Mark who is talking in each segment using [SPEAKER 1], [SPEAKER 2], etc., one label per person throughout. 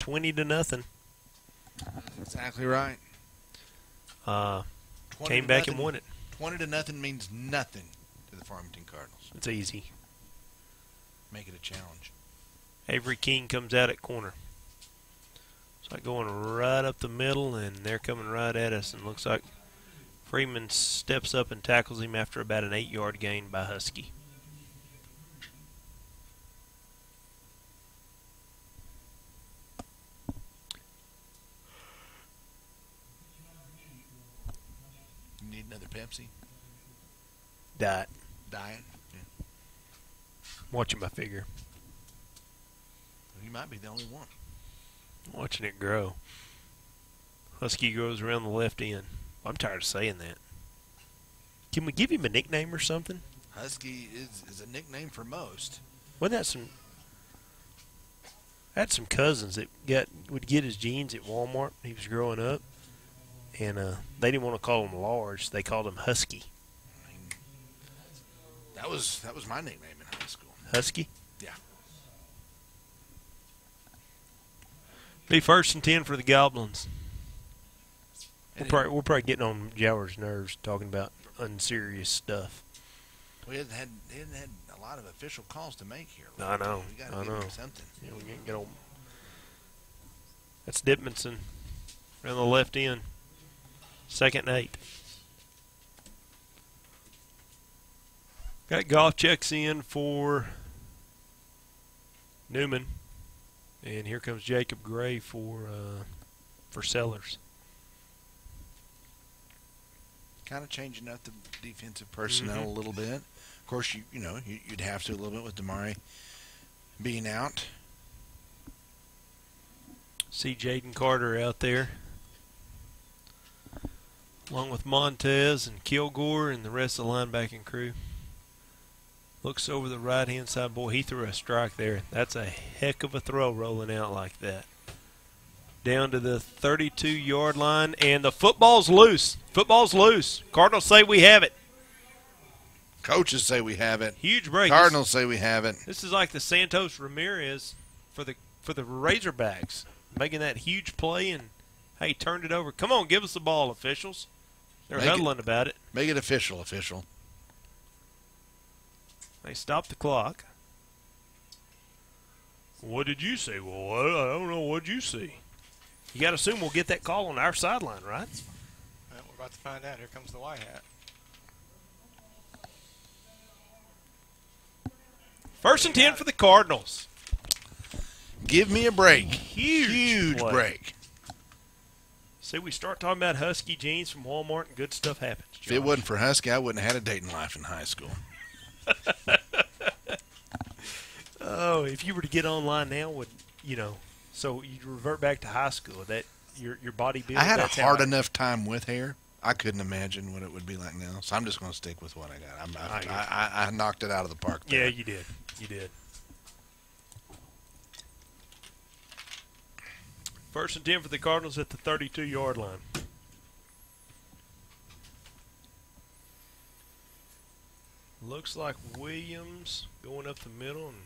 [SPEAKER 1] 20-0.
[SPEAKER 2] Exactly right.
[SPEAKER 1] Came back and won it.
[SPEAKER 2] 20-0 means nothing to the Farmington Cardinals.
[SPEAKER 1] It's easy.
[SPEAKER 2] Make it a challenge.
[SPEAKER 1] Avery King comes out at corner. It's like going right up the middle, and they're coming right at us. And looks like Freeman steps up and tackles him after about an 8-yard gain by Husky.
[SPEAKER 2] You need another Pepsi?
[SPEAKER 1] Diet.
[SPEAKER 2] Diet? Yeah.
[SPEAKER 1] Watching my figure.
[SPEAKER 2] You might be the only one.
[SPEAKER 1] Watching it grow. Husky grows around the left end. I'm tired of saying that. Can we give him a nickname or something?
[SPEAKER 2] Husky is a nickname for most.
[SPEAKER 1] Wasn't that some... I had some cousins that would get his jeans at Walmart when he was growing up. And they didn't want to call him large. They called him Husky.
[SPEAKER 2] I mean, that was my nickname in high school.
[SPEAKER 1] Husky?
[SPEAKER 2] Yeah.
[SPEAKER 1] Be 1st and 10 for the Goblins.
[SPEAKER 2] And
[SPEAKER 1] We're probably getting on Jower's nerves talking about unserious stuff.
[SPEAKER 2] We hadn't had a lot of official calls to make here.
[SPEAKER 1] I know.
[SPEAKER 2] We got to give him something.
[SPEAKER 1] Yeah, we can't get on. That's Dipmanson around the left end. 2nd and 8. Got Goff checks in for Newman. And here comes Jacob Gray for Sellers.
[SPEAKER 2] Kind of changing up the defensive personnel a little bit. Of course, you'd have to a little bit with Damari being out.
[SPEAKER 1] See Jaden Carter out there, along with Montez and Kilgore and the rest of the linebacking crew. Looks over the right-hand side. Boy, he threw a strike there. That's a heck of a throw rolling out like that. Down to the 32-yard line, and the football's loose. Football's loose. Cardinals say we have it.
[SPEAKER 2] Coaches say we have it.
[SPEAKER 1] Huge break.
[SPEAKER 2] Cardinals say we have it.
[SPEAKER 1] This is like the Santos Ramirez for the Razorbacks, making that huge play, and hey, turned it over. Come on, give us the ball, officials. They're huddling about it.
[SPEAKER 2] Make it official.
[SPEAKER 1] They stopped the clock. What did you see? Well, I don't know. What did you see? You got to assume we'll get that call on our sideline, right?
[SPEAKER 3] Well, we're about to find out. Here comes the white hat.
[SPEAKER 1] 1st and 10 for the Cardinals.
[SPEAKER 2] Give me a break.
[SPEAKER 1] Huge play.
[SPEAKER 2] Break.
[SPEAKER 1] See, we start talking about Husky jeans from Walmart, and good stuff happens. Josh.
[SPEAKER 2] If it wasn't for Husky, I wouldn't have had a dating life in high school.
[SPEAKER 1] Oh, if you were to get online now, so you'd revert back to high school. That your body build.
[SPEAKER 2] I had a hard enough time with hair. I couldn't imagine what it would be like now. So I'm just going to stick with what I got. I knocked it out of the park there.
[SPEAKER 1] Yeah, you did. You did. 1st and 10 for the Cardinals at the 32-yard line. Looks like Williams going up the middle. And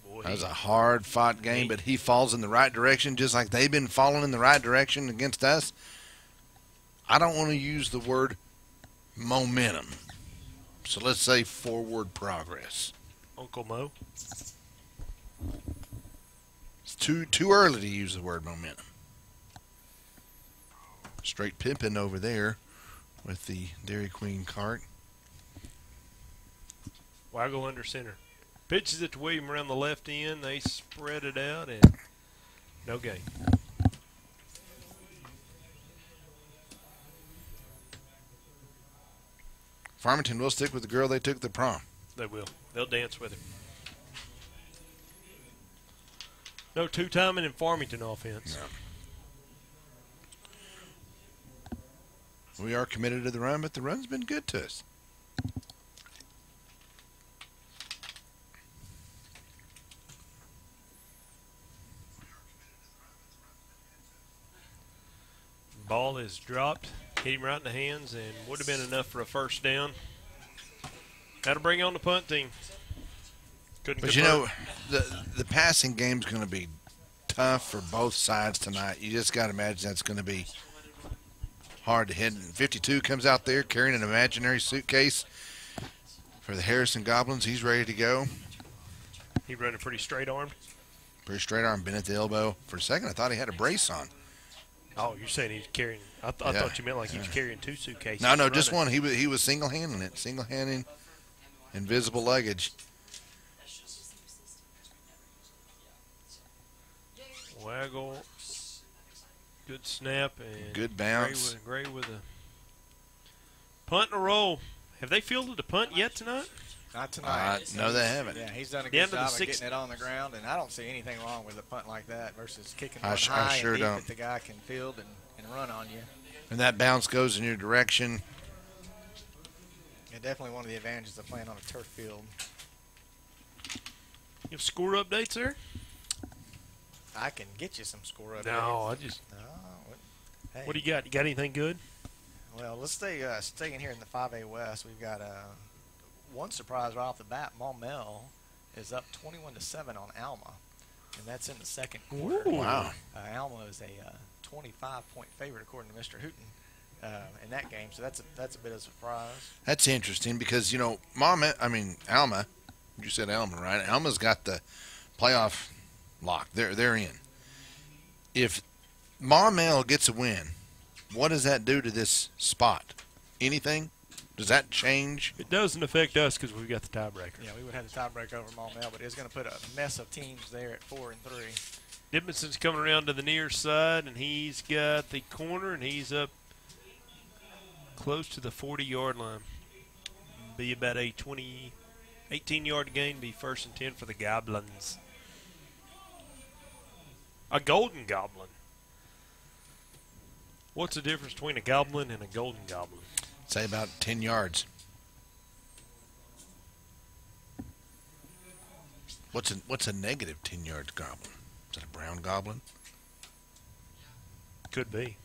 [SPEAKER 1] boy,
[SPEAKER 2] that was a hard-fought game, but he falls in the right direction just like they've been falling in the right direction against us. I don't want to use the word momentum. So let's say forward progress.
[SPEAKER 1] Uncle Mo.
[SPEAKER 2] It's too early to use the word momentum. Straight pimping over there with the Dairy Queen cart.
[SPEAKER 1] Waggle under center. Pitches it to William around the left end. They spread it out, and no gain.
[SPEAKER 2] Farmington will stick with the girl they took to the prom.
[SPEAKER 1] They will. They'll dance with her. No two-timing in Farmington offense.
[SPEAKER 2] No. We are committed to the run, but the run's been good to us.
[SPEAKER 1] Ball is dropped, hit him right in the hands, and would have been enough for a 1st down. That'll bring on the punt team. Couldn't
[SPEAKER 2] but
[SPEAKER 1] convert.
[SPEAKER 2] the passing game's going to be tough for both sides tonight. You just got to imagine that's going to be hard to hit. And 52 comes out there carrying an imaginary suitcase for the Harrison Goblins. He's ready to go.
[SPEAKER 1] He running pretty straight armed.
[SPEAKER 2] Pretty straight arm, bent at the elbow. For a second, I thought he had a brace on.
[SPEAKER 1] Oh, you're saying he's carrying? I thought you meant like he was carrying 2 suitcases.
[SPEAKER 2] No, just one. He was single-handing it, single-handing invisible luggage.
[SPEAKER 1] Waggle, good snap and
[SPEAKER 2] good bounce.
[SPEAKER 1] Gray with a punt and a roll. Have they fielded a punt yet tonight?
[SPEAKER 3] Not tonight.
[SPEAKER 2] No, they haven't.
[SPEAKER 3] Yeah, he's done a good job of getting it on the ground, and I don't see anything wrong with a punt like that versus kicking one high and deep that the guy can field and run on you.
[SPEAKER 2] And that bounce goes in your direction.
[SPEAKER 3] Yeah, definitely one of the advantages of playing on a turf field.
[SPEAKER 1] You have score updates there?
[SPEAKER 3] I can get you some score updates.
[SPEAKER 1] No, I just.
[SPEAKER 3] Hey.
[SPEAKER 1] What do you got? You got anything good?
[SPEAKER 3] Well, let's staying here in the 5A West. We've got one surprise right off the bat. Maumelle is up 21-7 on Alma, and that's in the second quarter.
[SPEAKER 1] Ooh.
[SPEAKER 2] Wow.
[SPEAKER 3] Alma is a 25-point favorite according to Mr. Hooten in that game, so that's a bit of a surprise.
[SPEAKER 2] That's interesting because, you know, Alma, you said Alma, right? Alma's got the playoff lock. They're in. If Maumelle gets a win, what does that do to this spot? Anything? Does that change?
[SPEAKER 1] It doesn't affect us because we've got the tiebreaker.
[SPEAKER 3] Yeah, we would have the tiebreaker over Maumelle, but it's going to put a mess of teams there at 4 and 3.
[SPEAKER 1] Dickinson's coming around to the near side, and he's got the corner, and he's up close to the 40-yard line. Be about a 18-yard gain, be 1st and 10 for the Goblins. A golden goblin. What's the difference between a goblin and a golden goblin?
[SPEAKER 2] Say about 10 yards. What's a negative 10-yard goblin? Is that a brown goblin?
[SPEAKER 1] Could be.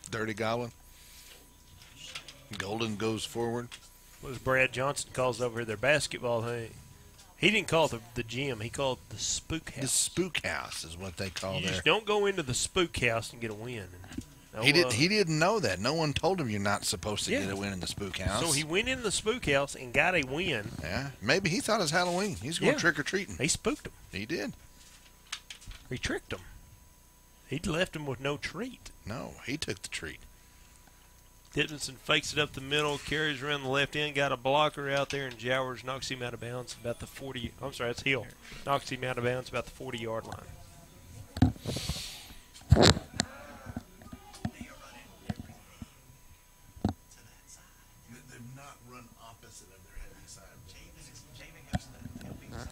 [SPEAKER 2] Dirty goblin? Golden goes forward.
[SPEAKER 1] What does Brad Johnson calls over here their basketball thing? He didn't call it the gym. He called it the spook house.
[SPEAKER 2] The spook house is what they call
[SPEAKER 1] You
[SPEAKER 2] there.
[SPEAKER 1] just don't go into the spook house and get a win. No,
[SPEAKER 2] He didn't know that. No one told him you're not supposed to get a win in the spook house.
[SPEAKER 1] So he went in the spook house and got a win.
[SPEAKER 2] Yeah, maybe he thought it was Halloween. He's going trick-or-treating.
[SPEAKER 1] He spooked him.
[SPEAKER 2] He did.
[SPEAKER 1] He tricked him. He left him with no treat.
[SPEAKER 2] No, he took the treat.
[SPEAKER 1] Dickinson fakes it up the middle, carries around the left end, got a blocker out there, and Jowers knocks him out of bounds about the 40. I'm sorry, that's Hill. Knocks him out of bounds about the 40-yard line.
[SPEAKER 2] They've not run opposite of their heavy side.
[SPEAKER 3] Javen goes to the heavy side.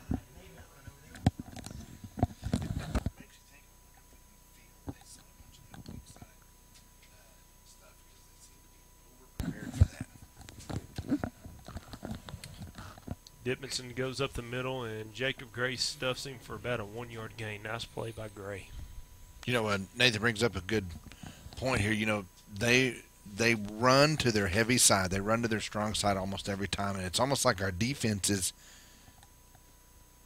[SPEAKER 1] Dickinson goes up the middle, and Jacob Gray stuffs him for about a 1-yard gain. Nice play by Gray.
[SPEAKER 2] You know, Nathan brings up a good point here. You know, they run to their heavy side. They run to their strong side almost every time, and it's almost like our defense is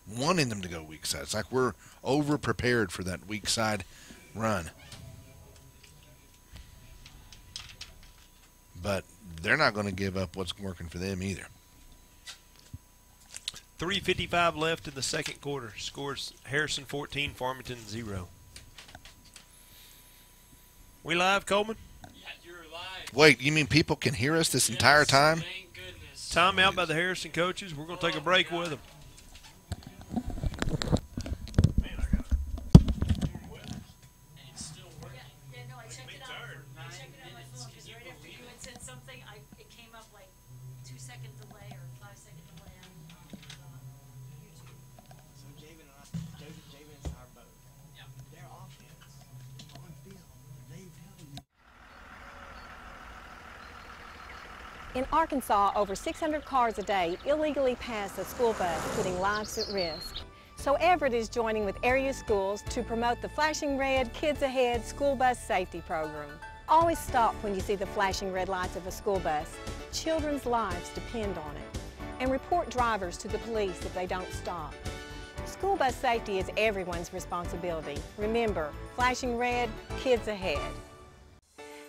[SPEAKER 2] wanting them to go weak side. It's like we're over-prepared for that weak side run. But they're not going to give up what's working for them either.
[SPEAKER 1] 3:55 left in the second quarter. Scores Harrison 14, Farmington 0. We live, Coleman?
[SPEAKER 4] Yeah, you're live.
[SPEAKER 2] Wait, you mean people can hear us this entire time?
[SPEAKER 4] Thank goodness.
[SPEAKER 1] Timeout by the Harrison coaches. We're going to take a break with them.
[SPEAKER 4] And it's still working.
[SPEAKER 5] Yeah, no, I checked it out. I checked it out on my phone because right after you had said something, it came up like 2-second delay or 5-second delay on YouTube.
[SPEAKER 6] So Javen is our boat.
[SPEAKER 4] Yeah.
[SPEAKER 6] Their offense on film, they telling you.
[SPEAKER 7] In Arkansas, over 600 cars a day illegally pass a school bus, putting lives at risk. So Everett is joining with area schools to promote the Flashing Red Kids Ahead school bus safety program. Always stop when you see the flashing red lights of a school bus. Children's lives depend on it. And report drivers to the police if they don't stop. School bus safety is everyone's responsibility. Remember, flashing red, kids ahead.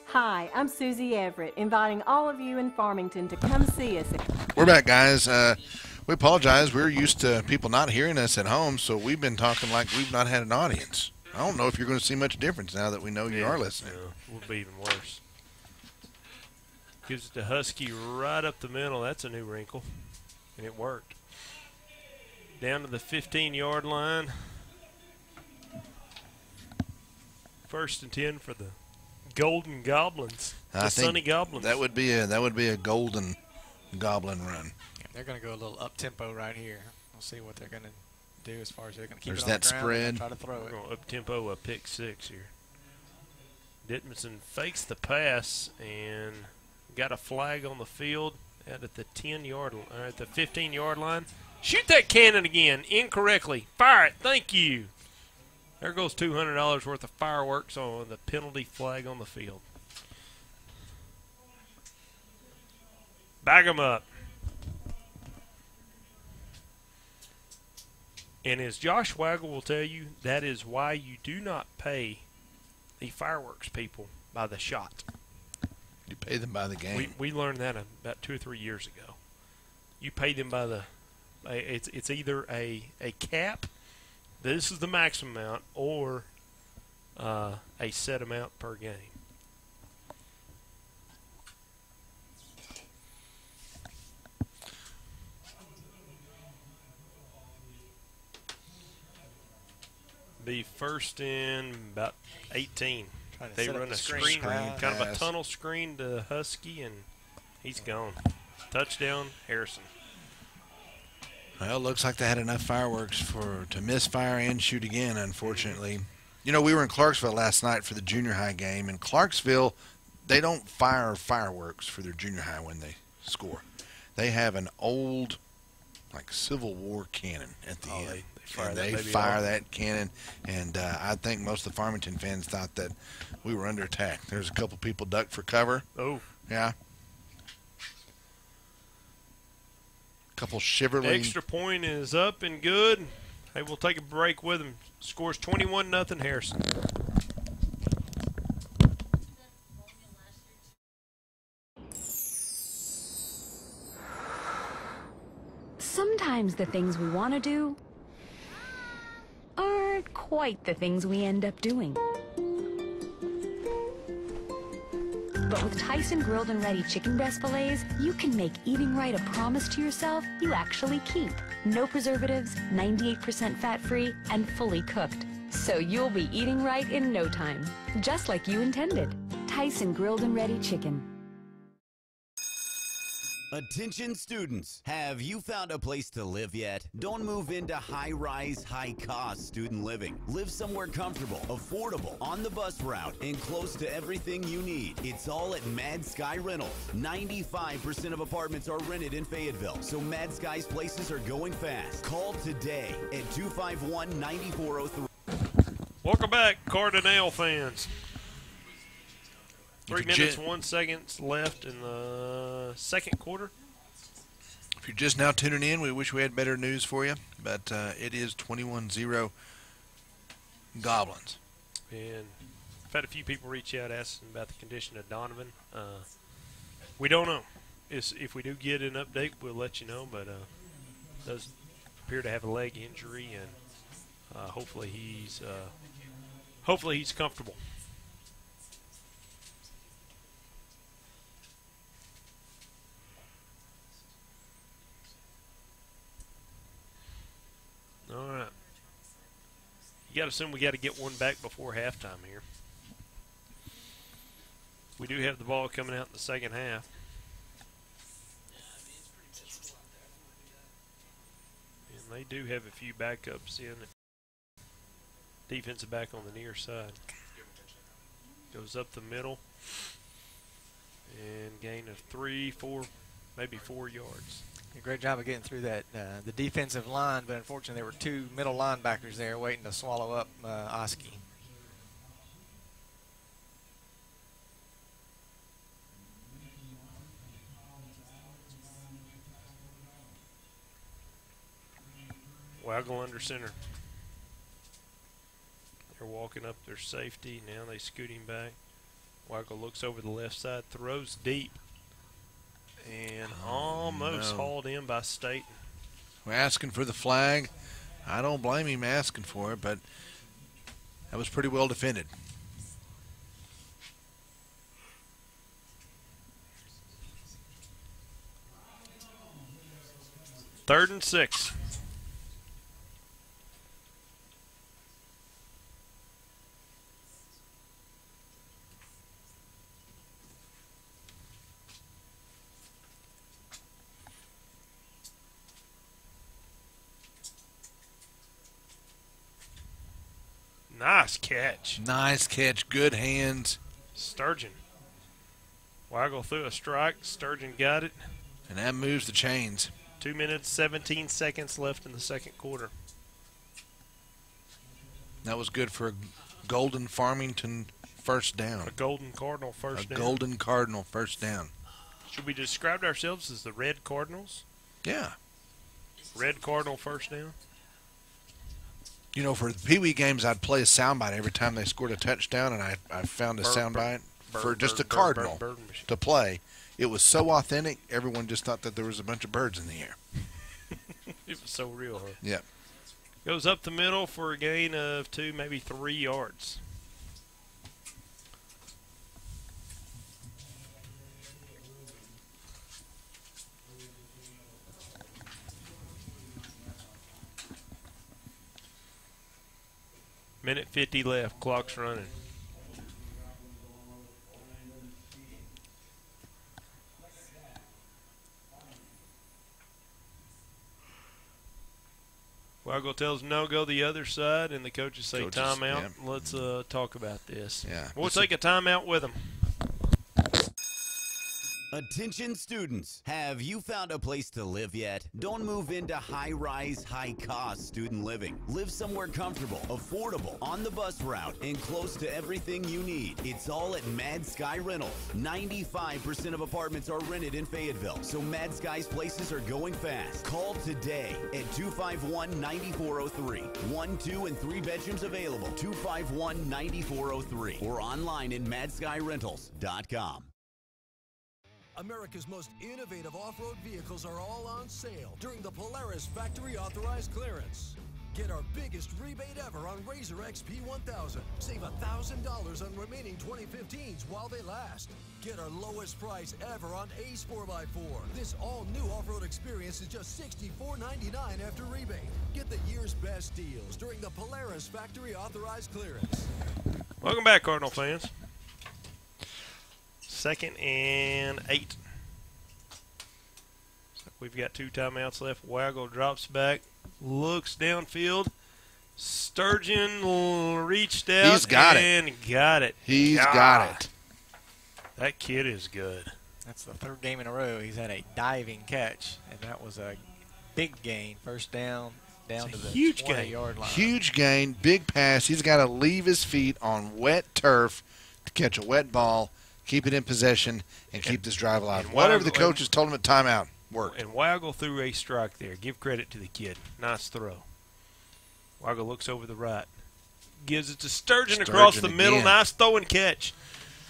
[SPEAKER 7] Hi, I'm Susie Everett, inviting all of you in Farmington to come see us.
[SPEAKER 2] We're back, guys. We apologize. We're used to people not hearing us at home, so we've been talking like we've not had an audience. I don't know if you're going to see much difference now that we know you are listening.
[SPEAKER 1] Yeah, would be even worse. Gives it to Husky right up the middle. That's a new wrinkle, and it worked. Down to the 15-yard line. 1st and 10 for the Golden Goblins. The Sunny Goblins.
[SPEAKER 2] That would be a golden goblin run.
[SPEAKER 3] Yeah, they're going to go a little up tempo right here. We'll see what they're going to do as far as they're going to keep
[SPEAKER 2] There's
[SPEAKER 3] it on
[SPEAKER 2] that
[SPEAKER 3] the ground
[SPEAKER 2] spread.
[SPEAKER 3] and try to throw
[SPEAKER 1] We're
[SPEAKER 3] it.
[SPEAKER 1] going up tempo a pick 6 here. Dittmanson fakes the pass and got a flag on the field out at the 15-yard line. Shoot that cannon again incorrectly. Fire it. Thank you. There goes $200 worth of fireworks on the penalty flag on the field. Bag them up. And as Josh Waggle will tell you, that is why you do not pay the fireworks people by the shot.
[SPEAKER 2] You pay them by the game.
[SPEAKER 1] We learned that about 2 or 3 years ago. You pay them by the it's either a cap, this is the maximum amount, or a set amount per game. Be first in about 18. They run a screen, kind of a tunnel screen to Husky, and he's gone. Touchdown, Harrison.
[SPEAKER 2] Well, looks like they had enough fireworks to misfire and shoot again, unfortunately. You know, we were in Clarksville last night for the junior high game. In Clarksville, they don't fire fireworks for their junior high when they score. They have an old, like, Civil War cannon at the end. They fire that cannon, and I think most of the Farmington fans thought that we were under attack. There's a couple people ducked for cover.
[SPEAKER 1] Oh.
[SPEAKER 2] Yeah. Couple shiverly.
[SPEAKER 1] Extra point is up and good. Hey, we'll take a break with him. Scores 21-0 Harrison.
[SPEAKER 8] Sometimes the things we want to do aren't quite the things we end up doing. But with Tyson grilled and ready chicken breast fillets, you can make eating right a promise to yourself you actually keep. No preservatives, 98% fat-free, and fully cooked. So you'll be eating right in no time, just like you intended. Tyson grilled and ready chicken.
[SPEAKER 9] Attention students, have you found a place to live yet? Don't move into high-rise, high-cost student living. Live somewhere comfortable, affordable, on the bus route, and close to everything you need. It's all at Mad Sky Rentals. 95% of apartments are rented in Fayetteville, so Mad Sky's places are going fast. Call today at 251-9403.
[SPEAKER 1] Welcome back, Cardinal fans. 3 minutes, 1 second left in the second quarter.
[SPEAKER 2] If you're just now tuning in, we wish we had better news for you, but it is 21-0 Goblins.
[SPEAKER 1] And I've had a few people reach out asking about the condition of Donovan. We don't know. If we do get an update, we'll let you know, but does appear to have a leg injury, and hopefully he's comfortable. All right. You got to assume we got to get one back before halftime here. We do have the ball coming out in the second half. And they do have a few backups in. Defensive back on the near side. Goes up the middle. And gain of 3, 4, maybe 4 yards.
[SPEAKER 3] A great job of getting through that the defensive line, but unfortunately there were 2 middle linebackers there waiting to swallow up Oski.
[SPEAKER 1] Waggle under center. They're walking up their safety. Now they scoot him back. Waggle looks over the left side, throws deep, and almost hauled in by Staten.
[SPEAKER 2] We're asking for the flag. I don't blame him asking for it, but that was pretty well defended.
[SPEAKER 1] Third and 6. Nice catch.
[SPEAKER 2] Nice catch. Good hands.
[SPEAKER 1] Sturgeon. Waggle threw a strike. Sturgeon got it.
[SPEAKER 2] And that moves the chains.
[SPEAKER 1] 2 minutes, 17 seconds left in the second quarter.
[SPEAKER 2] That was good for a golden Farmington first down.
[SPEAKER 1] A golden Cardinal first down.
[SPEAKER 2] A golden Cardinal first down.
[SPEAKER 1] Should we describe ourselves as the Red Cardinals?
[SPEAKER 2] Yeah.
[SPEAKER 1] Red Cardinal first down.
[SPEAKER 2] You know, for the Pee Wee games, I'd play a soundbite every time they scored a touchdown, and I found a soundbite for just a Cardinal to play. It was so authentic, everyone just thought that there was a bunch of birds in the air.
[SPEAKER 1] It was so real, huh?
[SPEAKER 2] Yeah.
[SPEAKER 1] Goes up the middle for a gain of 2, maybe 3 yards. Minute 50 left. Clock's running. Waggle tells no, go the other side, and the coaches say timeout.
[SPEAKER 2] Yeah.
[SPEAKER 1] Let's talk about this.
[SPEAKER 2] Yeah.
[SPEAKER 1] We'll take a timeout with them.
[SPEAKER 9] Attention students, have you found a place to live yet? Don't move into high-rise, high-cost student living. Live somewhere comfortable, affordable, on the bus route, and close to everything you need. It's all at Mad Sky Rentals. 95% of apartments are rented in Fayetteville, so Mad Sky's places are going fast. Call today at 251-9403. 1, 2, and 3 bedrooms available. 251-9403 or online at madskyrentals.com.
[SPEAKER 10] America's most innovative off-road vehicles are all on sale during the Polaris Factory Authorized Clearance. Get our biggest rebate ever on Razor XP 1000. Save $1,000 on remaining 2015s while they last. Get our lowest price ever on Ace 4x4. This all-new off-road experience is just $64.99 after rebate. Get the year's best deals during the Polaris Factory Authorized Clearance.
[SPEAKER 1] Welcome back, Cardinal fans. 2nd and 8. So we've got 2 timeouts left. Waggle drops back, looks downfield. Sturgeon reached out.
[SPEAKER 2] He's got
[SPEAKER 1] and got it.
[SPEAKER 2] He's got it.
[SPEAKER 1] That kid is good.
[SPEAKER 3] That's the 3rd game in a row he's had a diving catch, and that was a big gain. First down to the
[SPEAKER 1] huge
[SPEAKER 3] 20-yard line.
[SPEAKER 2] Huge gain, big pass. He's got to leave his feet on wet turf to catch a wet ball, keep it in possession, and keep this drive alive. Whatever the coaches told him at timeout worked.
[SPEAKER 1] And Waggle threw a strike there. Give credit to the kid. Nice throw. Waggle looks over the right. Gives it to Sturgeon across the middle.
[SPEAKER 2] Again.
[SPEAKER 1] Nice throw and catch.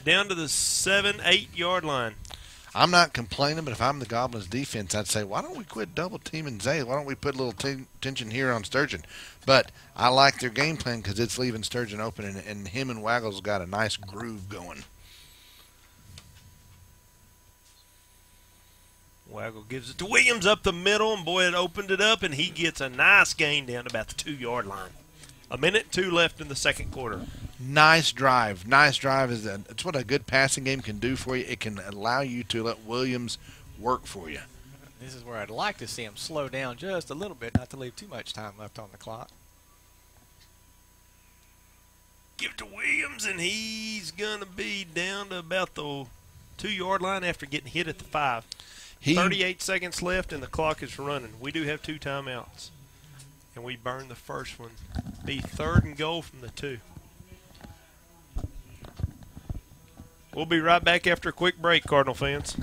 [SPEAKER 1] Down to the 7-8 yard line.
[SPEAKER 2] I'm not complaining, but if I'm the Goblins defense, I'd say, why don't we quit double teaming Zay? Why don't we put a little tension here on Sturgeon? But I like their game plan because it's leaving Sturgeon open, and him and Waggle's got a nice groove going.
[SPEAKER 1] Waggle gives it to Williams up the middle, and boy, it opened it up, and he gets a nice gain down to about the 2-yard line. 1:02 left in the second quarter.
[SPEAKER 2] Nice drive. Nice drive. It's what a good passing game can do for you. It can allow you to let Williams work for you.
[SPEAKER 3] This is where I'd like to see him slow down just a little bit, not to leave too much time left on the clock.
[SPEAKER 1] Give it to Williams, and he's going to be down to about the 2-yard line after getting hit at the 5. 38 seconds left, and the clock is running. We do have 2 timeouts, and we burn the first one. Be 3rd and goal from the 2. We'll be right back after a quick break, Cardinal fans.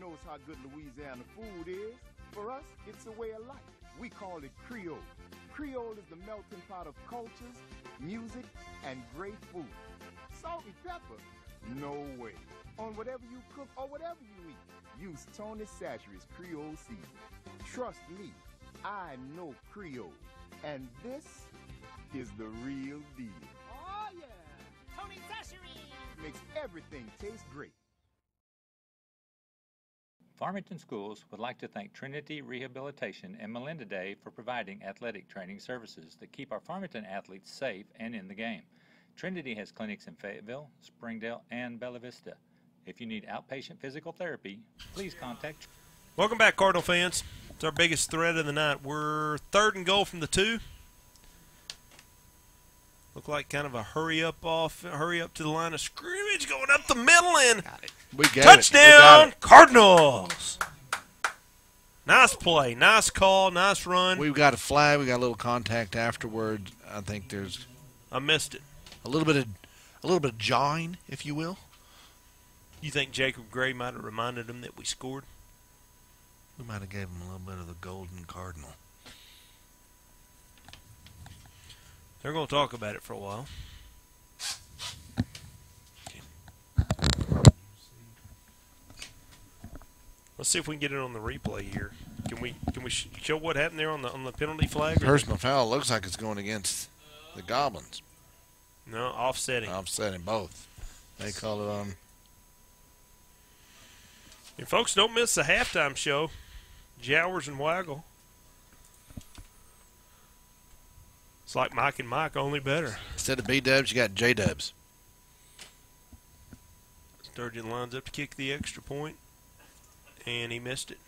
[SPEAKER 11] knows how good Louisiana food is. For us, it's a way of life. We call it Creole. Creole is the melting pot of cultures, music, and great food. Salt and pepper? No way. On whatever you cook or whatever you eat, use Tony Chachere's Creole seasoning. Trust me, I know Creole. And this is the real deal.
[SPEAKER 6] Oh, yeah. Tony Chachere's
[SPEAKER 11] Makes everything taste great.
[SPEAKER 12] Farmington Schools would like to thank Trinity Rehabilitation and Melinda Day for providing athletic training services that keep our Farmington athletes safe and in the game. Trinity has clinics in Fayetteville, Springdale, and Bella Vista. If you need outpatient physical therapy, please contact.
[SPEAKER 1] Welcome back, Cardinal fans. It's our biggest threat of the night. We're 3rd and goal from the 2. Look like kind of a hurry up to the line of scrimmage, going up the middle, and
[SPEAKER 2] we got
[SPEAKER 1] touchdown, Cardinals. Nice play, nice call, nice run.
[SPEAKER 2] We've got a flag. We got a little contact afterward. I think
[SPEAKER 1] I missed it.
[SPEAKER 2] A little bit of jawing, if you will.
[SPEAKER 1] You think Jacob Gray might have reminded him that we scored?
[SPEAKER 2] We might have gave him a little bit of the golden cardinal.
[SPEAKER 1] They're going to talk about it for a while. Let's see if we can get it on the replay here. Can we show what happened there on the penalty flag?
[SPEAKER 2] Personal foul looks like it's going against the Goblins.
[SPEAKER 1] No, offsetting.
[SPEAKER 2] Offsetting both. They call it on.
[SPEAKER 1] And folks, don't miss the halftime show. Jowers and Waggle. It's like Mike and Mike, only better.
[SPEAKER 2] Instead of B-dubs, you got J-dubs.
[SPEAKER 1] Sturgeon lines up to kick the extra point, and he missed it.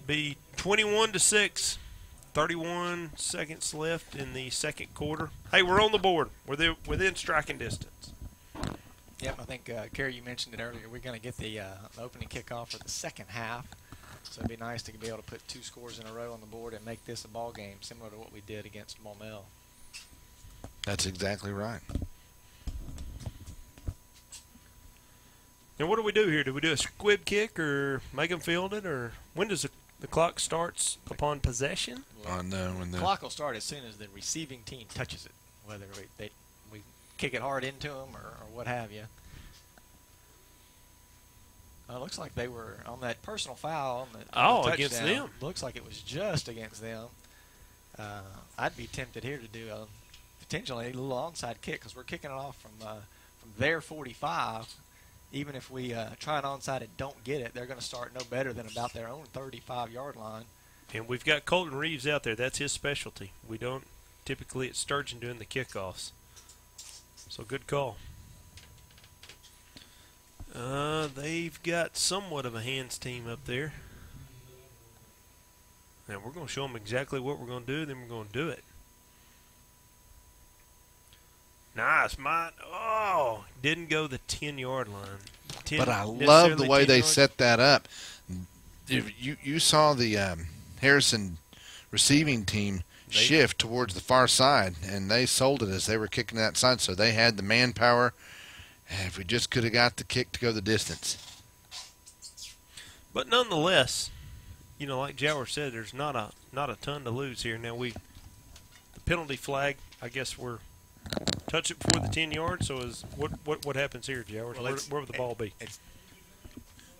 [SPEAKER 1] Be 21-6. 31 seconds left in the second quarter. Hey, we're on the board. We're within striking distance.
[SPEAKER 3] Yep, I think, Kerry, you mentioned it earlier. We're going to get the opening kickoff for the second half. So it'd be nice to be able to put 2 scores in a row on the board and make this a ball game, similar to what we did against Maumelle.
[SPEAKER 2] That's exactly right.
[SPEAKER 1] Now, what do we do here? Do we do a squib kick or make them field it, or when does the clock starts upon possession?
[SPEAKER 2] When the
[SPEAKER 3] clock will start as soon as the receiving team touches it, whether we kick it hard into them or what have you. It looks like they were on that personal foul on the
[SPEAKER 1] against
[SPEAKER 3] touchdown.
[SPEAKER 1] them.
[SPEAKER 3] Looks like it was just against them. I'd be tempted here to do potentially a little onside kick because we're kicking it off from their 45. Even if we try an onside and don't get it, they're going to start no better than about their own 35-yard line.
[SPEAKER 1] And we've got Colton Reeves out there. That's his specialty. We don't typically at Sturgeon doing the kickoffs. So good call. They've got somewhat of a hands team up there. Now we're going to show them exactly what we're going to do, then we're going to do it. Nice, Mike. Oh, didn't go the 10-yard line.
[SPEAKER 2] But I love the way they set that up. You saw the Harrison receiving team shift towards the far side, and they sold it as they were kicking that side, so they had the manpower. If we just could have got the kick to go the distance.
[SPEAKER 1] But nonetheless, like Jower said, there's not a ton to lose here. Now the penalty flag, I guess we're touch it before the 10 yards. So what happens here, Jower? Well, where would the ball be?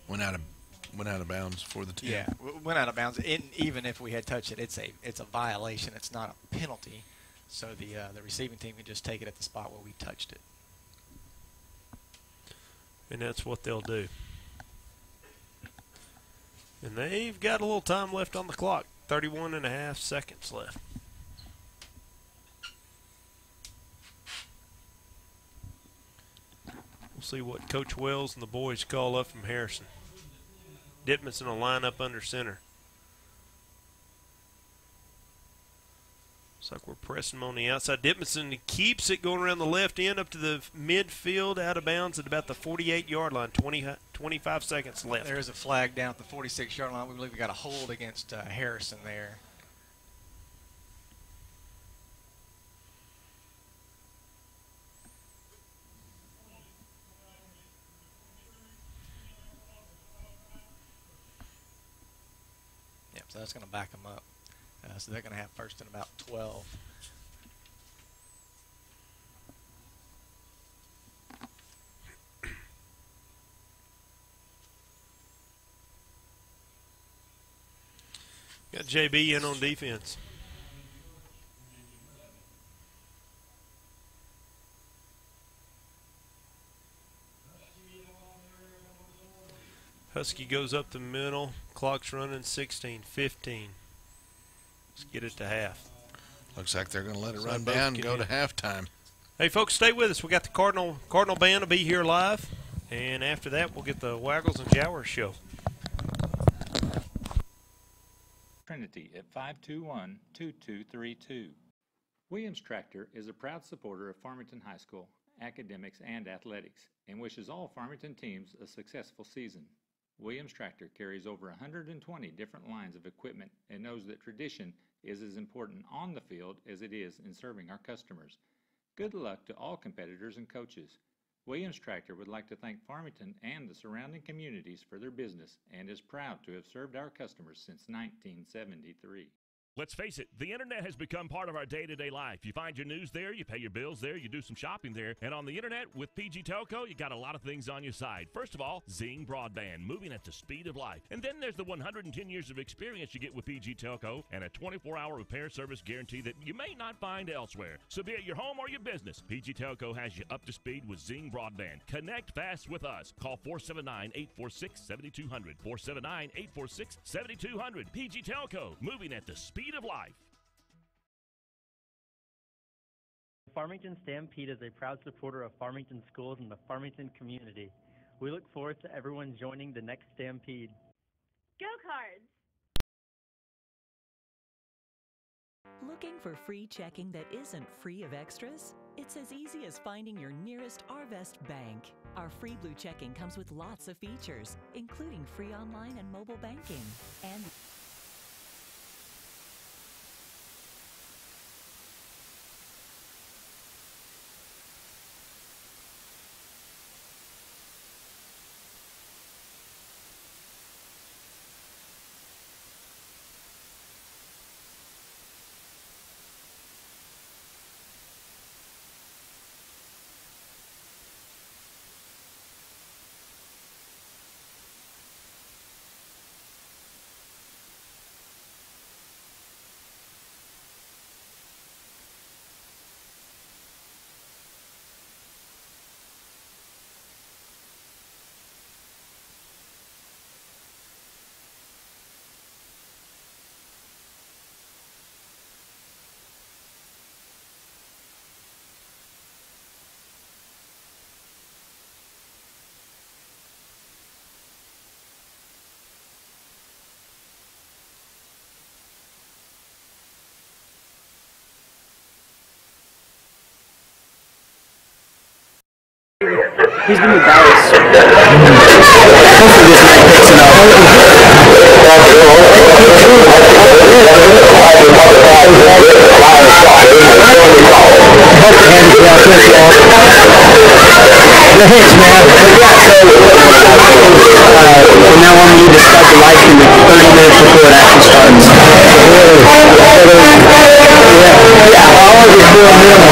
[SPEAKER 2] Went out of bounds for the 10.
[SPEAKER 3] Yeah, went out of bounds. Even if we had touched it, it's a violation. It's not a penalty. So the receiving team can just take it at the spot where we touched it.
[SPEAKER 1] And that's what they'll do. And they've got a little time left on the clock. 31.5 seconds left. We'll see what Coach Wells and the boys call up from Harrison. Dittmanson will line up under center. Looks like we're pressing him on the outside. Dittmanson keeps it going around the left end up to the midfield, out of bounds at about the 48-yard line. 25 seconds left.
[SPEAKER 3] There's a flag down at the 46-yard line. We believe we got a hold against Harrison there. so that's going to back them up. So they're going to have first and about 12.
[SPEAKER 1] Got JB in on defense. Husky goes up the middle. Clock's running 16, 15. Let's get it to half.
[SPEAKER 2] Looks like they're going to let it run down and go to halftime.
[SPEAKER 1] Hey, folks, stay with us. We got the Cardinal Band will be here live. And after that, we'll get the Waggles and Jowers show.
[SPEAKER 12] Trinity at 521-2232. Williams Tractor is a proud supporter of Farmington High School, academics, and athletics, and wishes all Farmington teams a successful season. Williams Tractor carries over 120 different lines of equipment and knows that tradition is as important on the field as it is in serving our customers. Good luck to all competitors and coaches. Williams Tractor would like to thank Farmington and the surrounding communities for their business and is proud to have served our customers since 1973.
[SPEAKER 13] Let's face it, the internet has become part of our day-to-day life. You find your news there, you pay your bills there, you do some shopping there, and on the internet with PG Telco, you got a lot of things on your side. First of all, Zing Broadband, moving at the speed of life. And then there's the 110 years of experience you get with PG Telco and a 24-hour repair service guarantee that you may not find elsewhere. So be it your home or your business, PG Telco has you up to speed with Zing Broadband. Connect fast with us. Call 479-846-7200. 479-846-7200. PG Telco, moving at the speed of life.
[SPEAKER 14] Farmington Stampede is a proud supporter of Farmington schools and the Farmington community. We look forward to everyone joining the next Stampede.
[SPEAKER 15] Go Cards!
[SPEAKER 16] Looking for free checking that isn't free of extras? It's as easy as finding your nearest Arvest bank. Our free blue checking comes with lots of features, including free online and mobile banking. And
[SPEAKER 17] He's been embarrassed. Hopefully this night picks it The hits, man. From now on, we need to start the live stream 30 minutes before it actually starts. Yeah, I'll always do a minimum.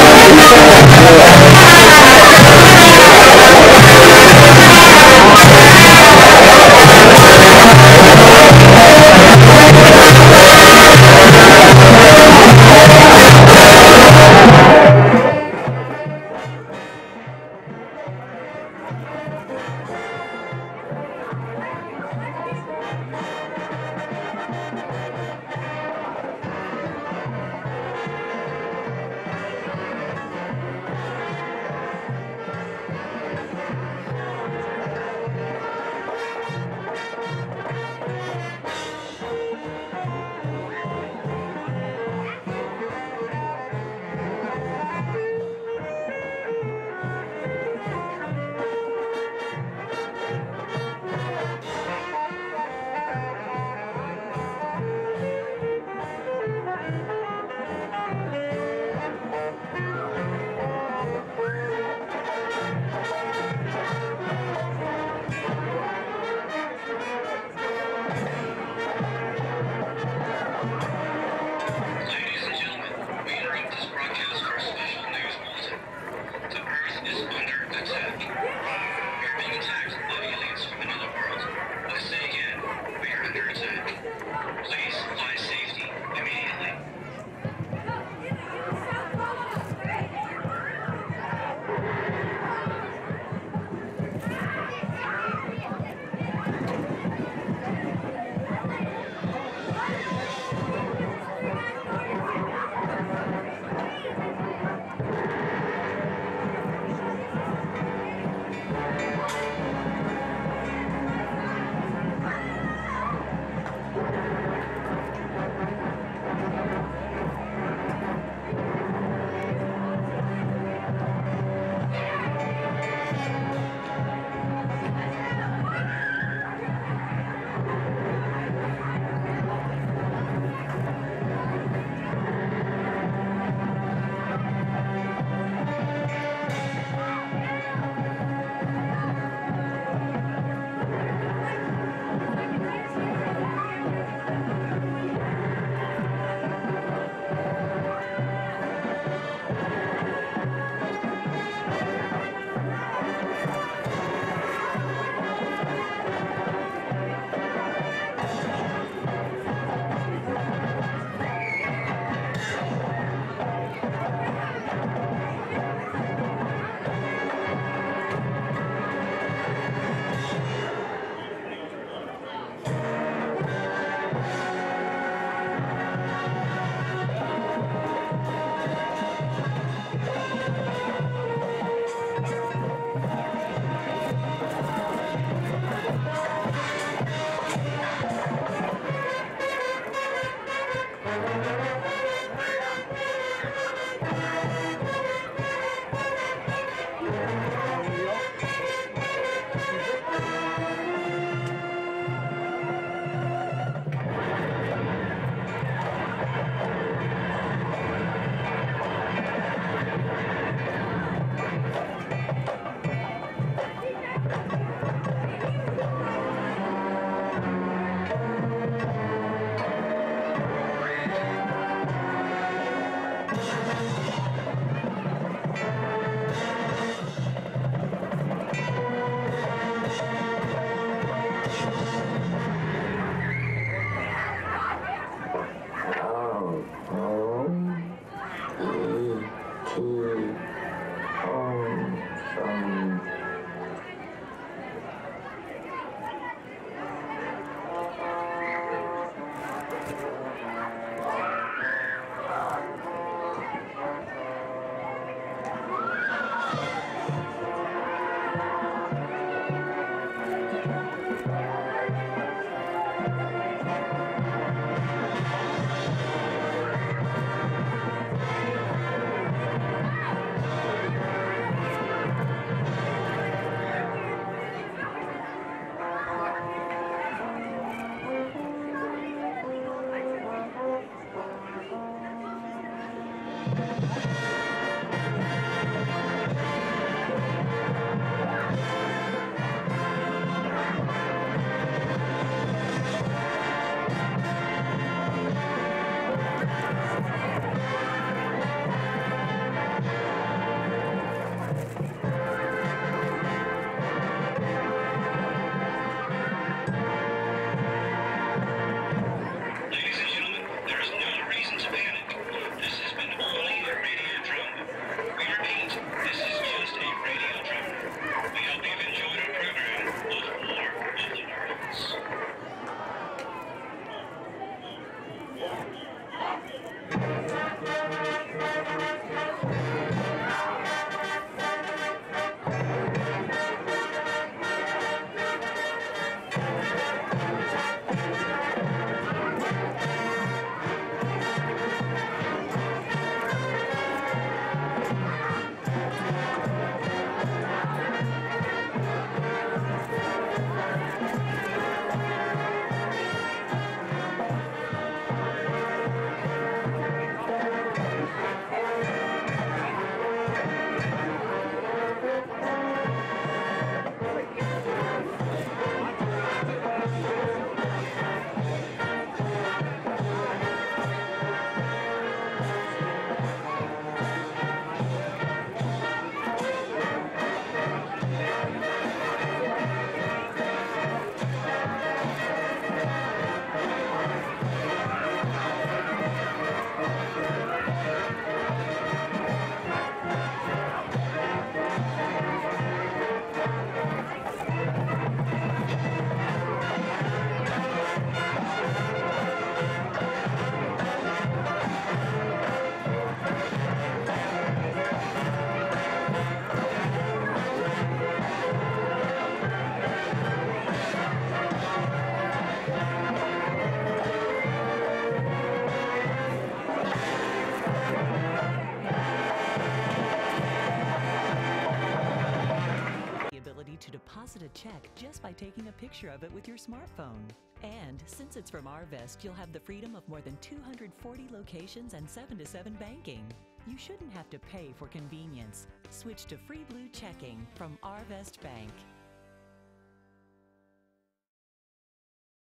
[SPEAKER 16] a check just by taking a picture of it with your smartphone. And since it's from Arvest, you'll have the freedom of more than 240 locations and 7-to-7 banking. You shouldn't have to pay for convenience. Switch to Free Blue Checking from Arvest Bank.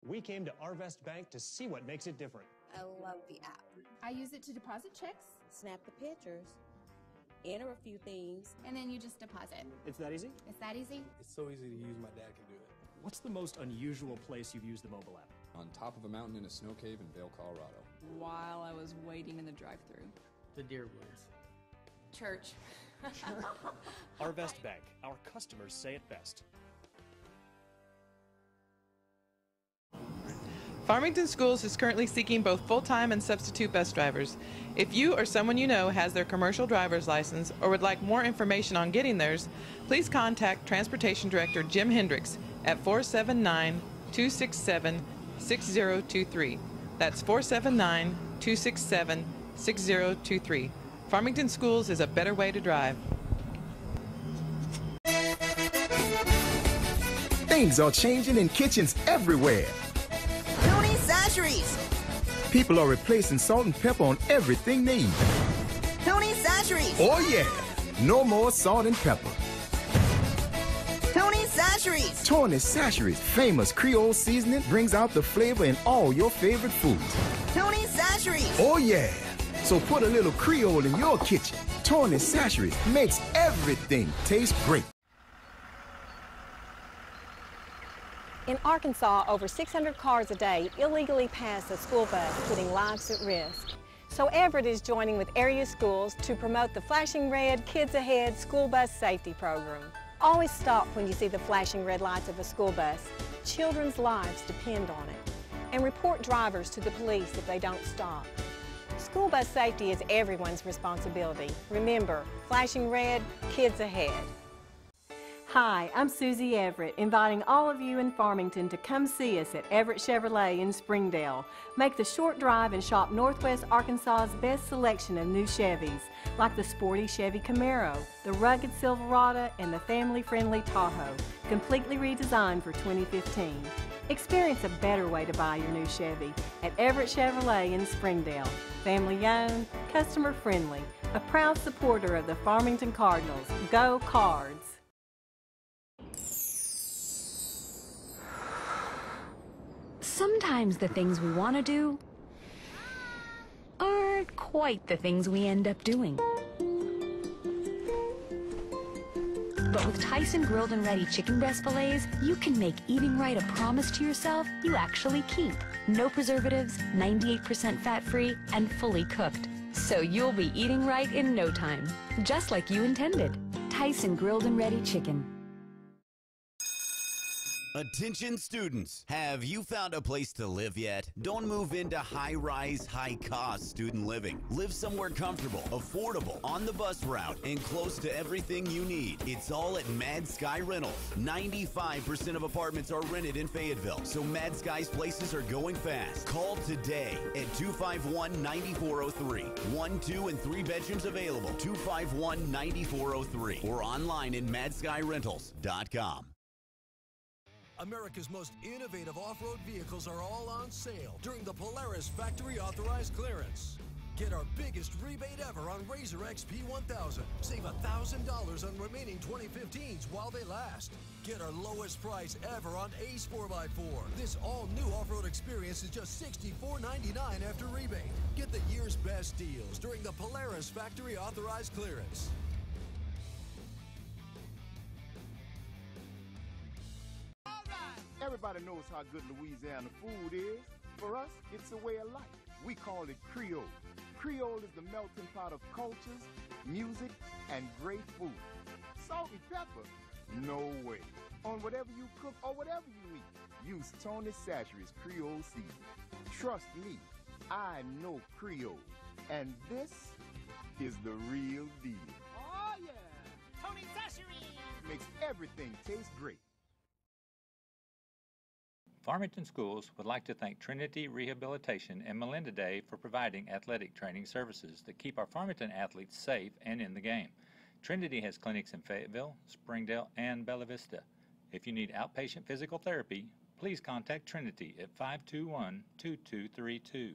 [SPEAKER 18] We came to Arvest Bank to see what makes it different.
[SPEAKER 19] I love the app. I use it to deposit checks, snap the pictures, enter a few things, and then you just deposit.
[SPEAKER 18] It's that easy?
[SPEAKER 19] It's that easy?
[SPEAKER 18] It's so easy to use, my dad can do it. What's the most unusual place you've used the mobile app?
[SPEAKER 20] On top of a mountain in a snow cave in Vail, Colorado.
[SPEAKER 19] While I was waiting in the drive-thru.
[SPEAKER 18] The deer woods.
[SPEAKER 19] Church.
[SPEAKER 18] Arvest Bank. Our customers say it best.
[SPEAKER 21] Farmington Schools is currently seeking both full-time and substitute bus drivers. If you or someone you know has their commercial driver's license or would like more information on getting theirs, please contact Transportation Director Jim Hendricks at 479-267-6023. That's 479-267-6023. Farmington Schools is a better way to drive.
[SPEAKER 22] Things are changing in kitchens everywhere.
[SPEAKER 23] Tony's Sasheries.
[SPEAKER 22] People are replacing salt and pepper on everything they eat.
[SPEAKER 23] Tony's Sasheries.
[SPEAKER 22] Oh yeah, no more salt and pepper.
[SPEAKER 23] Tony's Sasheries.
[SPEAKER 22] Tony's Sasheries, famous Creole seasoning, brings out the flavor in all your favorite foods.
[SPEAKER 23] Tony's Sasheries.
[SPEAKER 22] Oh yeah, so put a little Creole in your kitchen. Tony's Sasheries makes everything taste great.
[SPEAKER 7] In Arkansas, over 600 cars a day illegally pass a school bus, putting lives at risk. So Everett is joining with area schools to promote the Flashing Red Kids Ahead school bus safety program. Always stop when you see the flashing red lights of a school bus. Children's lives depend on it. And report drivers to the police if they don't stop. School bus safety is everyone's responsibility. Remember, flashing red, kids ahead. Hi, I'm Susie Everett, inviting all of you in Farmington to come see us at Everett Chevrolet in Springdale. Make the short drive and shop Northwest Arkansas's best selection of new Chevys, like the sporty Chevy Camaro, the rugged Silverado, and the family-friendly Tahoe, completely redesigned for 2015. Experience a better way to buy your new Chevy at Everett Chevrolet in Springdale. Family-owned, customer-friendly, a proud supporter of the Farmington Cardinals. Go Cards!
[SPEAKER 8] Sometimes the things we want to do aren't quite the things we end up doing. But with Tyson grilled and ready chicken breast fillets, you can make eating right a promise to yourself you actually keep. No preservatives, 98% fat-free, and fully cooked. So you'll be eating right in no time, just like you intended. Tyson grilled and ready chicken.
[SPEAKER 9] Attention students, have you found a place to live yet? Don't move into high-rise, high-cost student living. Live somewhere comfortable, affordable, on the bus route, and close to everything you need. It's all at Mad Sky Rentals. 95% of apartments are rented in Fayetteville, so Mad Sky's places are going fast. Call today at 251-9403. 1, 2, and 3 bedrooms available. 251-9403 or online at madskyrentals.com.
[SPEAKER 10] America's most innovative off-road vehicles are all on sale during the Polaris Factory Authorized Clearance. Get our biggest rebate ever on Razor XP 1000. Save $1,000 on remaining 2015s while they last. Get our lowest price ever on Ace 4x4. This all-new off-road experience is just $64.99 after rebate. Get the year's best deals during the Polaris Factory Authorized Clearance.
[SPEAKER 11] Everybody knows how good Louisiana food is. For us, it's a way of life. We call it Creole. Creole is the melting pot of cultures, music, and great food. Salt and pepper? No way. On whatever you cook or whatever you eat, use Tony's Sasheries Creole seasoning. Trust me, I know Creole. And this is the real deal.
[SPEAKER 23] Oh, yeah. Tony's Sasheries.
[SPEAKER 11] Makes everything taste great.
[SPEAKER 12] Farmington Schools would like to thank Trinity Rehabilitation and Melinda Day for providing athletic training services that keep our Farmington athletes safe and in the game. Trinity has clinics in Fayetteville, Springdale, and Bella Vista. If you need outpatient physical therapy, please contact Trinity at 521-2232.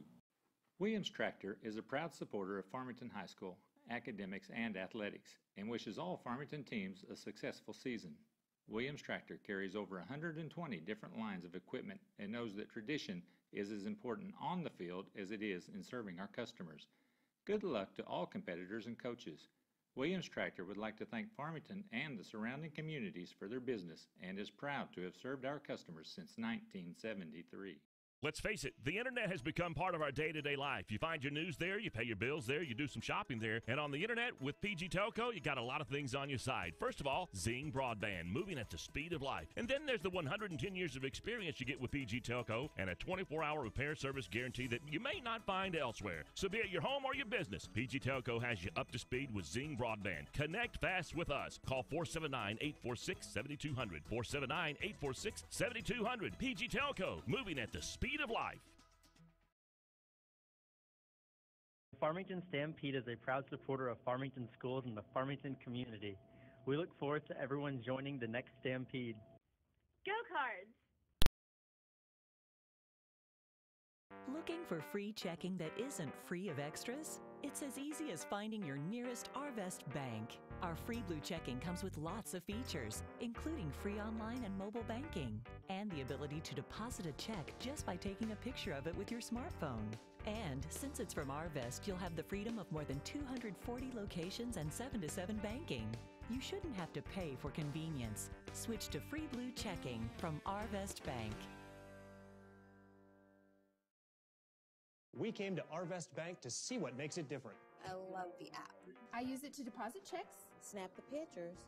[SPEAKER 12] Williams Tractor is a proud supporter of Farmington High School, academics, and athletics, and wishes all Farmington teams a successful season. Williams Tractor carries over 120 different lines of equipment and knows that tradition is as important on the field as it is in serving our customers. Good luck to all competitors and coaches. Williams Tractor would like to thank Farmington and the surrounding communities for their business and is proud to have served our customers since 1973.
[SPEAKER 13] Let's face it, the internet has become part of our day-to-day life. You find your news there, you pay your bills there, you do some shopping there, and on the internet with PG Telco, you got a lot of things on your side. First of all, Zing Broadband, moving at the speed of life. And then there's the 110 years of experience you get with PG Telco and a 24-hour repair service guarantee that you may not find elsewhere. So be it your home or your business, PG Telco has you up to speed with Zing Broadband. Connect fast with us. Call 479-846-7200. 479-846-7200. PG Telco, moving at the speed of life.
[SPEAKER 14] The Farmington Stampede is a proud supporter of Farmington schools and the Farmington community. We look forward to everyone joining the next Stampede.
[SPEAKER 15] Go Cards!
[SPEAKER 16] Looking for free checking that isn't free of extras? It's as easy as finding your nearest Arvest bank. Our free blue checking comes with lots of features, including free online and mobile banking, and the ability to deposit a check just by taking a picture of it with your smartphone. And since it's from Arvest, you'll have the freedom of more than 240 locations and 7-to-7 banking. You shouldn't have to pay for convenience. Switch to free blue checking from Arvest Bank.
[SPEAKER 18] We came to Arvest Bank to see what makes it different.
[SPEAKER 19] I love the app. I use it to deposit checks, snap the pictures,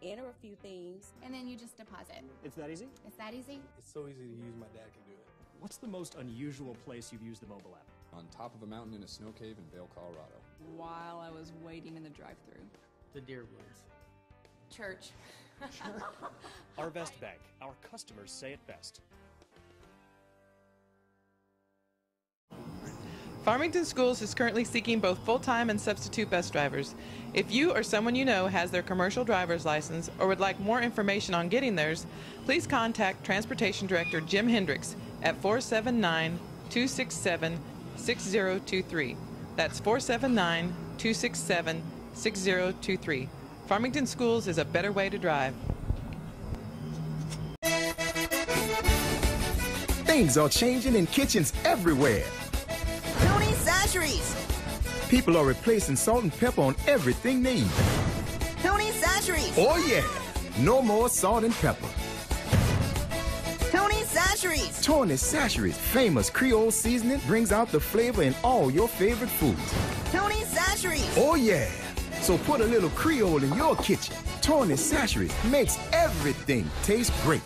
[SPEAKER 19] enter a few things, and then you just deposit.
[SPEAKER 18] It's that easy?
[SPEAKER 19] It's that easy?
[SPEAKER 4] It's so easy to use, my dad can do it.
[SPEAKER 18] What's the most unusual place you've used the mobile app?
[SPEAKER 20] On top of a mountain in a snow cave in Vail, Colorado.
[SPEAKER 5] While I was waiting in the drive-thru.
[SPEAKER 18] The Deer Woods.
[SPEAKER 5] Church.
[SPEAKER 18] Arvest Bank. Our customers say it best.
[SPEAKER 21] Farmington Schools is currently seeking both full-time and substitute bus drivers. If you or someone you know has their commercial driver's license or would like more information on getting theirs, please contact Transportation Director Jim Hendricks at 479-267-6023. That's 479-267-6023. Farmington Schools is a better way to drive.
[SPEAKER 22] Things are changing in kitchens everywhere.
[SPEAKER 23] Tony's Sasheries.
[SPEAKER 22] People are replacing salt and pepper on everything they eat.
[SPEAKER 23] Tony's Sasheries.
[SPEAKER 22] Oh yeah, no more salt and pepper.
[SPEAKER 23] Tony's Sasheries.
[SPEAKER 22] Tony's Sasheries, famous Creole seasoning, brings out the flavor in all your favorite foods.
[SPEAKER 23] Tony's Sasheries.
[SPEAKER 22] Oh yeah, so put a little Creole in your kitchen. Tony's Sasheries makes everything taste great.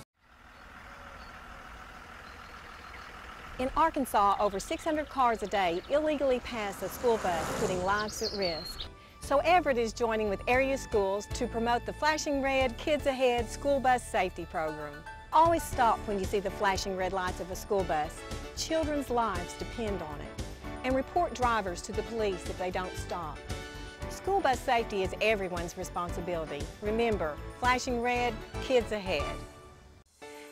[SPEAKER 7] In Arkansas, over 600 cars a day illegally pass a school bus, putting lives at risk. So Everett is joining with area schools to promote the Flashing Red Kids Ahead school bus safety program. Always stop when you see the flashing red lights of a school bus. Children's lives depend on it. And report drivers to the police if they don't stop. School bus safety is everyone's responsibility. Remember, flashing red, kids ahead.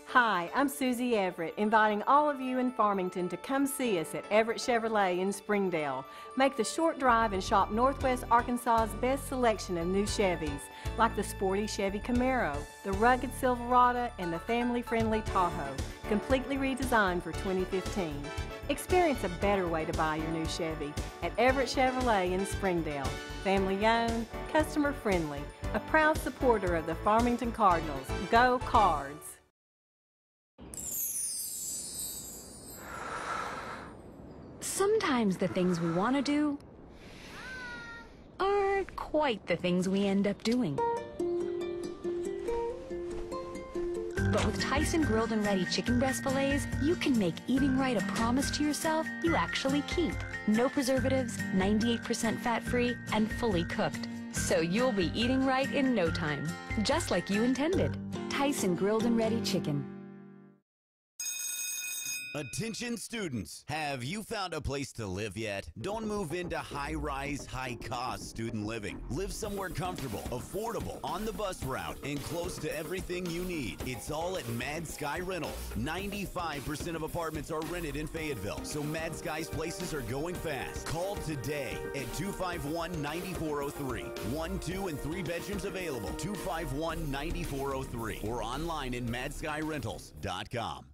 [SPEAKER 7] Hi, I'm Susie Everett, inviting all of you in Farmington to come see us at Everett Chevrolet in Springdale. Make the short drive and shop Northwest Arkansas's best selection of new Chevys, like the sporty Chevy Camaro, the rugged Silverado, and the family-friendly Tahoe, completely redesigned for 2015. Experience a better way to buy your new Chevy at Everett Chevrolet in Springdale. Family-owned, customer-friendly, a proud supporter of the Farmington Cardinals. Go Cards!
[SPEAKER 8] Sometimes the things we want to do aren't quite the things we end up doing. But with Tyson grilled and ready chicken breast fillets, you can make eating right a promise to yourself you actually keep. No preservatives, 98% fat-free, and fully cooked. So you'll be eating right in no time, just like you intended. Tyson grilled and ready chicken.
[SPEAKER 9] Attention students, have you found a place to live yet? Don't move into high-rise, high-cost student living. Live somewhere comfortable, affordable, on the bus route, and close to everything you need. It's all at Mad Sky Rentals. 95% of apartments are rented in Fayetteville, so Mad Sky's places are going fast. Call today at 251-9403. 1, 2, and 3 bedrooms available. 251-9403 or online at madskyrentals.com.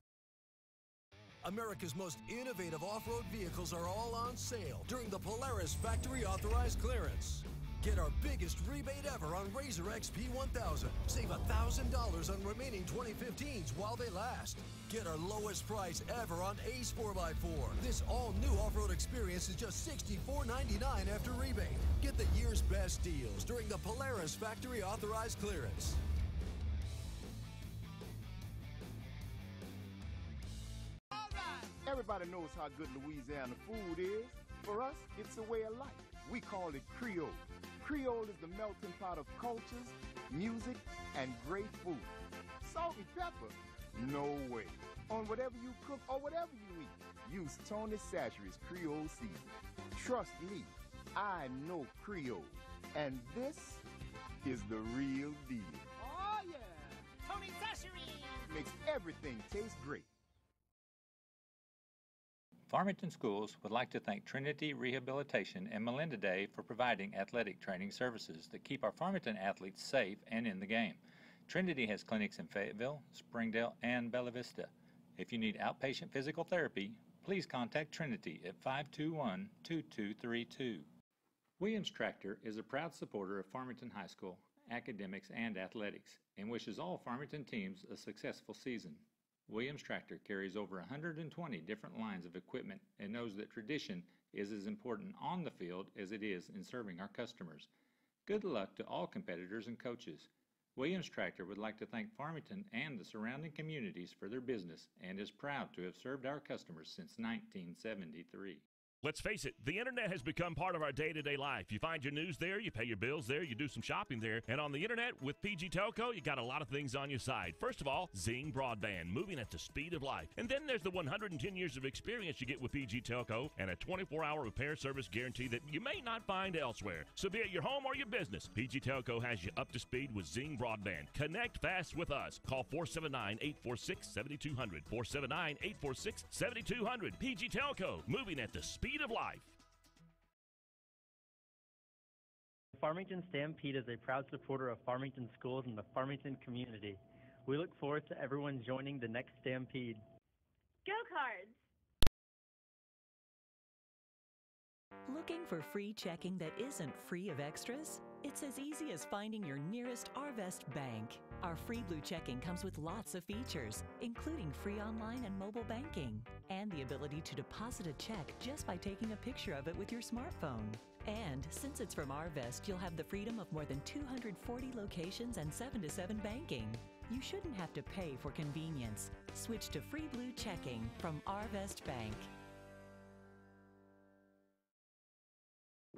[SPEAKER 10] America's most innovative off-road vehicles are all on sale during the Polaris Factory Authorized Clearance. Get our biggest rebate ever on Razor XP 1000. Save $1,000 on remaining 2015s while they last. Get our lowest price ever on Ace 4x4. This all-new off-road experience is just $64.99 after rebate. Get the year's best deals during the Polaris Factory Authorized Clearance.
[SPEAKER 11] Everybody knows how good Louisiana food is. For us, it's a way of life. We call it Creole. Creole is the melting pot of cultures, music, and great food. Salt and pepper? No way. On whatever you cook or whatever you eat, use Tony Chachere's Creole seasoning. Trust me, I know Creole. And this is the real deal.
[SPEAKER 23] Oh, yeah. Tony Chachere's
[SPEAKER 11] Makes everything taste great.
[SPEAKER 12] Farmington Schools would like to thank Trinity Rehabilitation and Melinda Day for providing athletic training services that keep our Farmington athletes safe and in the game. Trinity has clinics in Fayetteville, Springdale, and Bella Vista. If you need outpatient physical therapy, please contact Trinity at 521-2232. Williams Tractor is a proud supporter of Farmington High School, academics, and athletics, and wishes all Farmington teams a successful season. Williams Tractor carries over 120 different lines of equipment and knows that tradition is as important on the field as it is in serving our customers. Good luck to all competitors and coaches. Williams Tractor would like to thank Farmington and the surrounding communities for their business and is proud to have served our customers since 1973.
[SPEAKER 13] Let's face it, the internet has become part of our day-to-day life. You find your news there, you pay your bills there, you do some shopping there, and on the internet with PG Telco, you got a lot of things on your side. First of all, Zing Broadband, moving at the speed of light. And then there's the 110 years of experience you get with PG Telco and a 24-hour repair service guarantee that you may not find elsewhere. So be it your home or your business, PG Telco has you up to speed with Zing Broadband. Connect fast with us. Call 479-846-7200. 479-846-7200. PG Telco, moving at the speed of life.
[SPEAKER 14] Farmington Stampede is a proud supporter of Farmington schools and the Farmington community. We look forward to everyone joining the next Stampede.
[SPEAKER 15] Go Cards!
[SPEAKER 16] Looking for free checking that isn't free of extras? It's as easy as finding your nearest Arvest bank. Our free blue checking comes with lots of features, including free online and mobile banking, and the ability to deposit a check just by taking a picture of it with your smartphone. And since it's from Arvest, you'll have the freedom of more than 240 locations and 7-to-7 banking. You shouldn't have to pay for convenience. Switch to free blue checking from Arvest Bank.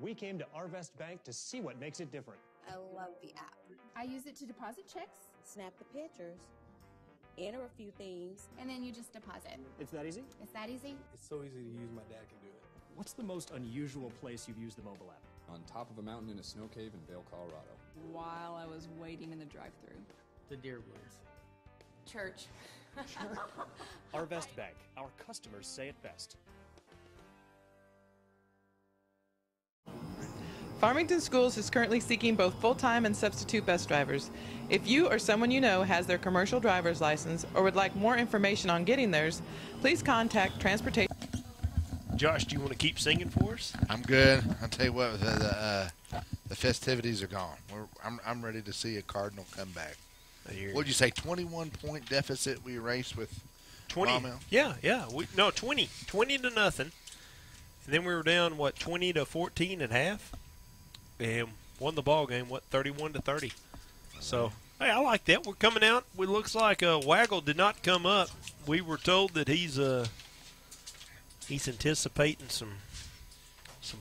[SPEAKER 18] We came to Arvest Bank to see what makes it different.
[SPEAKER 19] I love the app. I use it to deposit checks, snap the pictures, enter a few things, and then you just deposit.
[SPEAKER 18] It's that easy?
[SPEAKER 19] It's that easy?
[SPEAKER 4] It's so easy to use, my dad can do it.
[SPEAKER 18] What's the most unusual place you've used the mobile app?
[SPEAKER 20] On top of a mountain in a snow cave in Vail, Colorado.
[SPEAKER 5] While I was waiting in the drive-thru.
[SPEAKER 14] The Deer Woods.
[SPEAKER 5] Church.
[SPEAKER 18] Arvest Bank. Our customers say it best.
[SPEAKER 21] Farmington Schools is currently seeking both full-time and substitute bus drivers. If you or someone you know has their commercial driver's license or would like more information on getting theirs, please contact Transportation.
[SPEAKER 1] Josh, do you want to keep singing for us?
[SPEAKER 2] I'm good. I'll tell you what, the festivities are gone. I'm ready to see a Cardinal come back. What'd you say, 21-point deficit we erased with
[SPEAKER 1] 20.
[SPEAKER 2] Maumelle?
[SPEAKER 1] Yeah. 20 to nothing. And then we were down, 20 to 14 at half? And won the ball game, 31 to 30. So, hey, I like that. We're coming out. It looks like Waggle did not come up. We were told that he's anticipating some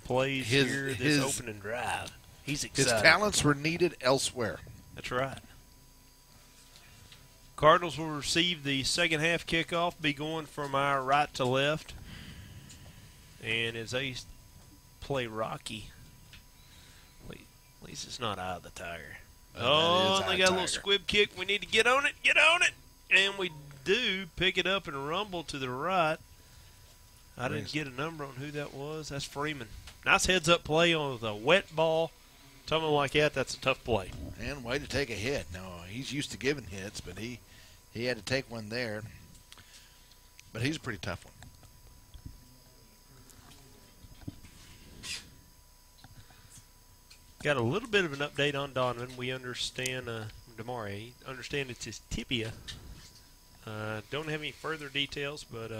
[SPEAKER 1] plays here this opening drive. He's excited.
[SPEAKER 2] His talents were needed elsewhere.
[SPEAKER 1] That's right. Cardinals will receive the second half kickoff, be going from our right to left. And as they play Rocky, at least it's not Eye of the Tiger. Oh, and they got a little squib kick. We need to get on it, And we do pick it up and rumble to the right. I didn't get a number on who that was. That's Freeman. Nice heads-up play on the wet ball. Something like that, that's a tough play.
[SPEAKER 2] And way to take a hit. No, he's used to giving hits, but he had to take one there. But he's a pretty tough one.
[SPEAKER 1] Got a little bit of an update on Donovan. We understand, Damari, understand it's his tibia. Don't have any further details, but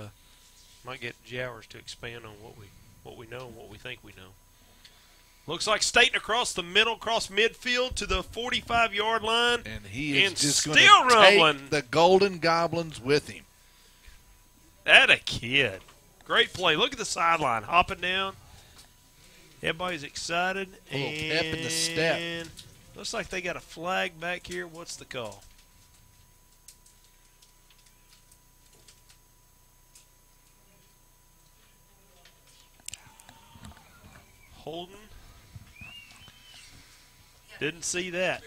[SPEAKER 1] might get Jowers to expand on what we know and what we think we know. Looks like Staten across the middle, across midfield to the 45-yard line.
[SPEAKER 2] And he is just going
[SPEAKER 1] still
[SPEAKER 2] to
[SPEAKER 1] rumbling.
[SPEAKER 2] Take the Golden Goblins with him.
[SPEAKER 1] That a kid. Great play. Look at the sideline, hopping down. Everybody's excited.
[SPEAKER 2] A little pep in the step.
[SPEAKER 1] Looks like they got a flag back here. What's the call? Holding. Didn't see that.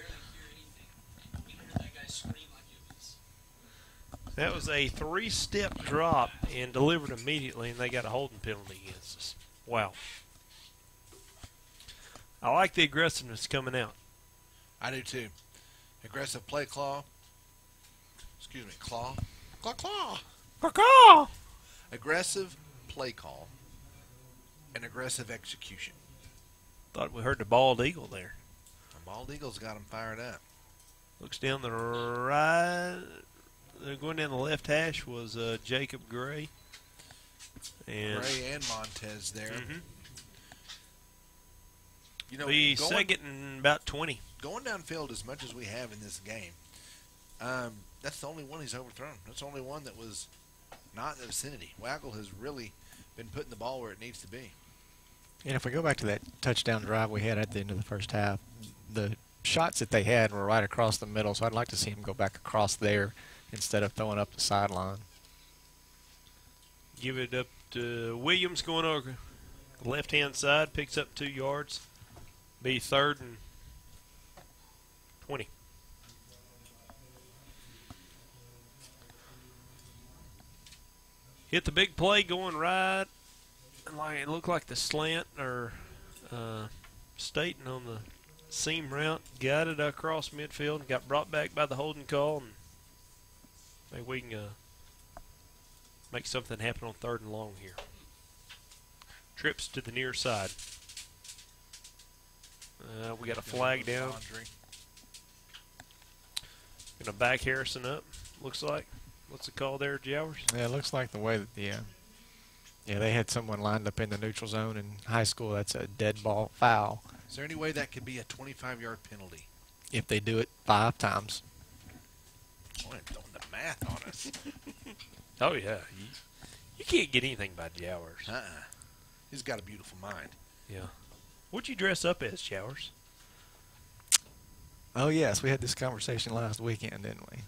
[SPEAKER 1] That was a 3-step drop and delivered immediately, and they got a holding penalty against us. Wow. I like the aggressiveness coming out.
[SPEAKER 2] I do too. Aggressive play claw. Excuse me, claw. Claw, claw.
[SPEAKER 1] Claw, claw.
[SPEAKER 2] Aggressive play call and aggressive execution.
[SPEAKER 1] Thought we heard the bald eagle there.
[SPEAKER 2] The bald eagle's got him fired up.
[SPEAKER 1] Looks down the right. They're going down the left hash was Jacob Gray. And
[SPEAKER 2] Gray and Montez there.
[SPEAKER 1] Mm-hmm.
[SPEAKER 2] You know,
[SPEAKER 1] the second and about 20.
[SPEAKER 2] Going downfield as much as we have in this game, that's the only one he's overthrown. That's the only one that was not in the vicinity. Waggle has really been putting the ball where it needs to be.
[SPEAKER 3] And if we go back to that touchdown drive we had at the end of the first half, the shots that they had were right across the middle, so I'd like to see him go back across there instead of throwing up the sideline.
[SPEAKER 1] Give it up to Williams going over the left-hand side, picks up 2 yards. Be 3rd and 20. Hit the big play going right. It looked like the slant or Staten on the seam route. Got it across midfield and got brought back by the holding call. And maybe we can make something happen on 3rd and long here. Trips to the near side. We got a flag down. Going to back Harrison up, looks like. What's the call there, Jowers?
[SPEAKER 3] Yeah, it looks like the way that they had someone lined up in the neutral zone in high school. That's a dead ball foul.
[SPEAKER 2] Is there any way that could be a 25-yard penalty?
[SPEAKER 3] If they do it 5 times.
[SPEAKER 2] Boy, I'm throwing the math on us.
[SPEAKER 1] Oh, yeah. You can't get anything by Jowers.
[SPEAKER 2] He's got a beautiful mind.
[SPEAKER 1] Yeah. What'd you dress up as, Jowers?
[SPEAKER 3] Oh, yes. We had this conversation last weekend, didn't we?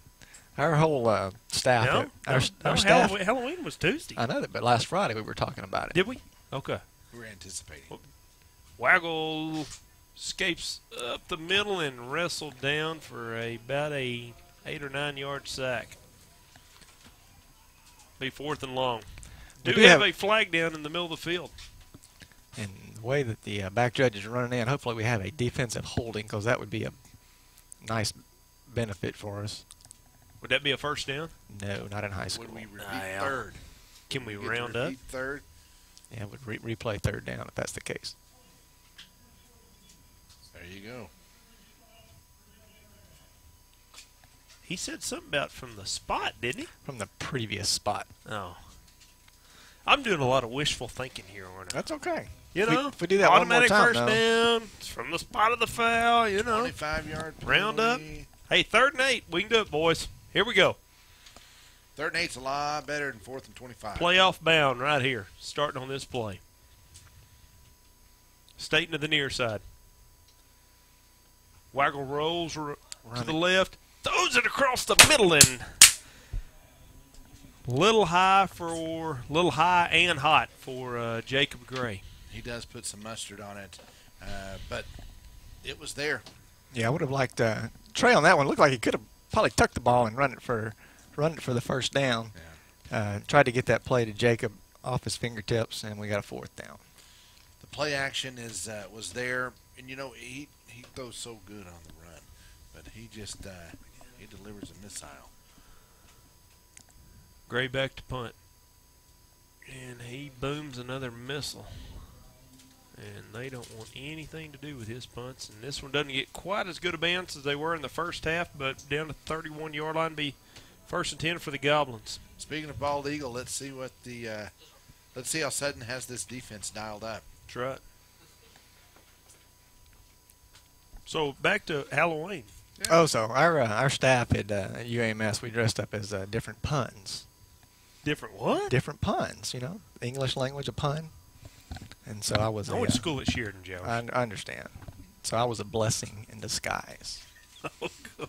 [SPEAKER 3] Our whole staff.
[SPEAKER 1] Our staff. Halloween was Tuesday.
[SPEAKER 3] I know that, but last Friday we were talking about it.
[SPEAKER 1] Did we? Okay.
[SPEAKER 2] We were anticipating.
[SPEAKER 1] Waggle escapes up the middle and wrestled down for about a 8 or 9 yard sack. Be 4th and long. Do have a flag down in the middle of the field.
[SPEAKER 3] And the way that the back judge is running in, hopefully we have a defensive holding because that would be a nice benefit for us.
[SPEAKER 1] Would that be a first down?
[SPEAKER 3] No, not in high school.
[SPEAKER 2] Would we repeat 3rd?
[SPEAKER 1] Can we round up?
[SPEAKER 2] 3rd?
[SPEAKER 3] Yeah, would replay 3rd down if that's the case.
[SPEAKER 2] There you go.
[SPEAKER 1] He said something about from the spot, didn't he?
[SPEAKER 3] From the previous spot.
[SPEAKER 1] Oh. I'm doing a lot of wishful thinking here, aren't I?
[SPEAKER 3] That's okay.
[SPEAKER 1] You know,
[SPEAKER 3] if we do that
[SPEAKER 1] automatic
[SPEAKER 3] one more
[SPEAKER 1] first
[SPEAKER 3] time,
[SPEAKER 1] down. It's from the spot of the foul, you know.
[SPEAKER 2] 25-yard
[SPEAKER 1] round up. Hey, 3rd and 8. We can do it, boys. Here we go.
[SPEAKER 2] 3rd and 8's a lot better than 4th and 25.
[SPEAKER 1] Playoff bound right here, starting on this play. Staten to the near side. Waggle rolls to the left. Throws it across the middle and little high and hot for Jacob Gray.
[SPEAKER 2] He does put some mustard on it, but it was there.
[SPEAKER 3] Yeah, I would have liked Trey on that one. Looked like he could have probably tucked the ball and run it for the first down.
[SPEAKER 2] Yeah.
[SPEAKER 3] Tried to get that play to Jacob off his fingertips, and we got a 4th down.
[SPEAKER 2] The play action was there, and he throws so good on the run, but he just he delivers a missile.
[SPEAKER 1] Gray back to punt, and he booms another missile. And they don't want anything to do with his punts. And this one doesn't get quite as good a bounce as they were in the first half, but down to the 31-yard line, be 1st and 10 for the Goblins.
[SPEAKER 2] Speaking of bald eagle, let's see how Sutton has this defense dialed up.
[SPEAKER 1] That's right. So back to Halloween.
[SPEAKER 3] Yeah. Oh, so our staff at UAMS, we dressed up as different puns.
[SPEAKER 1] Different what?
[SPEAKER 3] Different puns. English language, a pun. And so I was.
[SPEAKER 1] I went to school at Sheridan, Joe.
[SPEAKER 3] I understand. So I was a blessing in disguise.
[SPEAKER 1] Oh, gosh.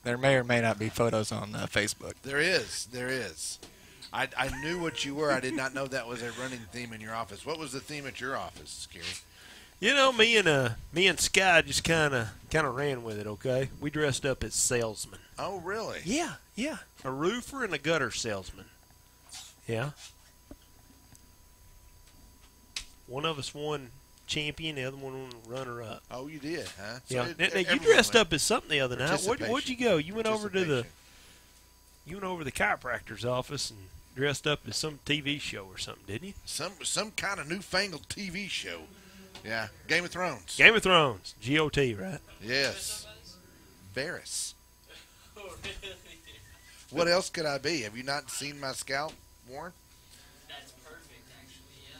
[SPEAKER 3] There may or may not be photos on Facebook.
[SPEAKER 2] There is. I knew what you were. I did not know that was a running theme in your office. What was the theme at your office, Scary?
[SPEAKER 1] Me and Sky just kind of ran with it. Okay, we dressed up as salesmen.
[SPEAKER 2] Oh, really?
[SPEAKER 1] Yeah. A roofer and a gutter salesman. Yeah. One of us won champion, the other one won runner-up.
[SPEAKER 2] Oh, you did, huh?
[SPEAKER 1] Yeah.
[SPEAKER 2] So
[SPEAKER 1] now you dressed up as something the other night. Where'd you go? You went over to the chiropractor's office and dressed up as some TV show or something, didn't you?
[SPEAKER 2] Some kind of newfangled TV show. Yeah, Game of Thrones.
[SPEAKER 1] Game of Thrones, GOT, right?
[SPEAKER 2] Yes. Varys. What else could I be? Have you not seen my scalp, Warren?
[SPEAKER 6] That's perfect, actually, yeah.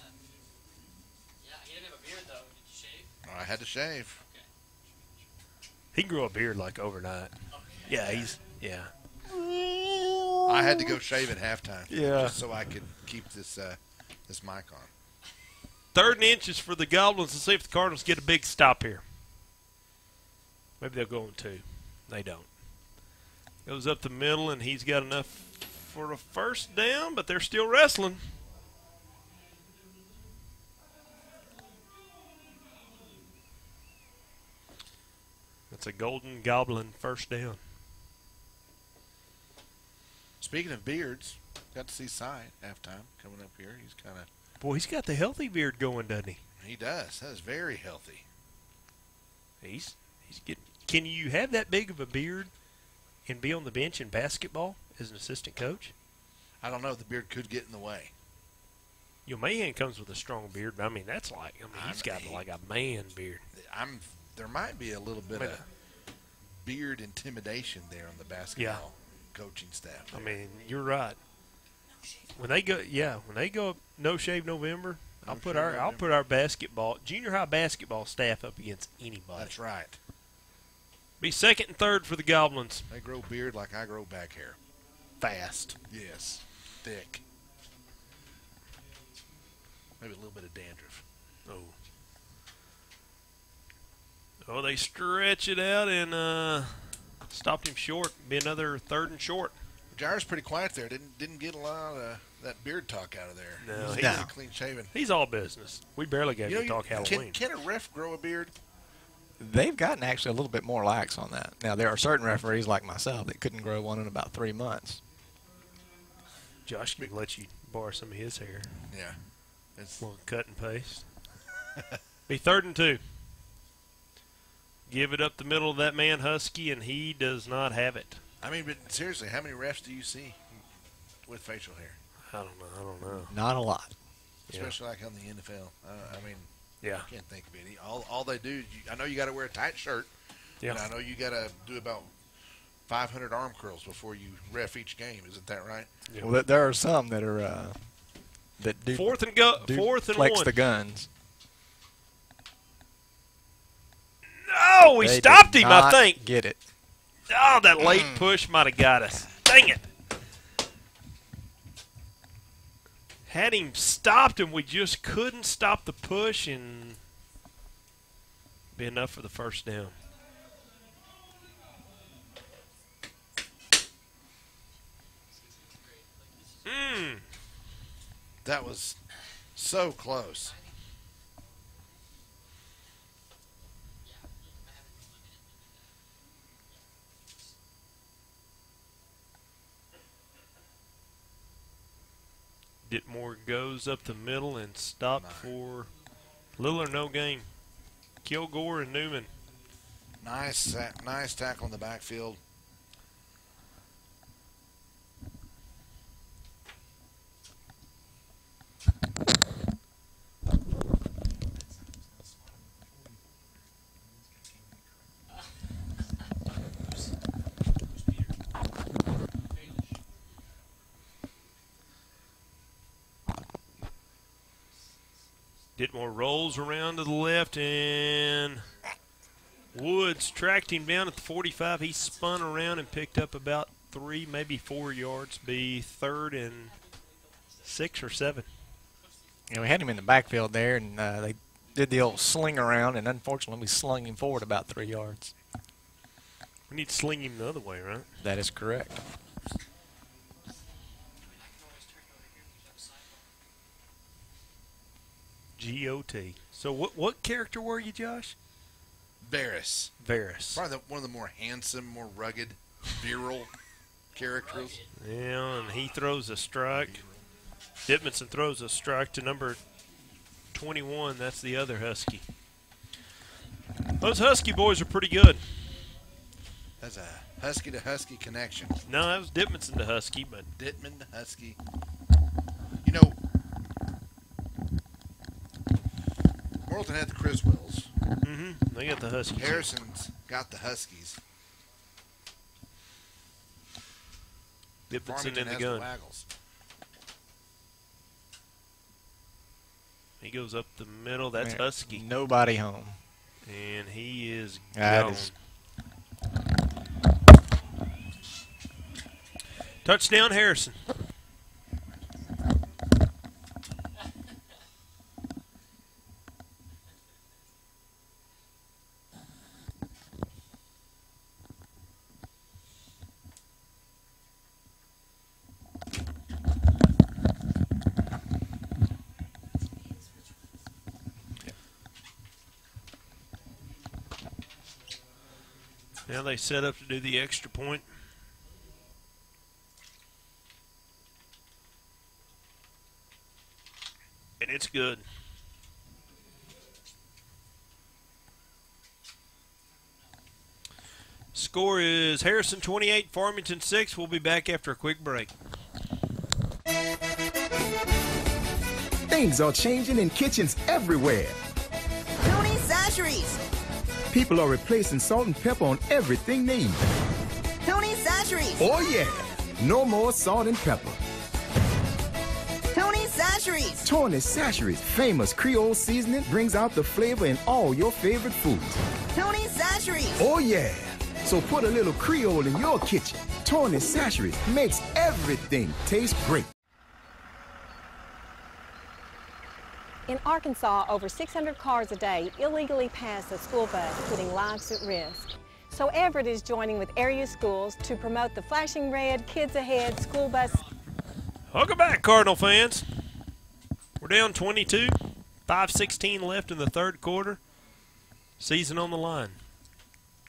[SPEAKER 6] Yeah, he didn't have a beard, though. Did you shave?
[SPEAKER 2] I had to shave.
[SPEAKER 6] Okay.
[SPEAKER 1] He grew a beard like overnight.
[SPEAKER 6] Okay.
[SPEAKER 1] Yeah,
[SPEAKER 2] I had to go shave at halftime.
[SPEAKER 1] Yeah.
[SPEAKER 2] Just so I could keep this mic on.
[SPEAKER 1] 3rd and inches for the Goblins. Let's see if the Cardinals get a big stop here. Maybe they'll go on 2. They don't. Goes up the middle, and he's got enough for a 1st down, but they're still wrestling. That's a Golden Goblin 1st down.
[SPEAKER 2] Speaking of beards, got to see Cy halftime coming up here. He's kind of...
[SPEAKER 1] Boy, he's got the healthy beard going, doesn't he?
[SPEAKER 2] He does. That is very healthy.
[SPEAKER 1] He's getting... Can you have that big of a beard and be on the bench in basketball as an assistant coach?
[SPEAKER 2] I don't know. The beard could get in the way.
[SPEAKER 1] Mahan comes with a strong beard, but that's like... he's got like a man beard.
[SPEAKER 2] There might be a little bit of beard intimidation there on the basketball coaching staff.
[SPEAKER 1] There. You're right. When they go No Shave November, I'll put our junior high basketball staff up against anybody.
[SPEAKER 2] That's right.
[SPEAKER 1] Be 2nd and 3rd for the Goblins.
[SPEAKER 2] They grow beard like I grow back hair.
[SPEAKER 1] Fast.
[SPEAKER 2] Yes. Thick. Maybe a little bit of dandruff.
[SPEAKER 1] Oh, they stretch it out and stopped him short. Be another 3rd and short.
[SPEAKER 2] Jair's pretty quiet there. Didn't get a lot of that beard talk out of there.
[SPEAKER 1] No,
[SPEAKER 2] he's clean shaven.
[SPEAKER 1] He's all business. We barely gave him talk Halloween.
[SPEAKER 2] Can a ref grow a beard?
[SPEAKER 3] They've gotten actually a little bit more lax on that. Now, there are certain referees like myself that couldn't grow one in about 3 months.
[SPEAKER 1] Josh can let you borrow some of his hair.
[SPEAKER 2] Yeah.
[SPEAKER 1] It's a little cut and paste. Be 3rd and 2. Give it up the middle of that man, Husky, and he does not have it.
[SPEAKER 2] But seriously, how many refs do you see with facial hair?
[SPEAKER 1] I don't know.
[SPEAKER 3] Not a lot.
[SPEAKER 2] Especially like on the NFL.
[SPEAKER 1] Yeah.
[SPEAKER 2] I can't think of any. All they do, I know you got to wear a tight shirt.
[SPEAKER 1] Yeah.
[SPEAKER 2] And I know you got to do about 500 arm curls before you ref each game. Isn't that right?
[SPEAKER 3] Yeah. Well, there are some that are that do
[SPEAKER 1] 4th and go. 4th and
[SPEAKER 3] flex
[SPEAKER 1] 1.
[SPEAKER 3] the guns.
[SPEAKER 1] No, we stopped him. I think.
[SPEAKER 3] Get it.
[SPEAKER 1] Oh, that late push might have got us. Dang it. Had him stopped, and we just couldn't stop the push, and be enough for the 1st down.
[SPEAKER 2] that was so close.
[SPEAKER 1] Ditmore goes up the middle and stopped for little or no gain. Kilgore and Newman.
[SPEAKER 2] Nice tackle in the backfield.
[SPEAKER 1] Ditmore rolls around to the left, and Woods tracked him down at the 45. He spun around and picked up about 3, maybe 4 yards. Be 3rd and 6 or 7.
[SPEAKER 3] Yeah, we had him in the backfield there, and they did the old sling around, and unfortunately we slung him forward about 3 yards.
[SPEAKER 1] We need to sling him the other way, right?
[SPEAKER 3] That is correct.
[SPEAKER 1] G-O-T. So what character were you, Josh?
[SPEAKER 2] Varys.
[SPEAKER 1] Varys.
[SPEAKER 2] Probably one of the more handsome, more rugged, virile characters.
[SPEAKER 1] Yeah, and he throws a strike. Dittmanson throws a strike to number 21. That's the other Husky. Those Husky boys are pretty good.
[SPEAKER 2] That's a Husky to Husky connection.
[SPEAKER 1] No, that was Dittmanson to Husky, but
[SPEAKER 2] Dittman to Husky. You know, Morrilton had the Criswells.
[SPEAKER 1] Mm-hmm. They got the Huskies.
[SPEAKER 2] Harrison's got the Huskies.
[SPEAKER 1] Dittmanson
[SPEAKER 2] Farmington
[SPEAKER 1] in the
[SPEAKER 2] has
[SPEAKER 1] gun.
[SPEAKER 2] the Waggles.
[SPEAKER 1] He goes up the middle. That's Husky.
[SPEAKER 3] Nobody home.
[SPEAKER 1] And he is
[SPEAKER 3] That
[SPEAKER 1] gone.
[SPEAKER 3] is-
[SPEAKER 1] Touchdown, Harrison. Now they set up to do the extra point. And it's good. Score is Harrison 28, Farmington 6. We'll be back after a quick break.
[SPEAKER 11] Things are changing in kitchens everywhere.
[SPEAKER 23] Tony's Sasheries.
[SPEAKER 11] People are replacing salt and pepper on everything they eat.
[SPEAKER 23] Tony's Sasheries.
[SPEAKER 11] Oh yeah, no more salt and pepper.
[SPEAKER 23] Tony's Sasheries.
[SPEAKER 11] Tony's Sasheries famous Creole seasoning brings out the flavor in all your favorite foods.
[SPEAKER 23] Tony's Sasheries.
[SPEAKER 11] Oh yeah, so put a little Creole in your kitchen. Tony's Sasheries makes everything taste great.
[SPEAKER 7] In Arkansas, over 600 cars a day illegally pass the school bus, putting lives at risk. So Everett is joining with area schools to promote the flashing red, kids ahead school bus.
[SPEAKER 1] Welcome back, Cardinal fans. We're down 22, 5:16 left in the third quarter. Season on the line.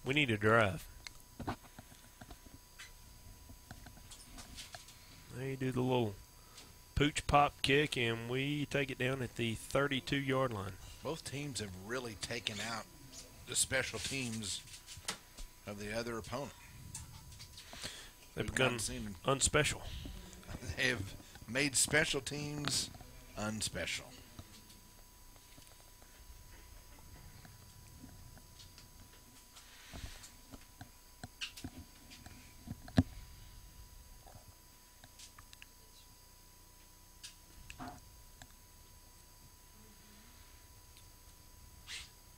[SPEAKER 1] We need a drive. They do the little pooch pop kick, and we take it down at the 32-yard line.
[SPEAKER 2] Both teams have really taken out the special teams of the other opponent.
[SPEAKER 1] They've
[SPEAKER 2] We've
[SPEAKER 1] become
[SPEAKER 2] not seen them.
[SPEAKER 1] unspecial.
[SPEAKER 2] They have made special teams unspecial.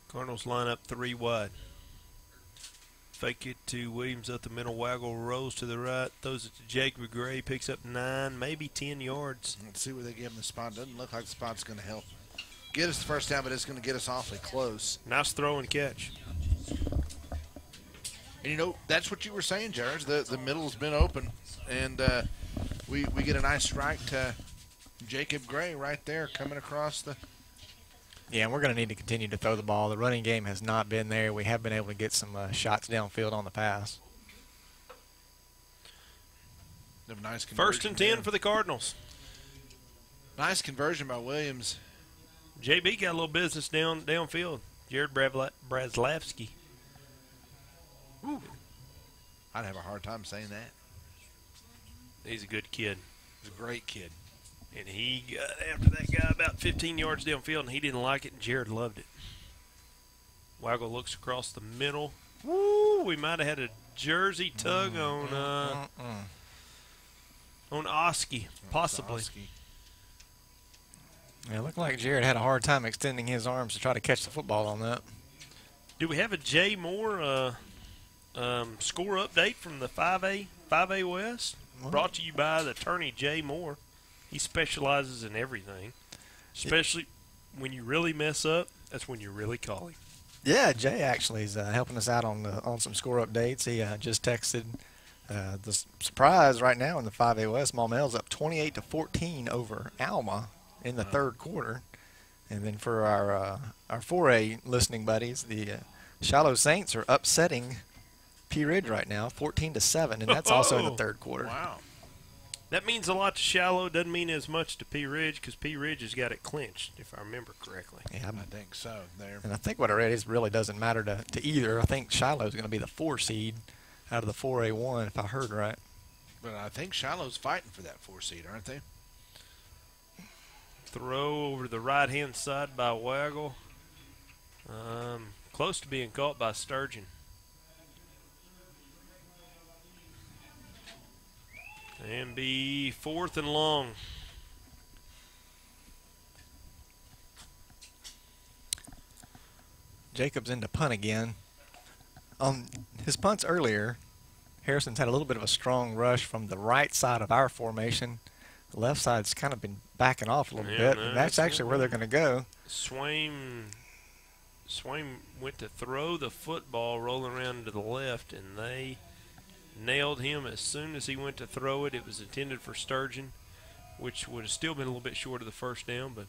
[SPEAKER 1] Cardinals line up 3 wide. Fake it to Williams up the middle. Waggle rolls to the right. Throws it to Jacob Gray. Picks up 9, maybe 10 yards.
[SPEAKER 2] Let's see where they give him the spot. Doesn't look like the spot's going to help get us the first down, but it's going to get us awfully close.
[SPEAKER 1] Nice throw and catch.
[SPEAKER 2] And you know, that's what you were saying, Jared. The middle's been open, and we get a nice strike to Jacob Gray right there coming across the.
[SPEAKER 3] Yeah, and we're going to need to continue to throw the ball. The running game has not been there. We have been able to get some shots downfield on the pass.
[SPEAKER 2] Nice
[SPEAKER 1] First and 10 for the Cardinals.
[SPEAKER 2] Nice conversion by Williams.
[SPEAKER 1] JB got a little business downfield. Jared Brazlavsky.
[SPEAKER 2] Ooh. I'd have a hard time saying that.
[SPEAKER 1] He's a good kid.
[SPEAKER 2] He's a great kid.
[SPEAKER 1] And he got after that guy about 15 yards downfield, and he didn't like it, and Jared loved it. Waggle looks across the middle. Woo! We might have had a jersey tug on Oski, possibly.
[SPEAKER 3] Yeah, it looked like Jared had a hard time extending his arms to try to catch the football on that.
[SPEAKER 1] Do we have a Jay Moore score update from the 5A West? Brought to you by the attorney Jay Moore. He specializes in everything, especially when you really mess up. That's when you really call him.
[SPEAKER 3] Yeah, Jay actually is helping us out on some score updates. He just texted the surprise right now in the 5A West. Maumell's up 28-14 over Alma in the third quarter. And then for our 4A listening buddies, the Shiloh Saints are upsetting Pea Ridge right now, 14-7, and that's also in the third quarter.
[SPEAKER 1] Wow. That means a lot to Shiloh. Doesn't mean as much to Pea Ridge because Pea Ridge has got it clinched, if I remember correctly.
[SPEAKER 3] Yeah,
[SPEAKER 2] I think so.
[SPEAKER 3] And I think what I read is really doesn't matter to either. I think Shiloh's going to be the 4 seed out of the 4A1, if I heard right.
[SPEAKER 2] But I think Shiloh's fighting for that 4 seed, aren't they?
[SPEAKER 1] Throw over to the right-hand side by Waggle. Close to being caught by Sturgeon. And be 4th and long.
[SPEAKER 3] Jacobs into punt again. On his punts earlier, Harrison's had a little bit of a strong rush from the right side of our formation. The left side's kind of been backing off a little bit, and that's actually where they're going to go.
[SPEAKER 1] Swain went to throw the football rolling around to the left, and they nailed him as soon as he went to throw it. It was intended for Sturgeon, which would have still been a little bit short of the first down, but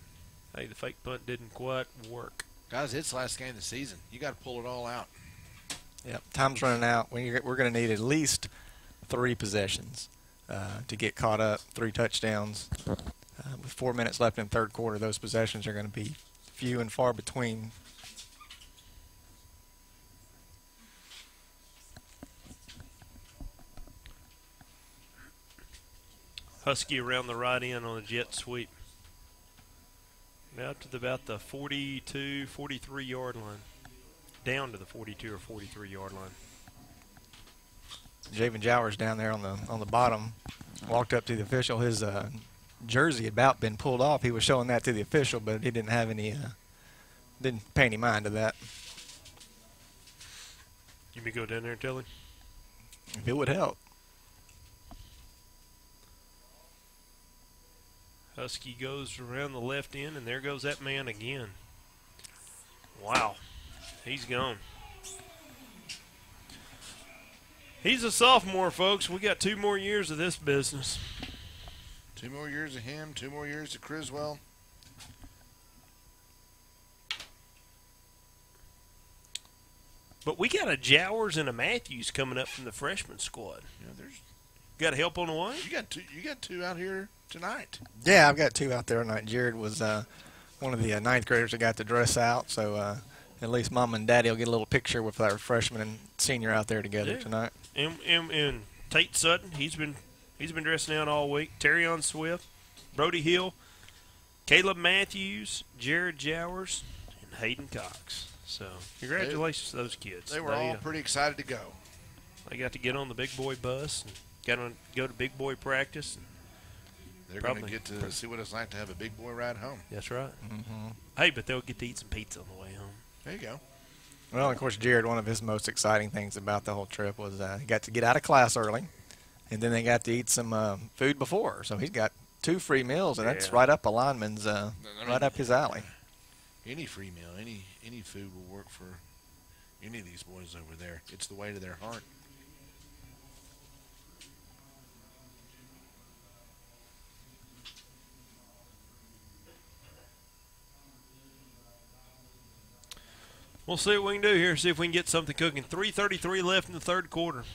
[SPEAKER 1] hey, the fake punt didn't quite work.
[SPEAKER 2] Guys, it's the last game of the season. You got to pull it all out.
[SPEAKER 3] Yep, time's running out. We're going to need at least 3 possessions to get caught up, 3 touchdowns. With 4 minutes left in the third quarter, those possessions are going to be few and far between.
[SPEAKER 1] Husky around the right end on a jet sweep. Out to about the 42, 43-yard line. Down to the 42 or 43-yard line.
[SPEAKER 3] Javen Jowers down there on the bottom walked up to the official. His jersey had about been pulled off. He was showing that to the official, but he didn't have any, didn't pay any mind to that.
[SPEAKER 1] You may go down there and tell him?
[SPEAKER 3] If it would help.
[SPEAKER 1] Husky goes around the left end, and there goes that man again. Wow. He's gone. He's a sophomore, folks. We got 2 more years of this business.
[SPEAKER 2] 2 more years of him, 2 more years of Criswell.
[SPEAKER 1] But we got a Jowers and a Matthews coming up from the freshman squad.
[SPEAKER 2] Yeah, there's
[SPEAKER 1] got help on the way?
[SPEAKER 2] You got two out here tonight.
[SPEAKER 3] Yeah, I've got 2 out there tonight. Jared was one of the 9th graders that got to dress out, so at least Mom and Daddy will get a little picture with our freshman and senior out there together tonight.
[SPEAKER 1] And Tate Sutton, he's been dressing out all week. Terrion Swift, Brody Hill, Caleb Matthews, Jared Jowers, and Hayden Cox. So congratulations to those kids.
[SPEAKER 2] They were all pretty excited to go.
[SPEAKER 1] They got to get on the big boy bus and got to go to big boy practice. And
[SPEAKER 2] they're going to get to see what it's like to have a big boy ride home.
[SPEAKER 1] That's right.
[SPEAKER 3] Mm-hmm.
[SPEAKER 1] Hey, but they'll get to eat some pizza on the way home.
[SPEAKER 2] There you go.
[SPEAKER 3] Well, of course, Jared, one of his most exciting things about the whole trip was he got to get out of class early, and then they got to eat some food before. So he's got 2 free meals, and that's right up a lineman's, right up his alley.
[SPEAKER 2] Any free meal, any food will work for any of these boys over there. It's the way to their heart.
[SPEAKER 1] We'll see what we can do here, see if we can get something cooking. 3:33 left in the third quarter.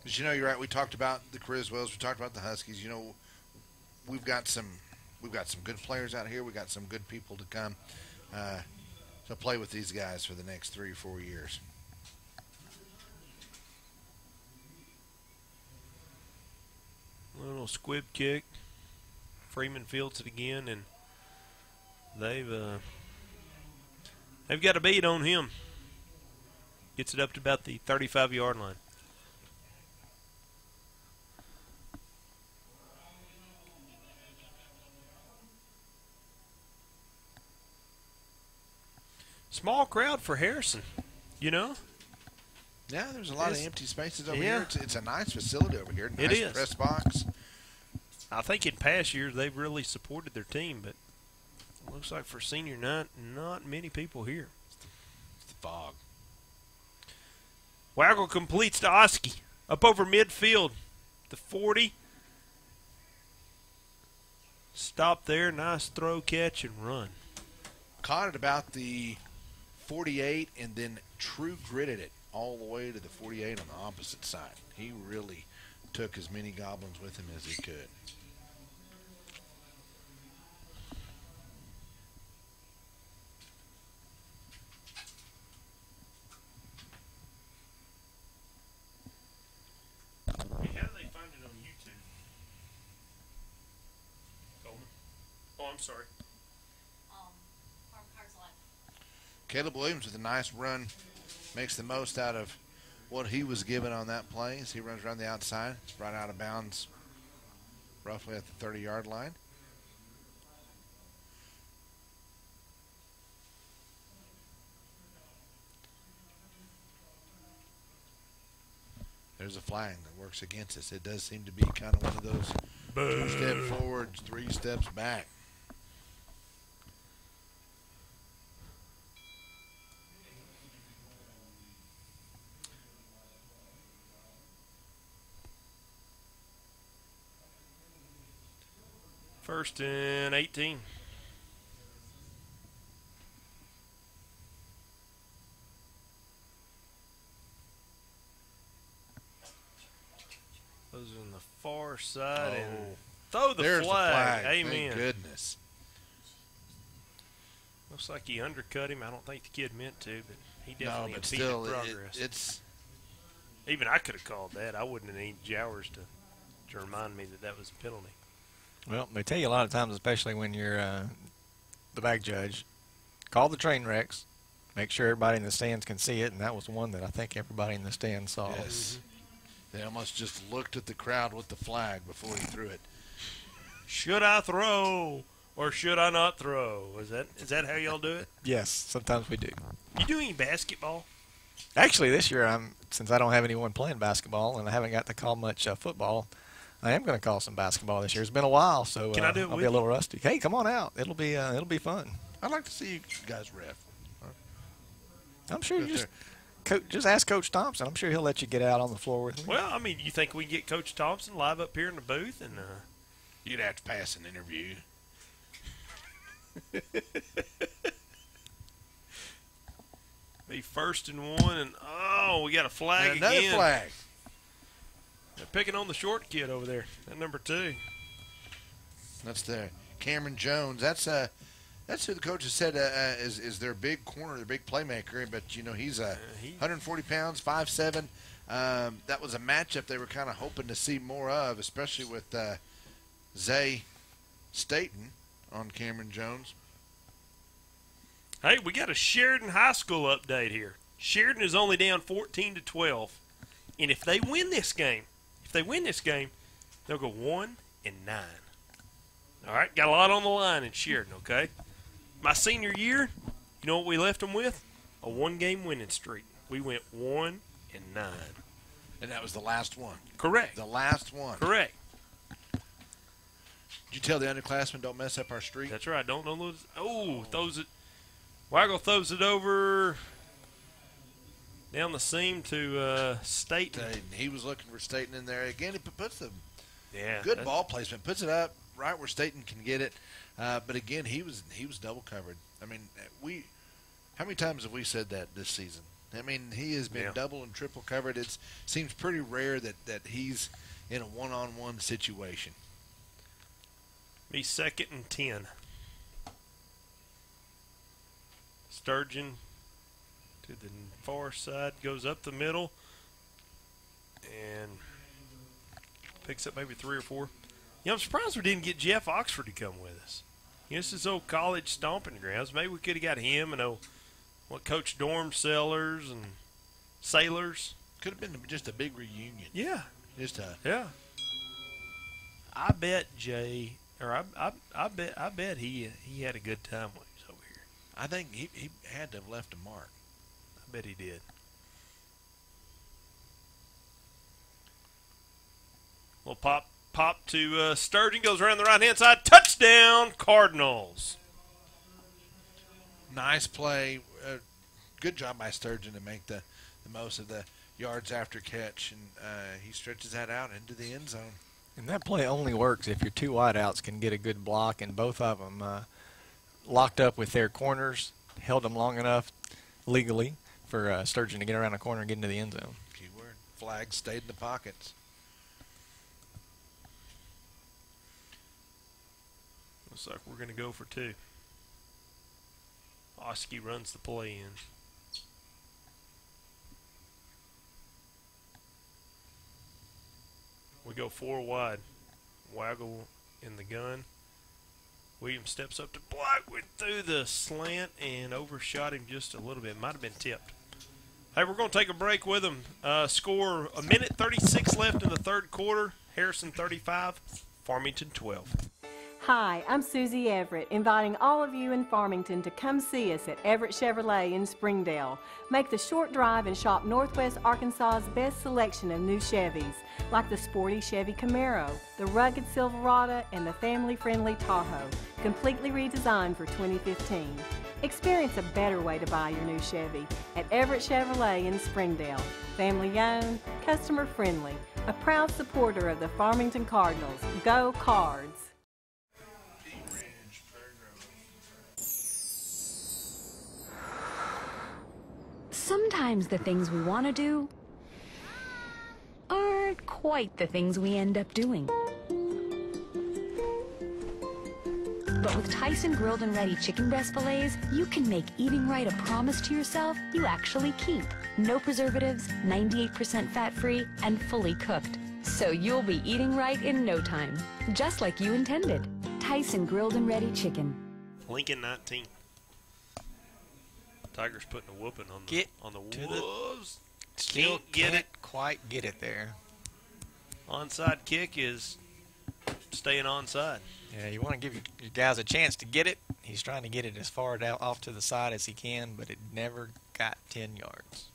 [SPEAKER 2] But you're right. We talked about the Criswells. We talked about the Huskies. We've got some good players out here. We got some good people to come to play with these guys for the next 3 or 4 years.
[SPEAKER 1] A little squib kick. Freeman fields it again, and they've got a beat on him. Gets it up to about the 35-yard line. Small crowd for Harrison,
[SPEAKER 2] Yeah, there's a lot of empty spaces over
[SPEAKER 1] Yeah.
[SPEAKER 2] here. It's a nice facility over here. Nice
[SPEAKER 1] It is.
[SPEAKER 2] press box.
[SPEAKER 1] I think in past years they've really supported their team, but it looks like for senior night, not many people here.
[SPEAKER 2] It's the fog.
[SPEAKER 1] Waggle completes to Oski. Up over midfield. The 40. Stop there. Nice throw, catch, and run.
[SPEAKER 2] Caught it about the 48 and then true gritted it all the way to the 48 on the opposite side. He really took as many goblins with him as he could.
[SPEAKER 1] How do they find it on YouTube? Coleman? Oh, I'm sorry.
[SPEAKER 2] Caleb Williams with a nice run, makes the most out of what he was given on that play as he runs around the outside. It's right out of bounds, roughly at the 30-yard line. There's a flag that works against us. It does seem to be kind of one of those 2-step forwards, 3 steps back.
[SPEAKER 1] First and 18. Those are on the far side and throw the
[SPEAKER 2] There's
[SPEAKER 1] flag.
[SPEAKER 2] The flag.
[SPEAKER 1] Amen.
[SPEAKER 2] Thank goodness.
[SPEAKER 1] Looks like he undercut him. I don't think the kid meant to, but he
[SPEAKER 2] No,
[SPEAKER 1] definitely
[SPEAKER 2] but
[SPEAKER 1] impeded
[SPEAKER 2] still,
[SPEAKER 1] progress.
[SPEAKER 2] it's
[SPEAKER 1] Even I could have called that. I wouldn't have needed Jowers to remind me that that was a penalty.
[SPEAKER 3] Well, they tell you a lot of times, especially when you're the back judge, call the train wrecks, make sure everybody in the stands can see it, and that was one that I think everybody in the stands saw.
[SPEAKER 2] Yes. They almost just looked at the crowd with the flag before he threw it.
[SPEAKER 1] Should I throw or should I not throw? Is that how y'all do it?
[SPEAKER 3] Yes, sometimes we do.
[SPEAKER 1] You do any basketball?
[SPEAKER 3] Actually, this year, since I don't have anyone playing basketball and I haven't got to call much football, I am going to call some basketball this year. It's been a while, so
[SPEAKER 1] Can I do it
[SPEAKER 3] I'll
[SPEAKER 1] with
[SPEAKER 3] be a little
[SPEAKER 1] you?
[SPEAKER 3] rusty. Hey, come on out. It'll be fun.
[SPEAKER 2] I'd like to see you guys ref.
[SPEAKER 3] I'm sure you
[SPEAKER 2] Yes,
[SPEAKER 3] just ask Coach Thompson. I'm sure he'll let you get out on the floor with me.
[SPEAKER 1] Well, I mean, you think we can get Coach Thompson live up here in the booth? And
[SPEAKER 2] You'd have to pass an interview.
[SPEAKER 1] be first and 1, and we got a flag
[SPEAKER 2] And another
[SPEAKER 1] again.
[SPEAKER 2] flag.
[SPEAKER 1] They're picking on the short kid over there, at number 2.
[SPEAKER 2] That's the Cameron Jones. That's who the coach has said is their big corner, their big playmaker. But he's 140 pounds, 5'7". That was a matchup they were kind of hoping to see more of, especially with Zay Staten on Cameron Jones.
[SPEAKER 1] Hey, we got a Sheridan High School update here. Sheridan is only down 14-12, and if they win this game, they'll go 1-9. All right, got a lot on the line in Sheridan. Okay, my senior year, you know what we left them with? A 1-game winning streak. We went 1-9,
[SPEAKER 2] and that was the last one.
[SPEAKER 1] Correct.
[SPEAKER 2] The last one.
[SPEAKER 1] Correct.
[SPEAKER 2] Did you tell the underclassmen don't mess up our streak?
[SPEAKER 1] That's right. Don't lose. Oh, throws it. Waggle throws it over down the seam to Staten.
[SPEAKER 2] He was looking for Staten in there again. He puts the
[SPEAKER 1] good
[SPEAKER 2] ball placement, puts it up right where Staten can get it. But again, he was double covered. I mean, How many times have we said that this season? I mean, he has been double and triple covered. It seems pretty rare that he's in a one-on-one situation.
[SPEAKER 1] Be 2nd and 10. Sturgeon to the far side, goes up the middle, and picks up maybe 3 or 4. You know, I'm surprised we didn't get Jeff Oxford to come with us. You know, this is old college stomping grounds. Maybe we could have got him and Coach Dorm Sellers and Sailors.
[SPEAKER 2] Could have been just a big reunion.
[SPEAKER 1] Yeah.
[SPEAKER 2] Yeah.
[SPEAKER 1] I bet Jay, or I bet he had a good time when he was over here.
[SPEAKER 2] I think he had to have left a mark.
[SPEAKER 1] I bet he did. Well, pop to Sturgeon, goes around the right-hand side. Touchdown, Cardinals.
[SPEAKER 2] Nice play. Good job by Sturgeon to make the most of the yards after catch, and he stretches that out into the end zone.
[SPEAKER 3] And that play only works if your two wideouts can get a good block, and both of them locked up with their corners, held them long enough legally for Sturgeon to get around the corner and get into the end zone.
[SPEAKER 2] Keyword. Flags stayed in the pockets.
[SPEAKER 1] Looks like we're going to go for 2. Oski runs the play in. We go 4 wide. Waggle in the gun. Williams steps up to block. Went through the slant and overshot him just a little bit. Might have been tipped. Hey, we're going to take a break with them. Score 1:36 left in the third quarter. Harrison 35, Farmington 12.
[SPEAKER 7] Hi, I'm Susie Everett, inviting all of you in Farmington to come see us at Everett Chevrolet in Springdale. Make the short drive and shop Northwest Arkansas's best selection of new Chevys, like the sporty Chevy Camaro, the rugged Silverado, and the family-friendly Tahoe, completely redesigned for 2015. Experience a better way to buy your new Chevy at Everett Chevrolet in Springdale. Family-owned, customer-friendly, a proud supporter of the Farmington Cardinals. Go Cards!
[SPEAKER 8] Sometimes the things we want to do aren't quite the things we end up doing. But with Tyson grilled and ready chicken breast fillets, you can make eating right a promise to yourself you actually keep. No preservatives, 98% fat-free, and fully cooked. So you'll be eating right in no time, just like you intended. Tyson grilled and ready chicken.
[SPEAKER 1] Lincoln 19. Tigers putting a whooping on the Wolves.
[SPEAKER 3] Still can't quite get it there.
[SPEAKER 1] Onside kick is staying onside.
[SPEAKER 3] Yeah, you want to give your guys a chance to get it. He's trying to get it as far off to the side as he can, but it never got 10 yards.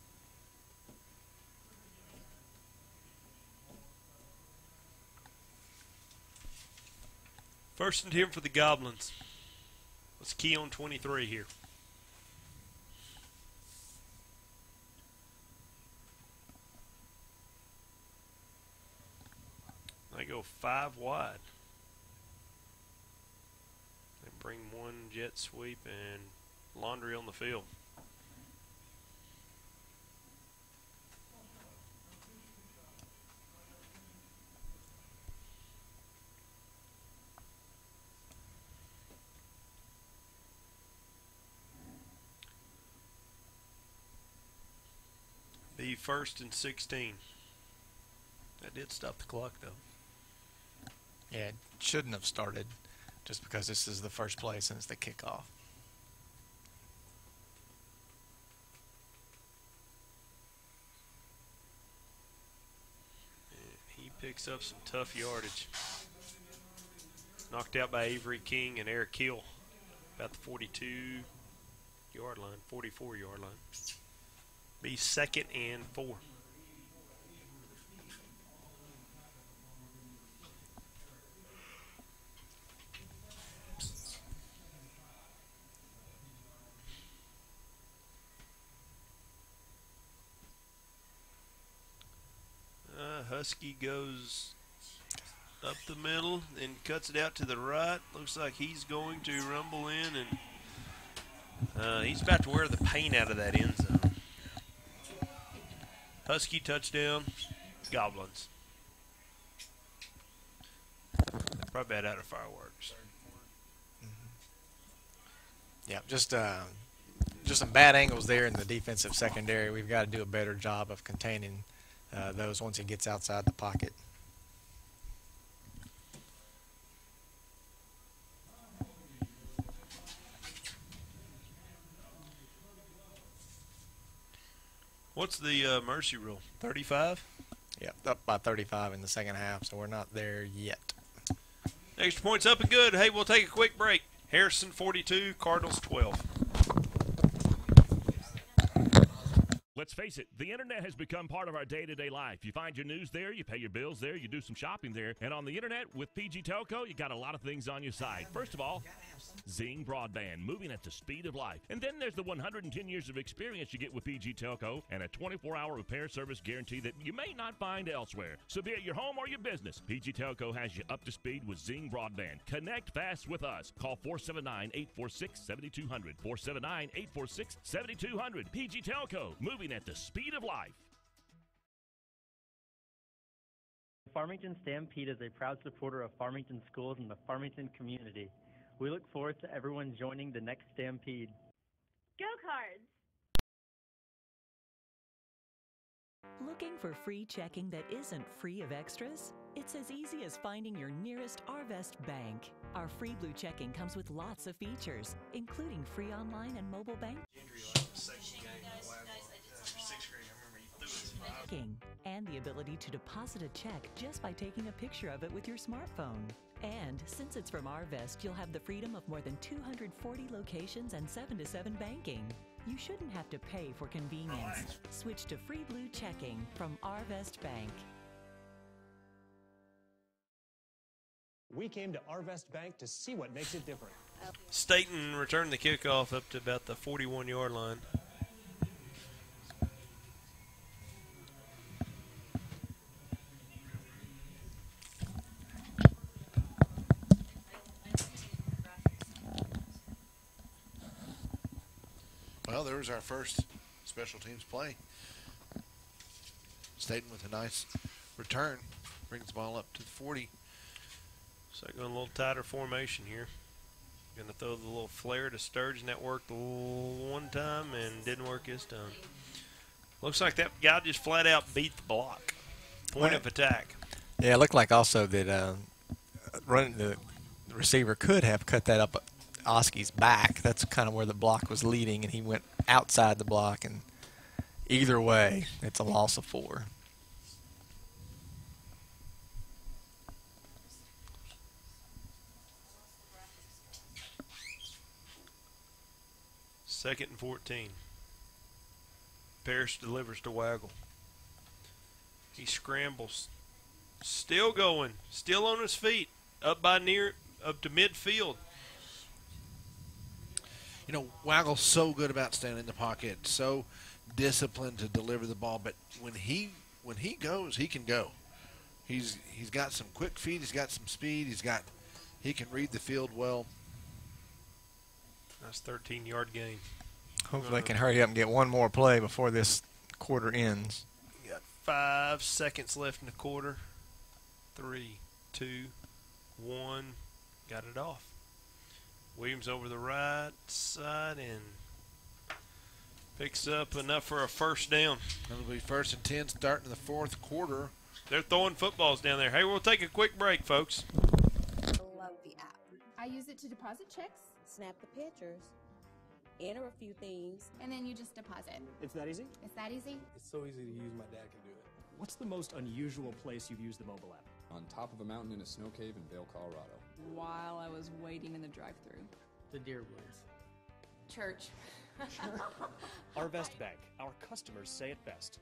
[SPEAKER 1] First and 10 for the Goblins. Let's key on 23 here. They go 5 wide. They bring one jet sweep and laundry on the field. The 1st and 16. That did stop the clock, though.
[SPEAKER 3] Yeah, it shouldn't have started just because this is the first play since the kickoff.
[SPEAKER 1] And he picks up some tough yardage. Knocked out by Avery King and Eric Hill. About the 42-yard line, 44-yard line. Be 2nd and 4. Husky goes up the middle and cuts it out to the right. Looks like he's going to rumble in and He's about to wear the paint out of that end zone. Husky touchdown, Goblins. They're probably bad out of fireworks.
[SPEAKER 3] Yeah, just some bad angles there in the defensive secondary. We've got to do a better job of containing those once he gets outside the pocket.
[SPEAKER 1] What's the mercy rule? 35?
[SPEAKER 3] Yep, up by 35 in the second half, so we're not there yet.
[SPEAKER 1] Extra points up and good. Hey, we'll take a quick break. Harrison 42, Cardinals 12.
[SPEAKER 13] Let's face it, the internet has become part of our day-to-day life. You find your news there, you pay your bills there, you do some shopping there, and on the internet with PG Telco, you got a lot of things on your side. First of all, Zing Broadband, moving at the speed of life. And then there's the 110 years of experience you get with PG Telco and a 24-hour repair service guarantee that you may not find elsewhere. So be it your home or your business, PG Telco has you up to speed with Zing Broadband. Connect fast with us. Call 479-846-7200. 479-846-7200. PG Telco, moving at the speed of life.
[SPEAKER 14] Farmington Stampede is a proud supporter of Farmington schools and the Farmington community. We look forward to everyone joining the next Stampede.
[SPEAKER 15] Go Cards!
[SPEAKER 16] Looking for free checking that isn't free of extras? It's as easy as finding your nearest Arvest bank. Our free blue checking comes with lots of features, including free online and mobile banking and the ability to deposit a check just by taking a picture of it with your smartphone. And since it's from Arvest, you'll have the freedom of more than 240 locations and 7-to-7 banking. You shouldn't have to pay for convenience. Switch to free blue checking from Arvest Bank.
[SPEAKER 18] We came to Arvest Bank to see what makes it different.
[SPEAKER 1] Staten returned the kickoff up to about the 41-yard line.
[SPEAKER 2] Well, there was our first special teams play. Staten with a nice return. Brings the ball up to the 40.
[SPEAKER 1] So going a little tighter formation here. Going to throw the little flare to Sturgeon. That worked one time and didn't work this time. Looks like that guy just flat out beat the block. Point of attack.
[SPEAKER 3] Yeah, it looked like also that the receiver could have cut that up Oski's back. That's kind of where the block was leading, and he went outside the block. And either way, it's a loss of 4.
[SPEAKER 1] Second and 14. Parrish delivers to Waggle. He scrambles. Still going. Still on his feet. Up to midfield.
[SPEAKER 2] You know, Waggle's so good about staying in the pocket, so disciplined to deliver the ball. But when he goes, he can go. He's got some quick feet. He's got some speed. He can read the field well.
[SPEAKER 1] That's 13-yard gain.
[SPEAKER 3] Hopefully they can hurry up and get one more play before this quarter ends.
[SPEAKER 1] You got 5 seconds left in the quarter. 3, 2, 1. Got it off. Williams over the right side and picks up enough for a first down.
[SPEAKER 2] It'll be 1st and 10 starting in the 4th quarter.
[SPEAKER 1] They're throwing footballs down there. Hey, we'll take a quick break, folks.
[SPEAKER 19] Love the app. I use it to deposit checks, snap the pictures, enter a few things, and then you just deposit.
[SPEAKER 18] It's that easy?
[SPEAKER 19] It's that easy?
[SPEAKER 4] It's so easy to use, my dad can do it.
[SPEAKER 18] What's the most unusual place you've used the mobile app?
[SPEAKER 20] On top of a mountain in a snow cave in Vail, Colorado.
[SPEAKER 5] While I was waiting in the drive-thru.
[SPEAKER 18] The deer woods.
[SPEAKER 5] Church.
[SPEAKER 18] Arvest Bank. Our customers say it best.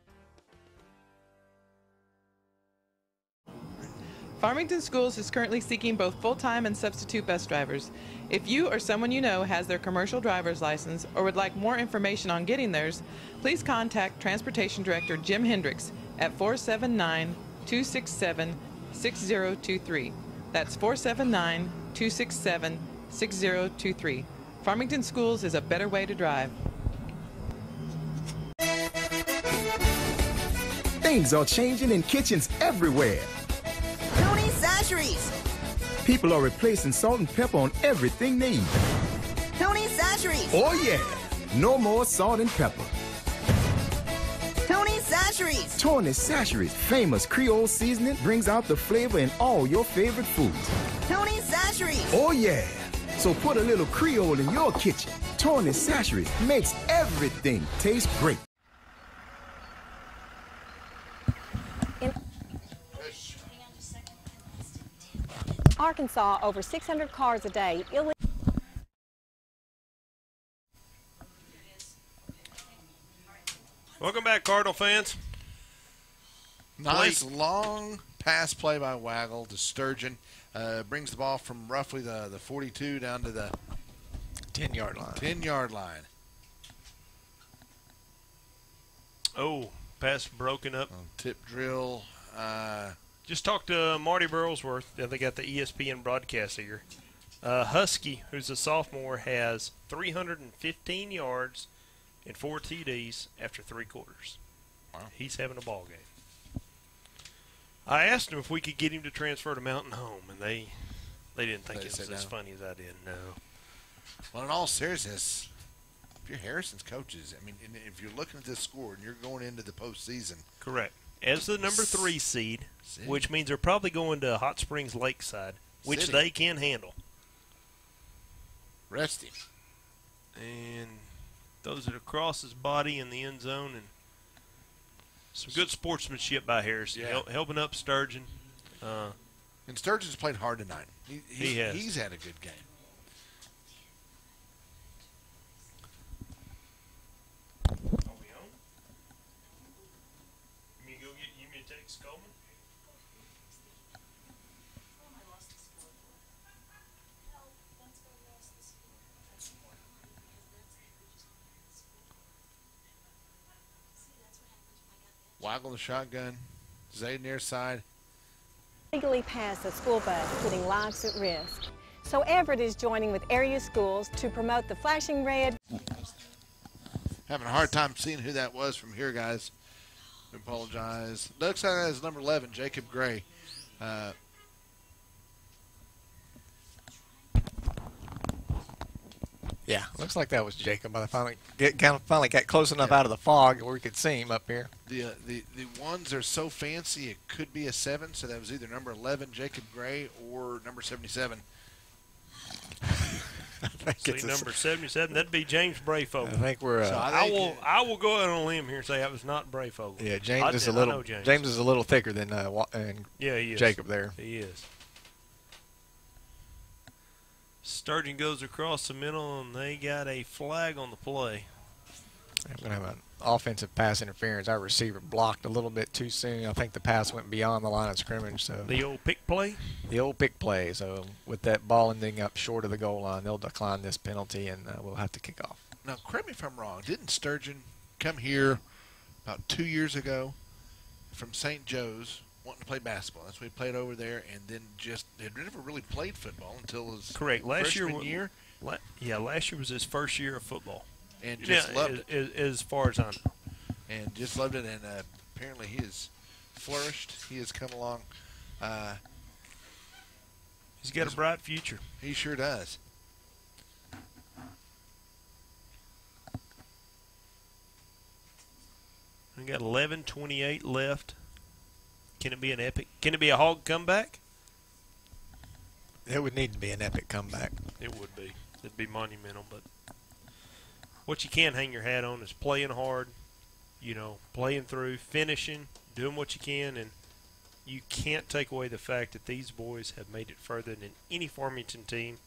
[SPEAKER 21] Farmington Schools is currently seeking both full-time and substitute bus drivers. If you or someone you know has their commercial driver's license or would like more information on getting theirs, please contact Transportation Director Jim Hendricks at 479-267-6023. That's 479-267-6023. Farmington Schools is a better way to drive.
[SPEAKER 9] Things are changing in kitchens everywhere.
[SPEAKER 23] Tony's Sasheries.
[SPEAKER 9] People are replacing salt and pepper on everything they eat.
[SPEAKER 23] Tony's Sasheries.
[SPEAKER 9] Oh yeah, no more salt and pepper.
[SPEAKER 23] Tony's Sasheries.
[SPEAKER 9] Tony's Sasheries, famous Creole seasoning, brings out the flavor in all your favorite foods.
[SPEAKER 23] Tony's Sasheries.
[SPEAKER 9] Oh yeah, so put a little Creole in your kitchen. Tony's Sasheries makes everything taste great.
[SPEAKER 7] Arkansas, over 600 cars a day illegally.
[SPEAKER 1] Welcome back, Cardinal fans.
[SPEAKER 2] Nice long pass play by Waggle to Sturgeon. Brings the ball from roughly the 42 down to the
[SPEAKER 3] 10-yard line.
[SPEAKER 2] 10-yard line.
[SPEAKER 1] Oh, pass broken up.
[SPEAKER 2] Tip drill.
[SPEAKER 1] Just talked to Marty Burlsworth. They got the ESPN broadcast here. Husky, who's a sophomore, has 315 yards and 4 TDs after 3 quarters.
[SPEAKER 2] Wow.
[SPEAKER 1] He's having a ball game. I asked him if we could get him to transfer to Mountain Home, and they didn't think it was as funny as I did. No.
[SPEAKER 2] Well, in all seriousness, if you're Harrison's coaches, I mean, if you're looking at this score and you're going into the postseason.
[SPEAKER 1] Correct. As the number 3 seed, which means they're probably going to Hot Springs Lakeside, which they can handle.
[SPEAKER 2] Rest him.
[SPEAKER 1] And those it across his body in the end zone, and some good sportsmanship by Harrison, helping up Sturgeon.
[SPEAKER 2] And Sturgeon's played hard tonight.
[SPEAKER 1] He has.
[SPEAKER 2] He's had a good game. Waggle the shotgun. Zay near side.
[SPEAKER 7] Legally pass a school bus, putting lives at risk. So Everett is joining with area schools to promote the flashing red.
[SPEAKER 2] Having a hard time seeing who that was from here, guys. I apologize. Looks like that is number 11, Jacob Gray.
[SPEAKER 3] Yeah, looks like that was Jacob. But I finally got close enough out of the fog where we could see him up here.
[SPEAKER 2] The ones are so fancy it could be a 7, so that was either number 11, Jacob Gray, or number 77.
[SPEAKER 3] I think
[SPEAKER 1] See, number 77, that'd be James Brayfogle.
[SPEAKER 3] I think we're.
[SPEAKER 1] I will go out on a limb here and say that was not Brayfogle.
[SPEAKER 3] Yeah, James is a little thicker than
[SPEAKER 1] he is.
[SPEAKER 3] Jacob there.
[SPEAKER 1] He is. Sturgeon goes across the middle, and they got a flag on the play.
[SPEAKER 3] I'm going to have an offensive pass interference. Our receiver blocked a little bit too soon. I think the pass went beyond the line of scrimmage. So
[SPEAKER 1] the old pick play?
[SPEAKER 3] The old pick play. So with that ball ending up short of the goal line, they'll decline this penalty, and we'll have to kick off.
[SPEAKER 2] Now, correct me if I'm wrong. Didn't Sturgeon come here about 2 years ago from St. Joe's wanting to play basketball? That's what he played over there, and then just had never really played football until his freshman year.
[SPEAKER 1] Last year was his first year of football.
[SPEAKER 2] And just loved
[SPEAKER 1] it. As far as I know.
[SPEAKER 2] And just loved it, and apparently he has flourished. He has come along.
[SPEAKER 1] He's got a bright future.
[SPEAKER 2] He sure does.
[SPEAKER 1] We got 11:28 left. Can it be an epic? Can it be a hog comeback?
[SPEAKER 3] It would need to be an epic comeback.
[SPEAKER 1] It would be. It'd be monumental, but what you can hang your hat on is playing hard, playing through, finishing, doing what you can, and you can't take away the fact that these boys have made it further than any Farmington team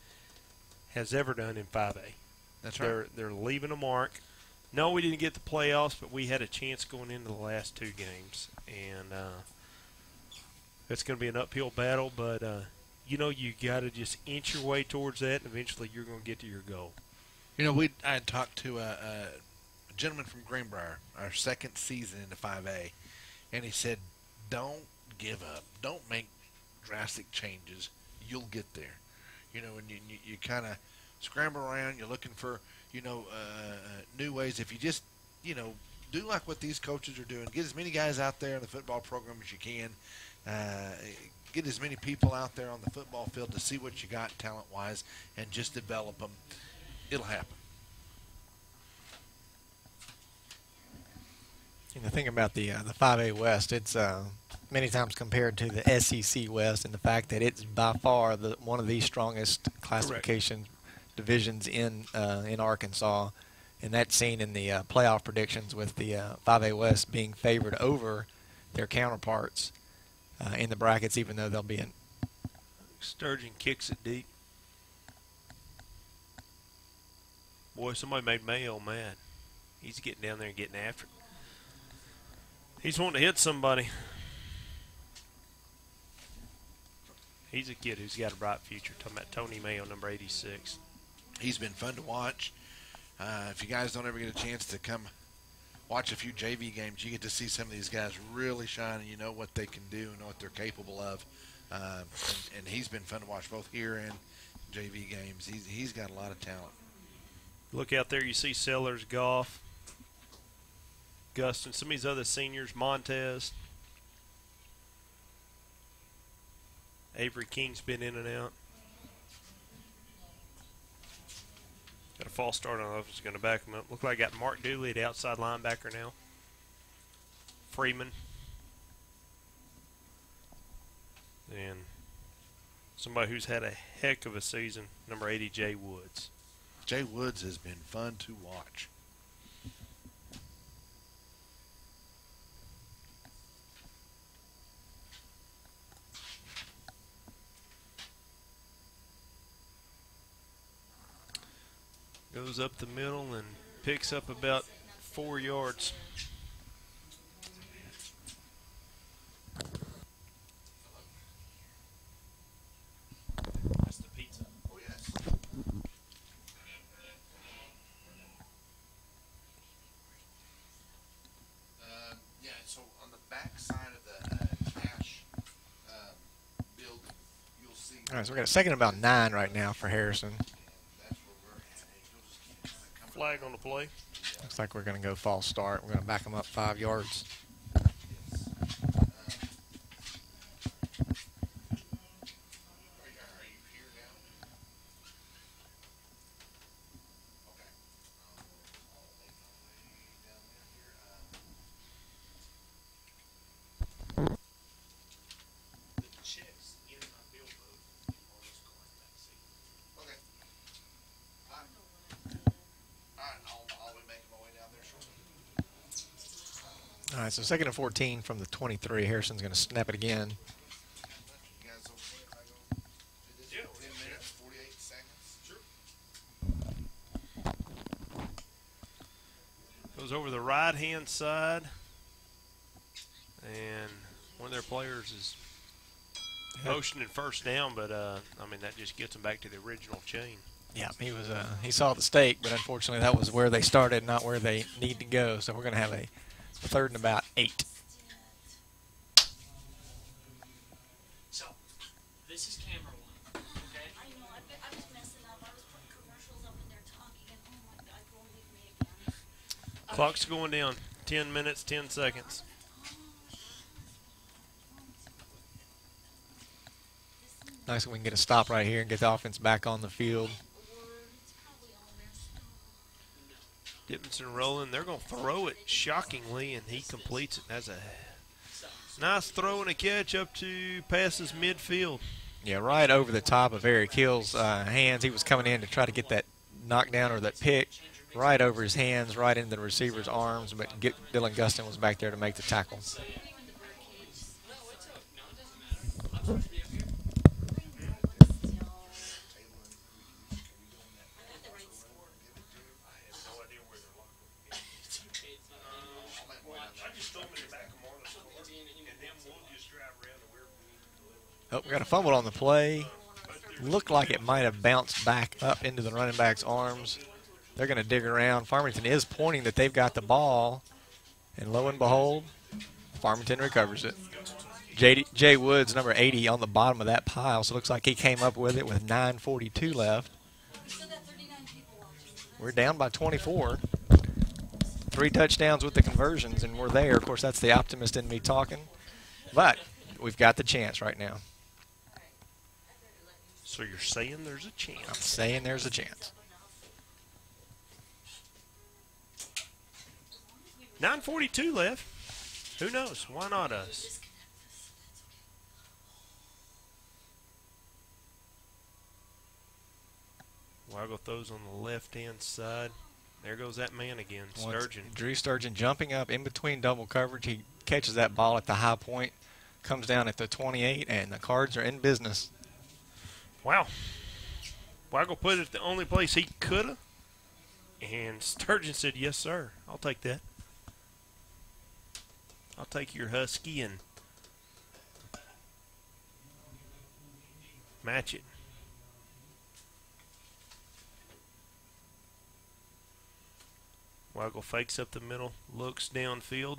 [SPEAKER 1] has ever done in 5A.
[SPEAKER 2] That's right.
[SPEAKER 1] They're leaving a mark. No, we didn't get the playoffs, but we had a chance going into the last 2 games, and it's going to be an uphill battle, but you got to just inch your way towards that, and eventually you're going to get to your goal.
[SPEAKER 2] I had talked to a gentleman from Greenbrier, our second season into 5A, and he said, don't give up. Don't make drastic changes. You'll get there. And you kind of scramble around. You're looking for, new ways. If you just, do like what these coaches are doing, get as many guys out there in the football program as you can. Get as many people out there on the football field to see what you got talent-wise and just develop them. It'll happen.
[SPEAKER 3] And the thing about the 5A West, it's many times compared to the SEC West, and the fact that it's by far one of the strongest classification divisions in Arkansas, and that's seen in the playoff predictions with the 5A West being favored over their counterparts in the brackets, even though they'll be in.
[SPEAKER 1] Sturgeon kicks it deep. Boy, somebody made Mayo mad. He's getting down there and getting after it. He's wanting to hit somebody. He's a kid who's got a bright future. Talking about Tony Mayo, number 86.
[SPEAKER 2] He's been fun to watch. If you guys don't ever get a chance to come watch a few JV games, you get to see some of these guys really shine, and you know what they can do and what they're capable of. And he's been fun to watch both here and JV games. He's got a lot of talent.
[SPEAKER 1] Look out there, you see Sellers, Goff, Guston, some of these other seniors, Montez. Avery King's been in and out. Got a false start. I don't know if it's going to back him up. Look like I got Mark Dooley at outside linebacker now. Freeman. And somebody who's had a heck of a season, number 80, Jay Woods.
[SPEAKER 2] Jay Woods has been fun to watch.
[SPEAKER 1] Goes up the middle and picks up about 4 yards. That's the pizza.
[SPEAKER 2] Oh, yes. Yeah, so on the back side of the cash building, you'll see.
[SPEAKER 3] All right, so we got a second about 9 right now for Harrison.
[SPEAKER 1] Flag on the play.
[SPEAKER 3] Looks like we're going to go false start. We're going to back them up 5 yards. All right, so 2nd and 14 from the 23. Harrison's going to snap it again.
[SPEAKER 1] Goes over the right-hand side, and one of their players is motioning first down, but I mean that just gets them back to the original chain.
[SPEAKER 3] Yeah, he saw the stake, but unfortunately that was where they started, not where they need to go. So we're going to have a 3rd and about 8.
[SPEAKER 6] So, this is camera 1, okay?
[SPEAKER 10] I know, I was messing up. I was putting commercials up and they're talking, and oh my God, go leave me again.
[SPEAKER 1] Clock's going down. 10 minutes, 10 seconds.
[SPEAKER 3] Nice if we can get a stop right here and get the offense back on the field.
[SPEAKER 1] Dickinson rolling. They're going to throw it shockingly, and he completes it. That's a nice throw and a catch up to passes midfield.
[SPEAKER 3] Yeah, right over the top of Eric Hill's hands. He was coming in to try to get that knockdown or that pick right over his hands, right into the receiver's arms, but Dylan Guston was back there to make the tackle. Oh, we got a fumble on the play. Looked like it might have bounced back up into the running back's arms. They're going to dig around. Farmington is pointing that they've got the ball. And lo and behold, Farmington recovers it. Jay Woods, number 80, on the bottom of that pile. So it looks like he came up with it with 9:42 left. We're down by 24. 3 touchdowns with the conversions, and we're there. Of course, that's the optimist in me talking. But we've got the chance right now.
[SPEAKER 1] So you're saying there's a chance?
[SPEAKER 3] I'm saying there's a chance.
[SPEAKER 1] 9:42 left. Who knows? Why not us? Waggle throws on the left-hand side. There goes that man again, Sturgeon.
[SPEAKER 3] Drew Sturgeon jumping up in between double coverage. He catches that ball at the high point, comes down at the 28, and the Cards are in business.
[SPEAKER 1] Wow. Waggle put it the only place he could have, and Sturgeon said, yes, sir. I'll take that. I'll take your Husky and match it. Waggle fakes up the middle, looks downfield.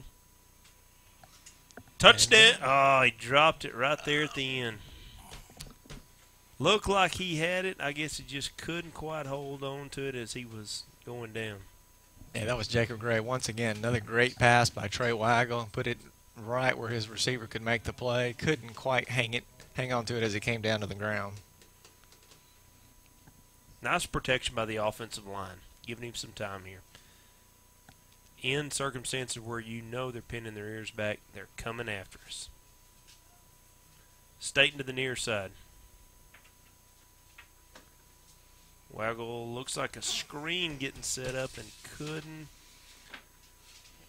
[SPEAKER 1] Touchdown. Oh, he dropped it right there at the end. Looked like he had it. I guess he just couldn't quite hold on to it as he was going down.
[SPEAKER 3] Yeah, that was Jacob Gray. Once again, another great pass by Trey Waggle. Put it right where his receiver could make the play. Couldn't quite hang on to it as he came down to the ground.
[SPEAKER 1] Nice protection by the offensive line, giving him some time here. In circumstances where you know they're pinning their ears back, they're coming after us. Staten to the near side. Waggle looks like a screen getting set up and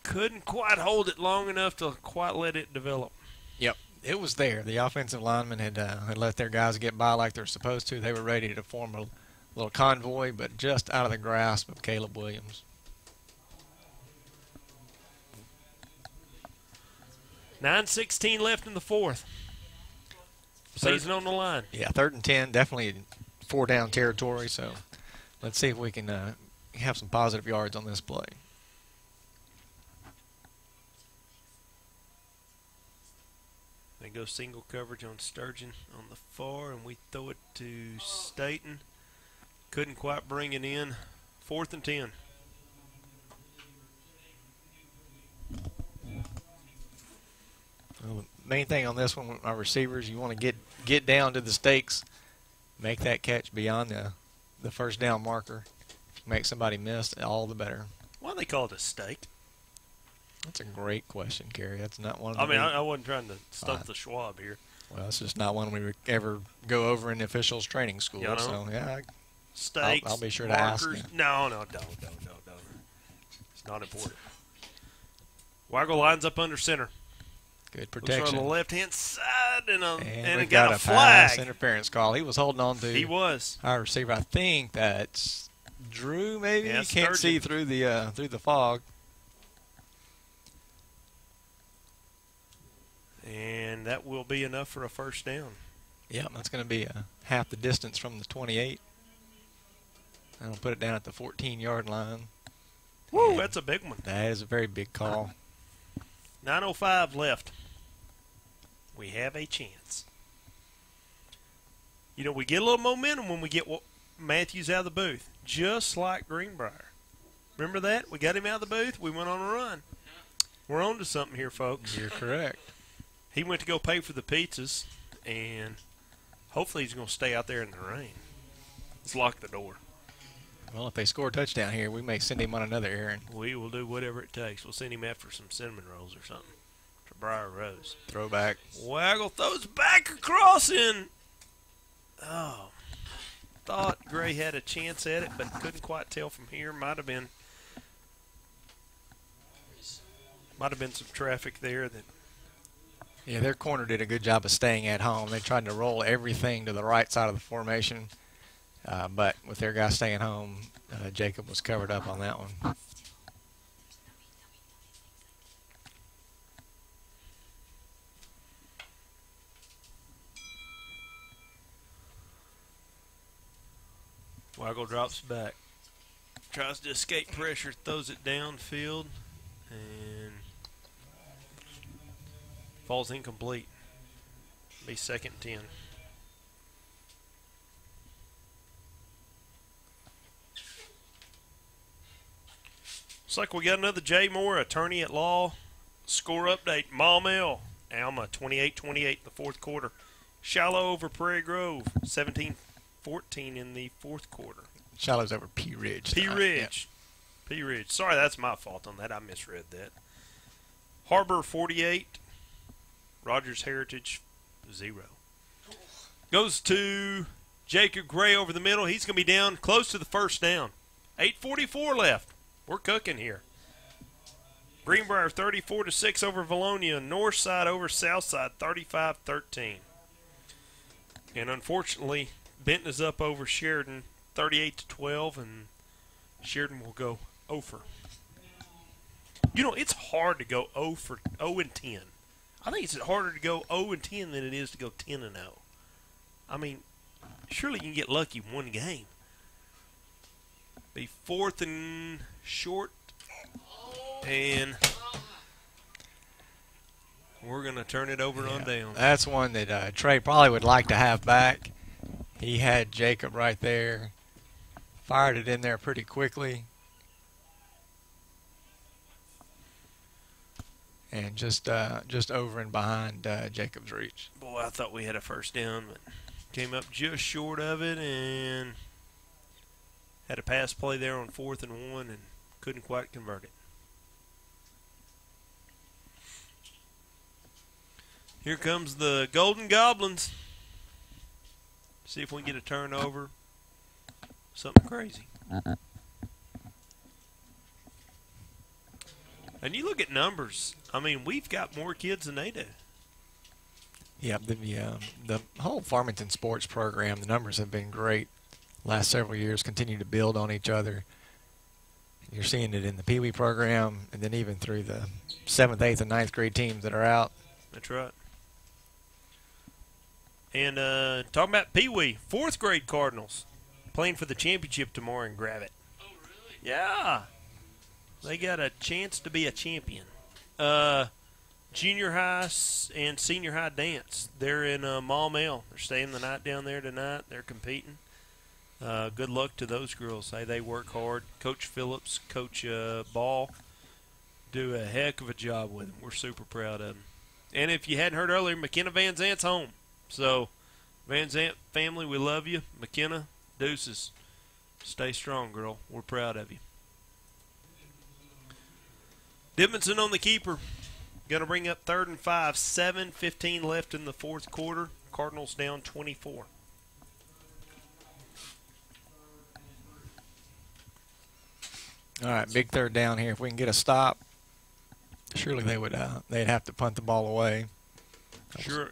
[SPEAKER 1] couldn't quite hold it long enough to quite let it develop.
[SPEAKER 3] Yep, it was there. The offensive linemen had let their guys get by like they're supposed to. They were ready to form a little convoy, but just out of the grasp of Caleb Williams.
[SPEAKER 1] 9:16 left in the fourth. Season on the line.
[SPEAKER 3] Yeah, 3rd and 10, definitely 4-down territory. So let's see if we can have some positive yards on this play.
[SPEAKER 1] They go single coverage on Sturgeon on the far, and we throw it to Staten. Couldn't quite bring it in. 4th and 10.
[SPEAKER 3] Well, the main thing on this one, our receivers, you want to get down to the stakes, make that catch beyond the first down marker. If you make somebody miss, all the better.
[SPEAKER 1] Why do they call it a stake?
[SPEAKER 3] That's a great question, Kerry. That's not one of
[SPEAKER 1] the I wasn't trying to stump the Schwab here.
[SPEAKER 3] Well, it's just not one we ever go over in the officials training school. So, yeah,
[SPEAKER 1] stakes,
[SPEAKER 3] I'll be sure
[SPEAKER 1] markers.
[SPEAKER 3] to ask.
[SPEAKER 1] No, don't. It's not important. Waggle lines up under center.
[SPEAKER 3] Good protection.
[SPEAKER 1] Looks on the left-hand side, and
[SPEAKER 3] it
[SPEAKER 1] got a
[SPEAKER 3] flag.
[SPEAKER 1] pass
[SPEAKER 3] Interference call. He was holding on to.
[SPEAKER 1] He was.
[SPEAKER 3] Our receiver. I think that's Drew. Maybe
[SPEAKER 1] yeah,
[SPEAKER 3] can't see through the fog.
[SPEAKER 1] And that will be enough for a first down.
[SPEAKER 3] Yep, that's going to be half the distance from the 28. I'll put it down at the 14-yard line.
[SPEAKER 1] Woo, that's a big one.
[SPEAKER 3] That is a very big call.
[SPEAKER 1] 9:05 left. We have a chance. You know, we get a little momentum when we get Matthews out of the booth, just like Greenbrier. Remember that? We got him out of the booth. We went on a run. We're on to something here, folks.
[SPEAKER 3] You're correct.
[SPEAKER 1] He went to go pay for the pizzas, and hopefully he's going to stay out there in the rain. Let's lock the door.
[SPEAKER 3] Well, if they score a touchdown here, we may send him on another errand.
[SPEAKER 1] We will do whatever it takes. We'll send him after some cinnamon rolls or something to Briar Rose.
[SPEAKER 3] Throwback.
[SPEAKER 1] Waggle throws back across in. Oh, thought Gray had a chance at it, but couldn't quite tell from here. Might have been some traffic there that.
[SPEAKER 3] Yeah, their corner did a good job of staying at home. They tried to roll everything to the right side of the formation, but with their guy staying home, Jacob was covered up on that one.
[SPEAKER 1] Waggle drops back, tries to escape pressure, throws it downfield, and falls incomplete. Be 2nd and 10. Looks like we got another Jay Moore, attorney at law. Score update. Maumelle, Alma, 28-28 in the fourth quarter. Shallow over Prairie Grove, 17-14 in the fourth quarter.
[SPEAKER 3] Shallow's over Pea Ridge.
[SPEAKER 1] Pea Ridge. Yeah. Pea Ridge. Sorry, that's my fault on that. I misread that. Harbor, 48. Rogers Heritage, 0. Goes to Jacob Gray over the middle. He's going to be down close to the first down. 8:44 left. We're cooking here. Greenbrier 34-6 over Valonia. Northside over Southside 35-13. And unfortunately, Benton is up over Sheridan 38-12, and Sheridan will go 0. You know, it's hard to go 0-10. I think it's harder to go 0-10 than it is to go 10-0. I mean, surely you can get lucky one game. Be 4th and short, and we're going to turn it over on down.
[SPEAKER 3] That's one that Trey probably would like to have back. He had Jacob right there. Fired it in there pretty quickly. And just over and behind Jacob's reach.
[SPEAKER 1] Boy, I thought we had a first down, but came up just short of it, and had a pass play there on 4th and 1 and couldn't quite convert it. Here comes the Golden Goblins. See if we can get a turnover. Something crazy. And you look at numbers. I mean, we've got more kids than they do.
[SPEAKER 3] Yeah, the whole Farmington sports program, the numbers have been great. Last several years continue to build on each other. You're seeing it in the Pee Wee program, and then even through the 7th, 8th, and 9th grade teams that are out.
[SPEAKER 1] That's right. And talking about Pee Wee, 4th grade Cardinals playing for the championship tomorrow in Gravette.
[SPEAKER 6] Oh, really?
[SPEAKER 1] Yeah. They got a chance to be a champion. Junior high and senior high dance. They're in Maumelle. They're staying the night down there tonight. They're competing. Good luck to those girls. Hey, they work hard. Coach Phillips, Coach Ball do a heck of a job with them. We're super proud of them. And if you hadn't heard earlier, McKenna Van Zant's home. So, Van Zant family, we love you. McKenna, deuces. Stay strong, girl. We're proud of you. Dickinson on the keeper. Going to bring up 3rd and 5. 7:15 left in the fourth quarter. Cardinals down 24.
[SPEAKER 3] All right, big third down here. If we can get a stop, surely they would. They'd have to punt the ball away.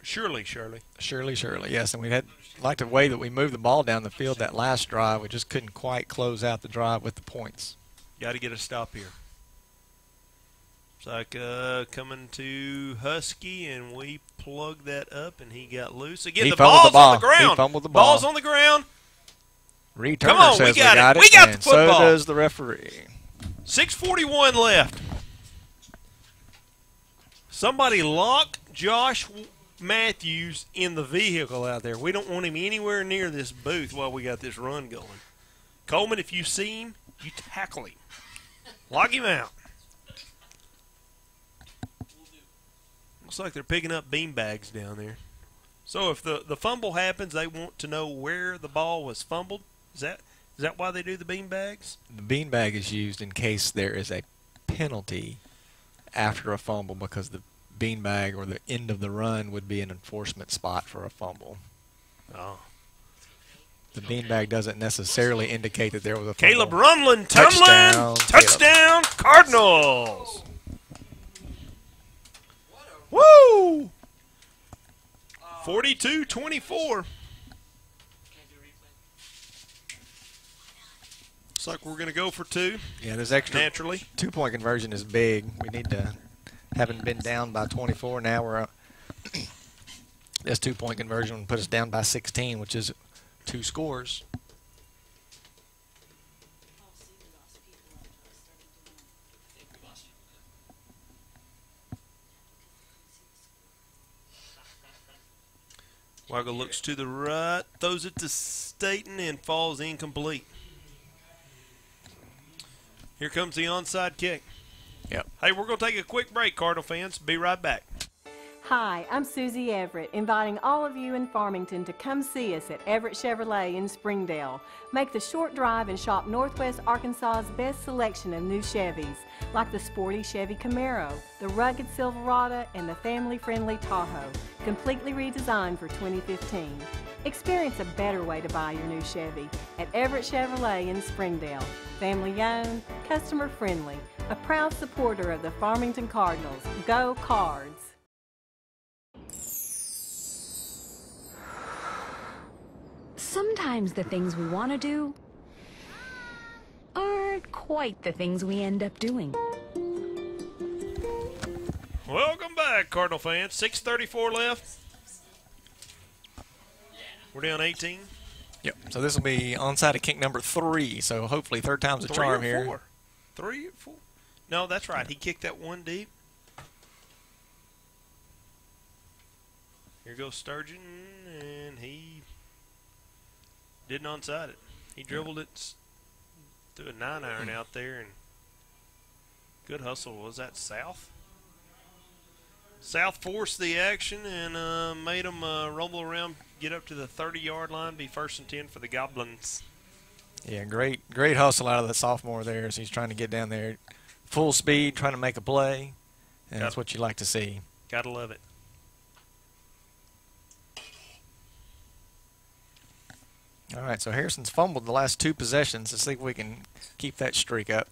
[SPEAKER 1] Surely.
[SPEAKER 3] Yes, and we had like the way that we moved the ball down the field that last drive. We just couldn't quite close out the drive with the points.
[SPEAKER 1] Got to get a stop here. It's like coming to Husky, and we plugged that up, and he got loose again.
[SPEAKER 3] He
[SPEAKER 1] the ball's on the ground.
[SPEAKER 3] He fumbled the ball.
[SPEAKER 1] Ball's on the ground.
[SPEAKER 3] Returner
[SPEAKER 1] Come on,
[SPEAKER 3] says
[SPEAKER 1] we got it.
[SPEAKER 3] We
[SPEAKER 1] got the football.
[SPEAKER 3] So does the referee.
[SPEAKER 1] 6:41 left. Somebody lock Josh Matthews in the vehicle out there. We don't want him anywhere near this booth while we got this run going. Coleman, if you see him, you tackle him. Lock him out. Looks like they're picking up bean bags down there. So if the fumble happens, they want to know where the ball was fumbled. Is that why they do the bean bags?
[SPEAKER 3] The bean bag is used in case there is a penalty after a fumble, because the bean bag or the end of the run would be an enforcement spot for a fumble.
[SPEAKER 1] Oh.
[SPEAKER 3] The bean bag doesn't necessarily indicate that there was a fumble.
[SPEAKER 1] Caleb Rumlin, tumbling, touchdown, Cardinals. Woo! 42-24. Looks like we're going to go for 2.
[SPEAKER 3] Yeah, there's extra.
[SPEAKER 1] Naturally.
[SPEAKER 3] 2-point conversion is big. We need to, haven't been down by 24. Now we're up. This 2-point conversion will put us down by 16, which is 2 scores.
[SPEAKER 1] Weigel looks to the right, throws it to Staten, and falls incomplete. Here comes the onside kick.
[SPEAKER 3] Yep.
[SPEAKER 1] Hey, we're going to take a quick break, Cardinal fans. Be right back.
[SPEAKER 7] Hi, I'm Susie Everett, inviting all of you in Farmington to come see us at Everett Chevrolet in Springdale. Make the short drive and shop Northwest Arkansas's best selection of new Chevys, like the sporty Chevy Camaro, the rugged Silverado, and the family-friendly Tahoe, completely redesigned for 2015. Experience a better way to buy your new Chevy at Everett Chevrolet in Springdale. Family-owned, customer-friendly, a proud supporter of the Farmington Cardinals. Go Cards!
[SPEAKER 8] Sometimes the things we want to do aren't quite the things we end up doing.
[SPEAKER 1] Welcome back, Cardinal fans. 6:34 left. We're down 18.
[SPEAKER 3] Yep. So this will be onside of kick number 3. So hopefully third time's a charm here.
[SPEAKER 1] 4. 3 or 4? No, that's right. He kicked that one deep. Here goes Sturgeon, and he didn't onside it. He dribbled it through a 9-iron out there, and good hustle. Was that South? South forced the action and made them rumble around, get up to the 30-yard line, be 1st and 10 for the Goblins.
[SPEAKER 3] Yeah, great hustle out of the sophomore there as he's trying to get down there. Full speed, trying to make a play, and that's what you like to see.
[SPEAKER 1] Gotta love it.
[SPEAKER 3] All right, so Harrison's fumbled the last 2 possessions. Let's see if we can keep that streak up.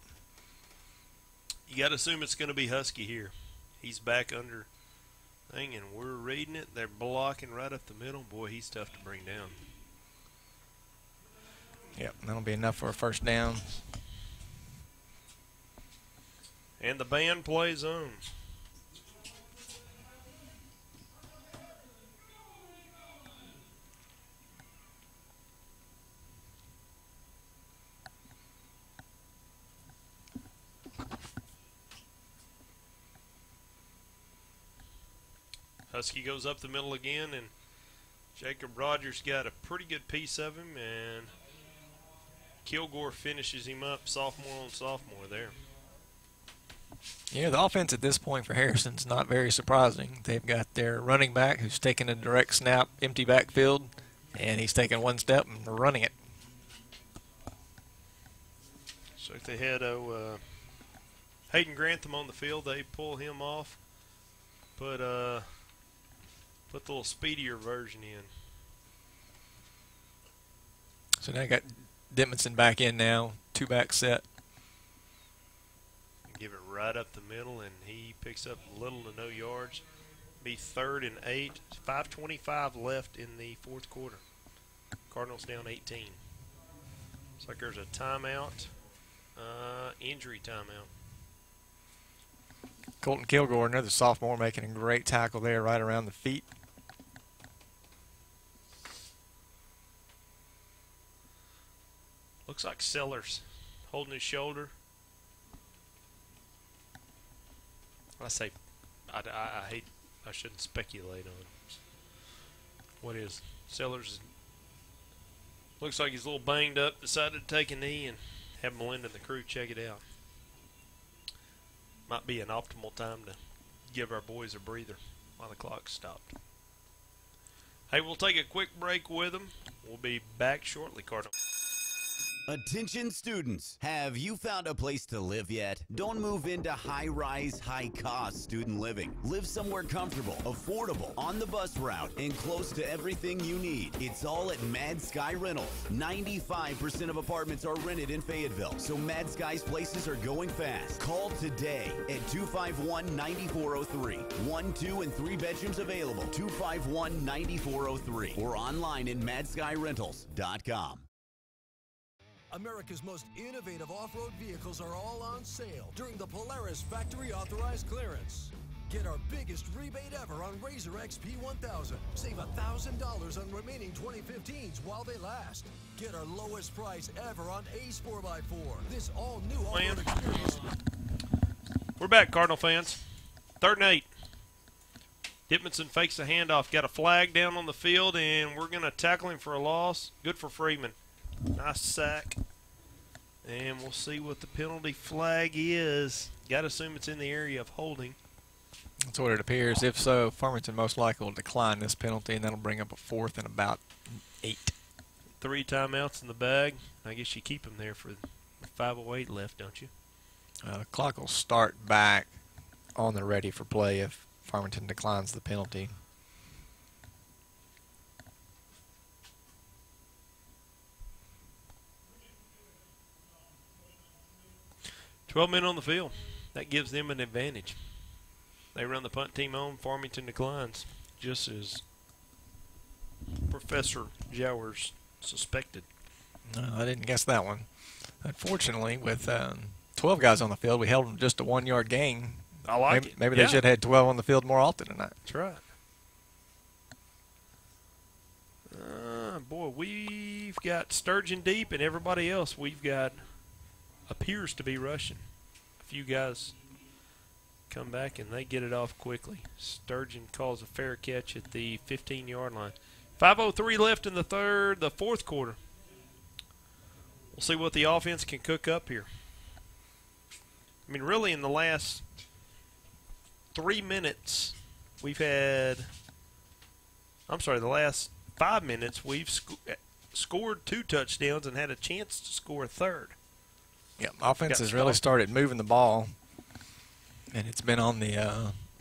[SPEAKER 1] You got to assume it's going to be Husky here. He's back under thing, and we're reading it. They're blocking right up the middle. Boy, he's tough to bring down.
[SPEAKER 3] Yep, that'll be enough for a first down.
[SPEAKER 1] And the band plays on. Husky goes up the middle again, and Jacob Rogers got a pretty good piece of him, and Kilgore finishes him up, sophomore on sophomore there.
[SPEAKER 3] Yeah, the offense at this point for Harrison's not very surprising. They've got their running back who's taking a direct snap, empty backfield, and he's taking one step and running it.
[SPEAKER 1] So if they had Hayden Grantham on the field, they pull him off, put the little speedier version in.
[SPEAKER 3] So now you got Dittmanson back in now, 2-back set.
[SPEAKER 1] Give it right up the middle, and he picks up little to no yards. Be 3rd and 8. 5:25 left in the 4th quarter. Cardinals down 18. Looks like there's a timeout, injury timeout.
[SPEAKER 3] Colton Kilgore, another sophomore, making a great tackle there right around the feet.
[SPEAKER 1] Looks like Sellers holding his shoulder. I hate, I shouldn't speculate on what is. Sellers looks like he's a little banged up, decided to take a knee and have Melinda and the crew check it out. Might be an optimal time to give our boys a breather while the clock stopped. Hey, we'll take a quick break with them. We'll be back shortly, Cardinal.
[SPEAKER 12] Attention students, have you found a place to live yet? Don't move into high-rise, high-cost student living. Live somewhere comfortable, affordable, on the bus route, and close to everything you need. It's all at Mad Sky Rentals. 95% of apartments are rented in Fayetteville, so Mad Sky's places are going fast. Call today at 251-9403. 1, 2, and 3 bedrooms available. 251-9403 or online in madskyrentals.com.
[SPEAKER 17] America's most innovative off-road vehicles are all on sale during the Polaris Factory Authorized Clearance. Get our biggest rebate ever on Razor XP 1000. Save $1,000 on remaining 2015s while they last. Get our lowest price ever on Ace 4x4. This all-new off-road experience.
[SPEAKER 1] We're back, Cardinal fans. 3rd and 8. Dittmanson fakes a handoff. Got a flag down on the field, and we're going to tackle him for a loss. Good for Freeman. Nice sack. And we'll see what the penalty flag is. Got to assume it's in the area of holding.
[SPEAKER 3] That's what it appears. If so, Farmington most likely will decline this penalty, and that'll bring up a 4th and about 8.
[SPEAKER 1] 3 timeouts in the bag. I guess you keep them there for 5:08 left, don't you?
[SPEAKER 3] Clock will start back on the ready for play if Farmington declines the penalty.
[SPEAKER 1] $12 men on the field. That gives them an advantage. They run the punt team on. Farmington declines, just as Professor Jowers suspected.
[SPEAKER 3] No, I didn't guess that one. Unfortunately, with 12 guys on the field, we held them just a 1-yard gain.
[SPEAKER 1] I like
[SPEAKER 3] maybe,
[SPEAKER 1] it.
[SPEAKER 3] Maybe
[SPEAKER 1] Yeah.
[SPEAKER 3] they should have had 12 on the field more often than that.
[SPEAKER 1] That's right. Boy, we've got Sturgeon deep, and everybody else we've got appears to be rushing. A few guys come back, and they get it off quickly. Sturgeon calls a fair catch at the 15-yard line. 5:03 left in the fourth quarter. We'll see what the offense can cook up here. I mean, really, in the last 3 minutes, we've had – I'm sorry, the last 5 minutes, we've scored 2 touchdowns and had a chance to score a third.
[SPEAKER 3] Yeah, offense has really started moving the ball, and it's been on the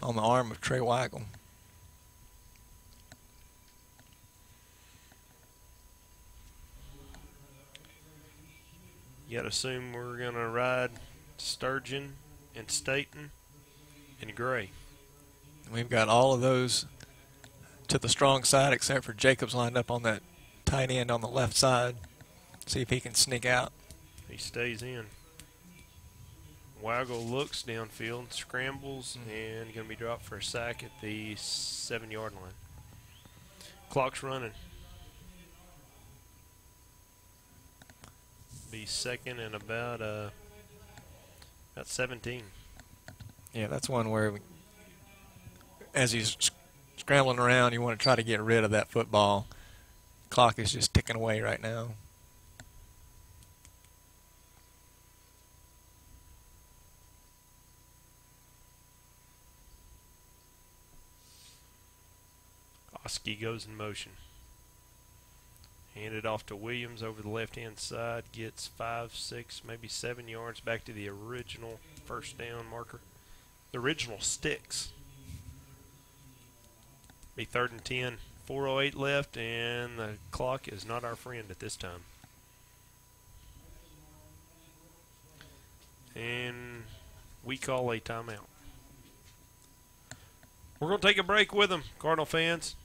[SPEAKER 3] arm of Trey Weigel.
[SPEAKER 1] You got to assume we're going to ride Sturgeon and Staten and Gray.
[SPEAKER 3] We've got all of those to the strong side except for Jacobs lined up on that tight end on the left side. See if he can sneak out.
[SPEAKER 1] He stays in. Weigel looks downfield, scrambles, and going to be dropped for a sack at the 7-yard line. Clock's running. Be second and about 17.
[SPEAKER 3] Yeah, that's one where as he's scrambling around, you want to try to get rid of that football. Clock is just ticking away right now.
[SPEAKER 1] Oski goes in motion. Handed off to Williams over the left-hand side. Gets 5, 6, maybe 7 yards back to the original first down marker. The original sticks. Be 3rd and 10. 4:08 left, and the clock is not our friend at this time. And we call a timeout. We're going to take a break with them, Cardinal fans.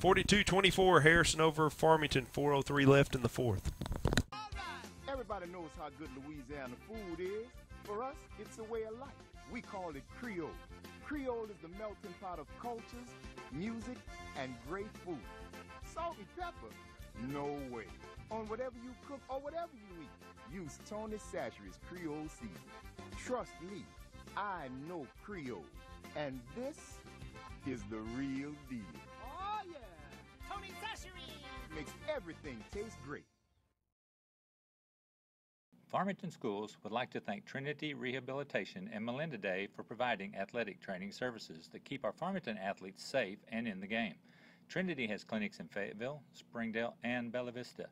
[SPEAKER 1] 42-24, Harrison over Farmington. 4:03 left in the fourth.
[SPEAKER 9] Everybody knows how good Louisiana food is. For us, it's a way of life. We call it Creole. Creole is the melting pot of cultures, music, and great food. Salt and pepper? No way. On whatever you cook or whatever you eat, use Tony Chachere's Creole seasoning. Trust me, I know Creole. And this is the real deal.
[SPEAKER 23] Oh, yeah. Tony Chachere's
[SPEAKER 9] Makes everything taste great.
[SPEAKER 11] Farmington Schools would like to thank Trinity Rehabilitation and Melinda Day for providing athletic training services that keep our Farmington athletes safe and in the game. Trinity has clinics in Fayetteville, Springdale, and Bella Vista.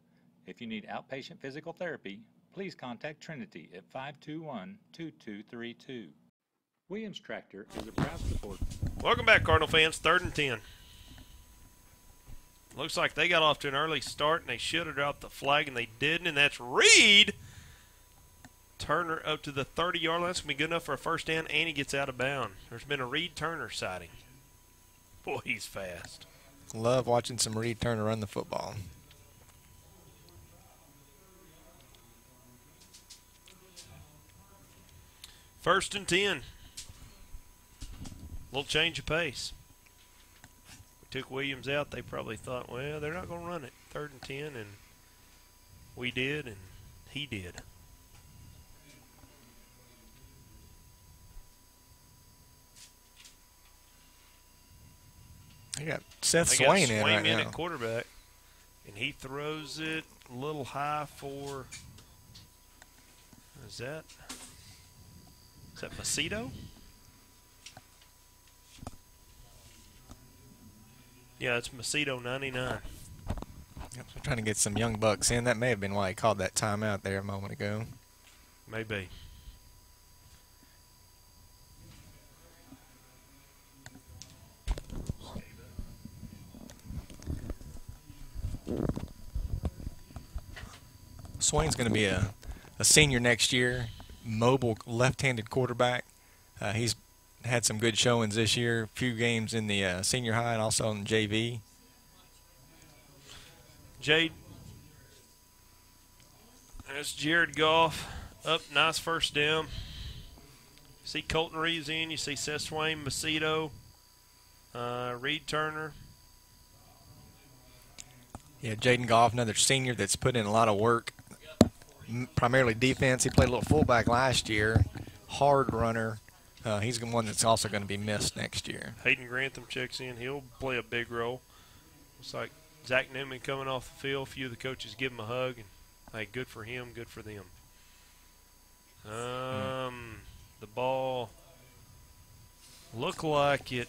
[SPEAKER 11] If you need outpatient physical therapy, please contact Trinity at 521-2232. Williams Tractor is a proud supporter.
[SPEAKER 1] Welcome back, Cardinal fans. 3rd and 10. Looks like they got off to an early start, and they should have dropped the flag, and they didn't, and that's Reed. Turner up to the 30-yard line. That's going to be good enough for a first down, and he gets out of bounds. There's been a Reed Turner sighting. Boy, he's fast.
[SPEAKER 3] Love watching some Reed Turner run the football.
[SPEAKER 1] First and 10. Little change of pace. We took Williams out. They probably thought, well, they're not going to run it. 3rd and 10, and we did, and he did.
[SPEAKER 3] They got Seth Swain in right now.
[SPEAKER 1] At quarterback, and he throws it a little high for Is that Macedo? Yeah, it's Macedo 99.
[SPEAKER 3] Yep, so trying to get some young bucks in. That may have been why he called that timeout there a moment ago.
[SPEAKER 1] Maybe.
[SPEAKER 3] Swain's going to be a senior next year, mobile left-handed quarterback. He's had some good showings this year, a few games in the senior high and also in JV.
[SPEAKER 1] Jade, that's Jared Goff up, nice first down. You see Colton Reeves in, you see Seth Swain, Macedo, Reed Turner.
[SPEAKER 3] Yeah, Jaden Goff, another senior that's put in a lot of work, primarily defense. He played a little fullback last year, hard runner. He's the one that's also going to be missed next year.
[SPEAKER 1] Hayden Grantham checks in. He'll play a big role. Looks like Zach Newman coming off the field. A few of the coaches give him a hug. And, hey, good for him, good for them. The ball looked like it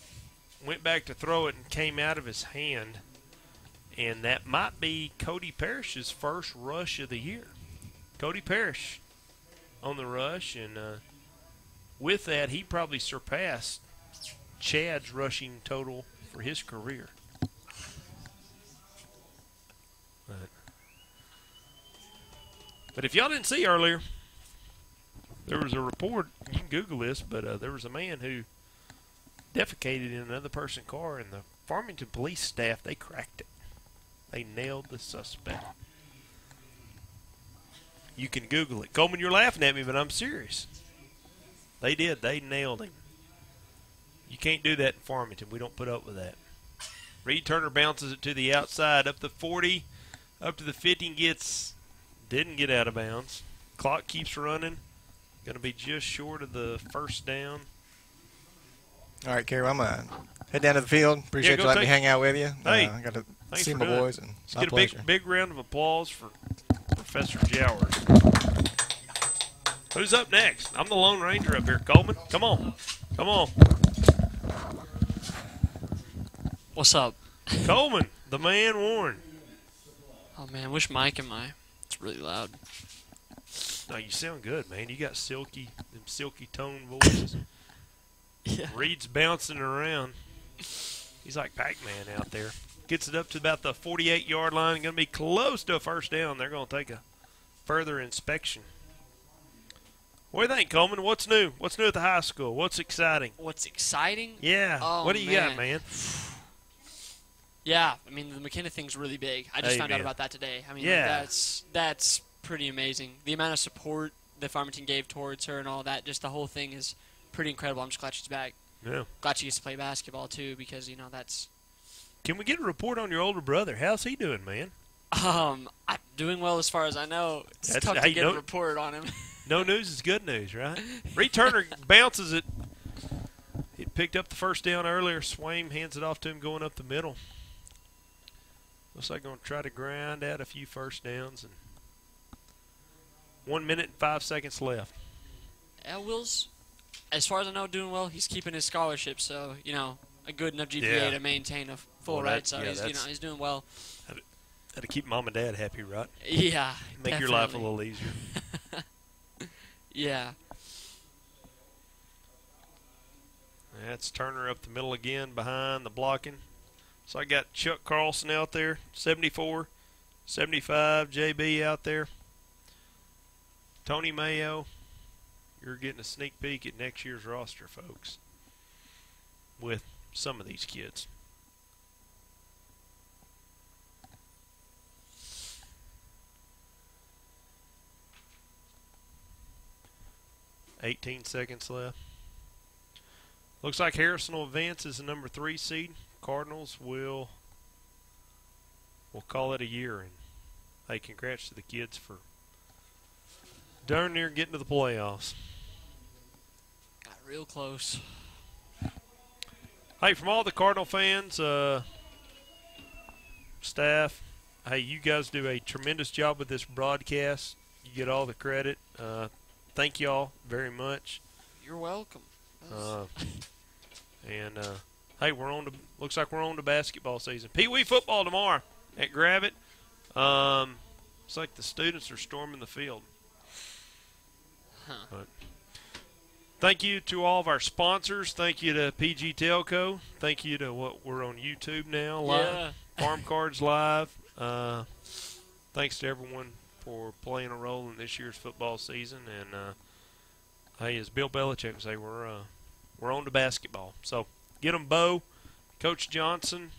[SPEAKER 1] went back to throw it and came out of his hand. And that might be Cody Parrish's first rush of the year. Cody Parrish on the rush, and with that, he probably surpassed Chad's rushing total for his career. But if y'all didn't see earlier, there was a report, you can Google this, but there was a man who defecated in another person's car, and the Farmington police staff, they cracked it. They nailed the suspect. You can Google it. Coleman, you're laughing at me, but I'm serious. They did. They nailed him. You can't do that in Farmington. We don't put up with that. Reed Turner bounces it to the outside, up the 40, up to the 50, and didn't get out of bounds. Clock keeps running. Going to be just short of the first down.
[SPEAKER 3] All right, Kerry, I'm going to head down to the field. Appreciate you letting me hang out with you.
[SPEAKER 1] Hey,
[SPEAKER 3] I got to
[SPEAKER 1] thanks
[SPEAKER 3] see
[SPEAKER 1] for
[SPEAKER 3] my
[SPEAKER 1] doing
[SPEAKER 3] boys.
[SPEAKER 1] it.
[SPEAKER 3] And
[SPEAKER 1] Let's
[SPEAKER 3] my
[SPEAKER 1] get
[SPEAKER 3] pleasure.
[SPEAKER 1] a big round of applause for Professor Jowers. Who's up next? I'm the Lone Ranger up here. Coleman, come on. Come on.
[SPEAKER 6] What's up?
[SPEAKER 1] Coleman, the man Warren.
[SPEAKER 6] Oh, man, which mic am I? It's really loud.
[SPEAKER 1] No, you sound good, man. You got silky tone voices.
[SPEAKER 6] Yeah.
[SPEAKER 1] Reed's bouncing around. He's like Pac-Man out there. Gets it up to about the 48-yard line. Going to be close to a first down. They're going to take a further inspection. What do you think, Coleman? What's new? What's new at the high school? What's exciting?
[SPEAKER 6] What's exciting?
[SPEAKER 1] Yeah.
[SPEAKER 6] Oh,
[SPEAKER 1] what do you got, man?
[SPEAKER 6] Yeah, I mean, the McKenna thing's really big. I just found out about that today. I mean,
[SPEAKER 1] yeah.
[SPEAKER 6] that's pretty amazing. The amount of support that Farmington gave towards her and all that, just the whole thing is pretty incredible. I'm just glad she's back.
[SPEAKER 1] Yeah.
[SPEAKER 6] Glad she gets to play basketball, too, because, that's...
[SPEAKER 1] Can we get a report on your older brother? How's he doing, man?
[SPEAKER 6] I'm doing well as far as I know. It's tough to get a report on him.
[SPEAKER 1] No news is good news, right? Reed Turner bounces it. He picked up the first down earlier. Swain hands it off to him going up the middle. Looks like going to try to grind out a few first downs. And 1 minute and 5 seconds left.
[SPEAKER 6] Yeah, Will's, as far as I know, doing well. He's keeping his scholarship, so, a good enough GPA to maintain a full ride. So he's doing well.
[SPEAKER 1] Had to keep mom and dad happy, right?
[SPEAKER 6] Yeah,
[SPEAKER 1] Make
[SPEAKER 6] definitely.
[SPEAKER 1] your life a little easier.
[SPEAKER 6] Yeah.
[SPEAKER 1] That's Turner up the middle again behind the blocking. So I got Chuck Carlson out there, 74, 75, JB out there. Tony Mayo, you're getting a sneak peek at next year's roster, folks, with some of these kids. $18 seconds left. Looks like Harrison will advance as the number 3 seed. Cardinals will call it a year. And hey, congrats to the kids for darn near getting to the playoffs.
[SPEAKER 6] Got real close.
[SPEAKER 1] Hey, from all the Cardinal fans, staff, hey, you guys do a tremendous job with this broadcast. You get all the credit. thank y'all very much.
[SPEAKER 6] You're welcome.
[SPEAKER 1] Hey, looks like we're on to basketball season. Pee Wee football tomorrow at Gravett. It's like the students are storming the field. But thank you to all of our sponsors. Thank you to PG Telco. Thank you to we're on YouTube now, live. Farm Cards Live. Thanks to everyone for playing a role in this year's football season. And hey, as Bill Belichick would say, we're on to basketball. So get them, Bo, Coach Johnson.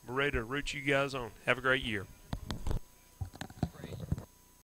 [SPEAKER 1] We're ready to root you guys on. Have a great year.